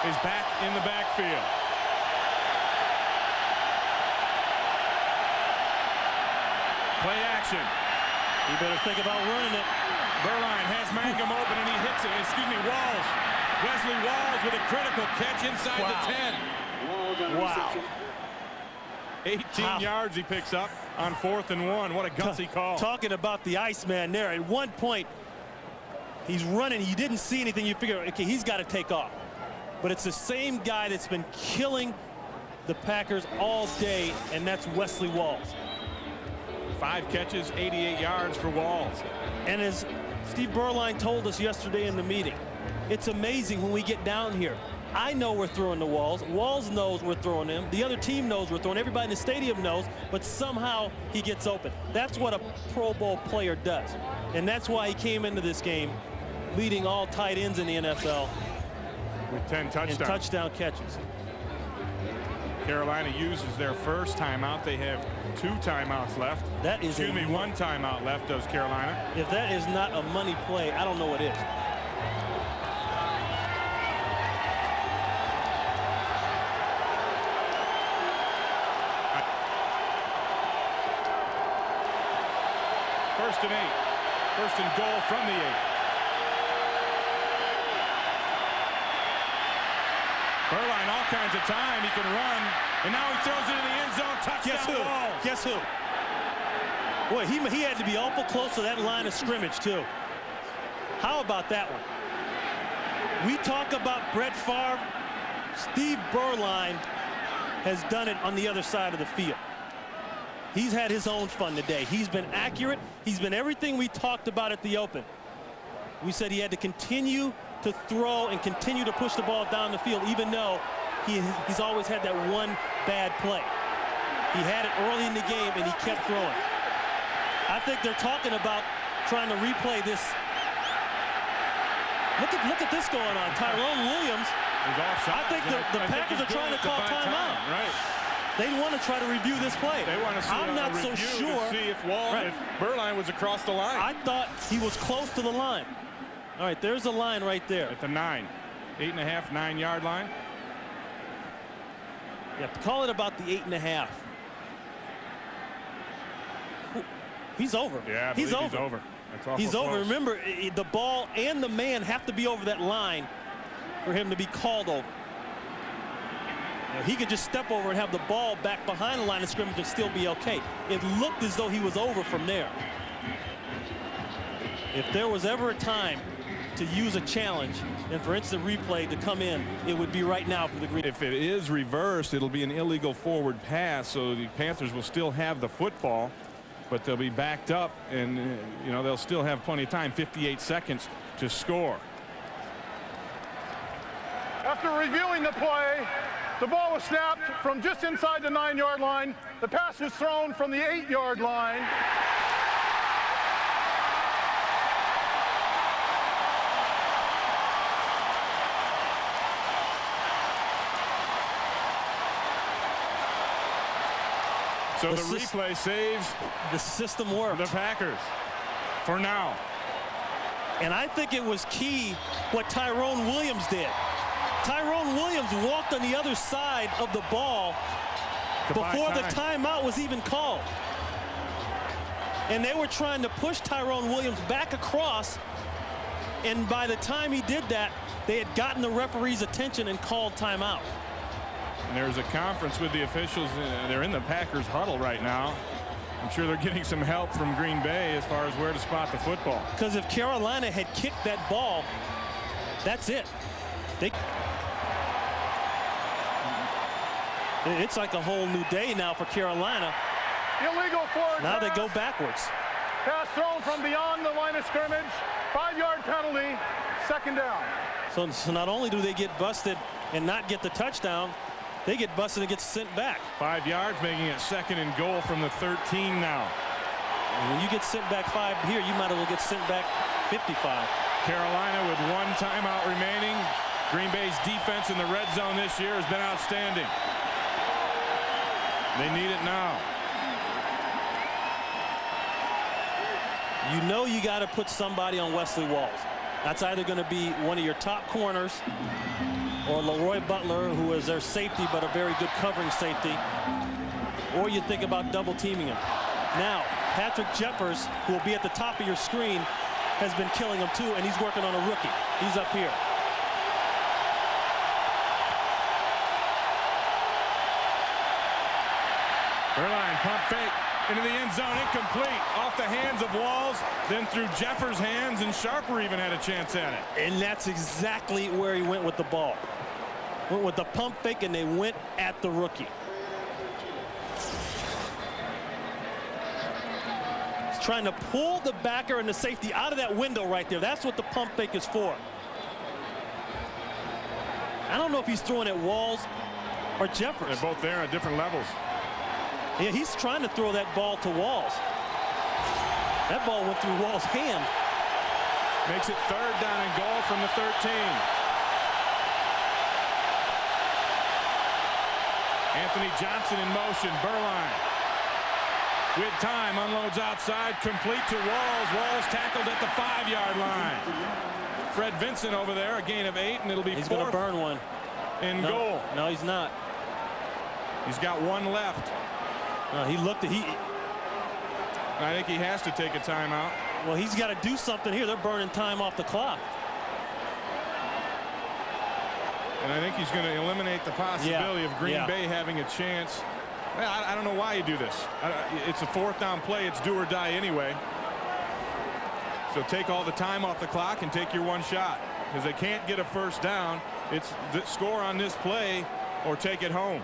is back in the backfield. Play action. You better think about running it. Berline has Mangum open and he hits it. Excuse me, Walls. Wesley Walls with a critical catch inside the 10. Wow. 18 yards he picks up on 4th and 1. What a gutsy call. Talking about the Iceman there. At one point, he's running. You didn't see anything. You figure, okay, he's got to take off. But it's the same guy that's been killing the Packers all day, and that's Wesley Walls. 5 catches, 88 yards for Walls. And as Steve Berline told us yesterday in the meeting, it's amazing when we get down here. I know we're throwing the Walls. Walls knows we're throwing him. The other team knows we're throwing. Everybody in the stadium knows, but somehow he gets open. That's what a Pro Bowl player does. And that's why he came into this game leading all tight ends in the NFL. With 10 touchdowns. And touchdown catches. Carolina uses their first timeout. They have 2 timeouts left. That is Excuse me, 1 timeout left, does Carolina. If that is not a money play, I don't know what is. First and 8. First and goal from the 8. Berline all kinds of time. He can run. And now he throws it in the end zone. Touchdown Walls. Guess who? Boy, he had to be awful close to that line of scrimmage, too. How about that one? We talk about Brett Favre. Steve Berline has done it on the other side of the field. He's had his own fun today. He's been accurate. He's been everything we talked about at the Open. We said he had to continue to throw and continue to push the ball down the field, even though he's always had that one bad play. He had it early in the game, and he kept throwing. I think they're talking about trying to replay this. Look at this going on. Tyrone Williams. I think the Packers are trying to call timeout. Right. They want to try to review this play. They want to see I'm not so sure. To see if Berline was across the line. I thought he was close to the line. All right, there's the line right there. At the 9. 8.5, 9-yard line. Yeah, call it about the 8.5. He's over. Yeah, I believe he's over. That's awful He's over. close. Remember, the ball and the man have to be over that line for him to be called over. He could just step over and have the ball back behind the line of scrimmage and still be okay. It looked as though he was over from there. If there was ever a time to use a challenge and for instant replay to come in, it would be right now for the Green. If it is reversed, it'll be an illegal forward pass, so the Panthers will still have the football, but they'll be backed up, and they'll still have plenty of time, 58 seconds to score. After reviewing the play, the ball was snapped from just inside the 9-yard line. The pass was thrown from the 8-yard line. So the replay saves the system works. The Packers for now. And I think it was key what Tyrone Williams did. Tyrone Williams walked on the other side of the ball before the timeout was even called. And they were trying to push Tyrone Williams back across. And by the time he did that, they had gotten the referee's attention and called timeout. And there's a conference with the officials. They're in the Packers huddle right now. I'm sure they're getting some help from Green Bay as far as where to spot the football. Because if Carolina had kicked that ball, that's it. It's like a whole new day now for Carolina. Illegal forward Now pass. they go backwards. Pass thrown from beyond the line of scrimmage. 5-yard penalty. 2nd down. So not only do they get busted and not get the touchdown, they get busted and get sent back. 5 yards, making it 2nd and goal from the 13 now. And when you get sent back 5 here, you might as well get sent back 55. Carolina with 1 timeout remaining. Green Bay's defense in the red zone this year has been outstanding. They need it now. You know you got to put somebody on Wesley Walls. That's either going to be one of your top corners or Leroy Butler, who is their safety but a very good covering safety, or you think about double teaming him. Now, Patrick Jeffers, who will be at the top of your screen, has been killing him too, and he's working on a rookie. He's up here. Berline pump fake into the end zone, incomplete, off the hands of Walls, then through Jeffers' hands, and Sharper even had a chance at it. And that's exactly where he went with the ball. Went with the pump fake, and they went at the rookie. He's trying to pull the backer and the safety out of that window right there. That's what the pump fake is for. I don't know if he's throwing at Walls or Jeffers. They're both there at different levels. Yeah, he's trying to throw that ball to Walls. That ball went through Walls' hand. Makes it 3rd down and goal from the 13. Anthony Johnson in motion. Berline with time unloads outside, complete to Walls. Walls tackled at the 5-yard line. Fred Vincent over there, a gain of 8, and it'll be He's going to burn one. In goal. No, he's not. He's got 1 left. He looked at I think he has to take a timeout. Well, he's got to do something here. They're burning time off the clock. And I think he's going to eliminate the possibility of Green Bay having a chance. Well, I don't know why you do this. It's a 4th down play. It's do or die anyway. So take all the time off the clock and take your 1 shot. Because they can't get a 1st down. It's the score on this play or take it home.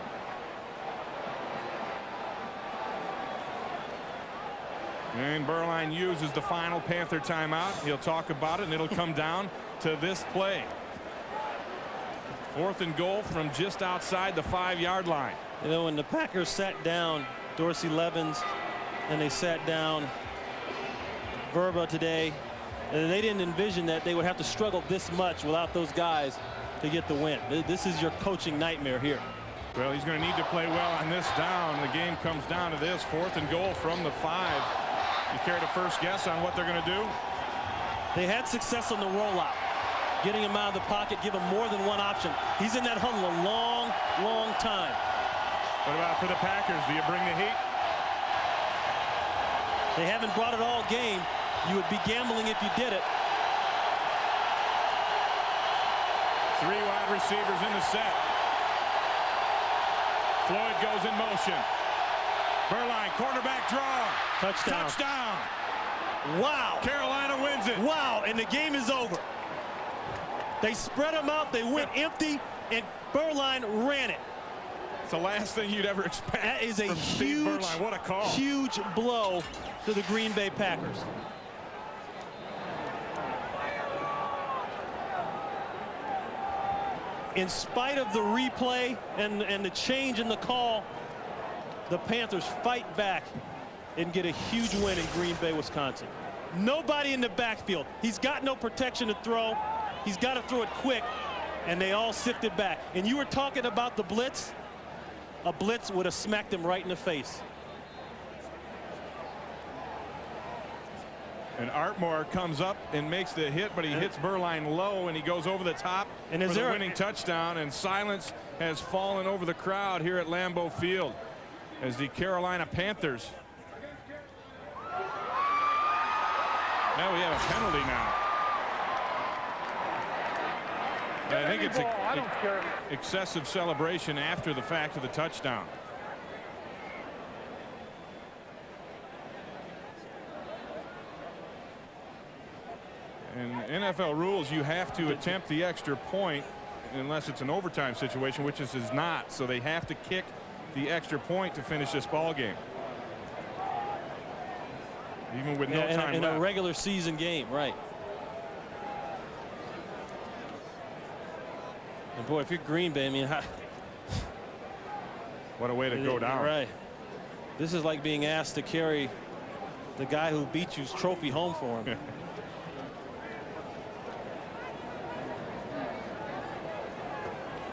And Berline uses the final Panther timeout. He'll talk about it, and it'll come down to this play. 4th and goal from just outside the 5-yard line. You know, when the Packers sat down Dorsey Levens and they sat down Verba today, they didn't envision that they would have to struggle this much without those guys to get the win. This is your coaching nightmare here. Well, he's going to need to play well on this down. The game comes down to this. 4th and goal from the 5. You care to first guess on what they're going to do? They had success on the rollout. Getting him out of the pocket, give him more than 1 option. He's in that huddle a long, long time. What about for the Packers? Do you bring the heat? They haven't brought it all game. You would be gambling if you did it. 3 wide receivers in the set. Floyd goes in motion. Berline, quarterback draw. Touchdown. Touchdown. Wow. Carolina wins it. Wow, and the game is over. They spread them out, they went empty, and Berline ran it. It's the last thing you'd ever expect. That is a huge, what a call. Huge blow to the Green Bay Packers. In spite of the replay and the change in the call, the Panthers fight back and get a huge win in Green Bay, Wisconsin. Nobody in the backfield. He's got no protection to throw. He's got to throw it quick, and they all sifted back. And you were talking about the blitz. A blitz would have smacked him right in the face. And Artmore comes up and makes the hit, but he hits Berline low, and he goes over the top and for the winning touchdown. And silence has fallen over the crowd here at Lambeau Field as the Carolina Panthers. Now we have a penalty now. I think it's excessive celebration after the fact of the touchdown. In NFL rules, you have to attempt the extra point unless it's an overtime situation, which this is not. So they have to kick the extra point to finish this ball game. Even with no time in left. a regular season game, right. And boy, if you're Green Bay, I mean, what a way to go down. Right. This is like being asked to carry the guy who beat you's trophy home for him.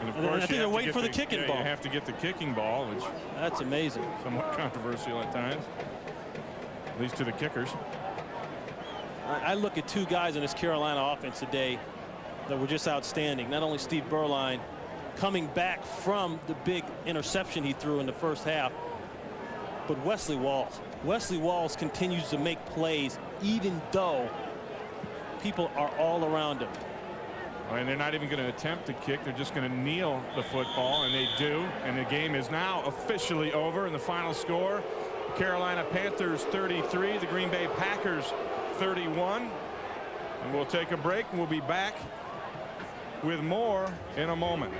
And of course, I think they're waiting for the kicking ball. You have to get the kicking ball, which that's amazing. Somewhat controversial at times, at least to the kickers. I look at two guys in this Carolina offense today that were just outstanding. Not only Steve Berline coming back from the big interception he threw in the first half, but Wesley Walls. Wesley Walls continues to make plays even though people are all around him. And they're not even going to attempt to kick. They're just going to kneel the football, and they do. And the game is now officially over. And the final score, Carolina Panthers 33, the Green Bay Packers 31. And we'll take a break, and we'll be back with more in a moment.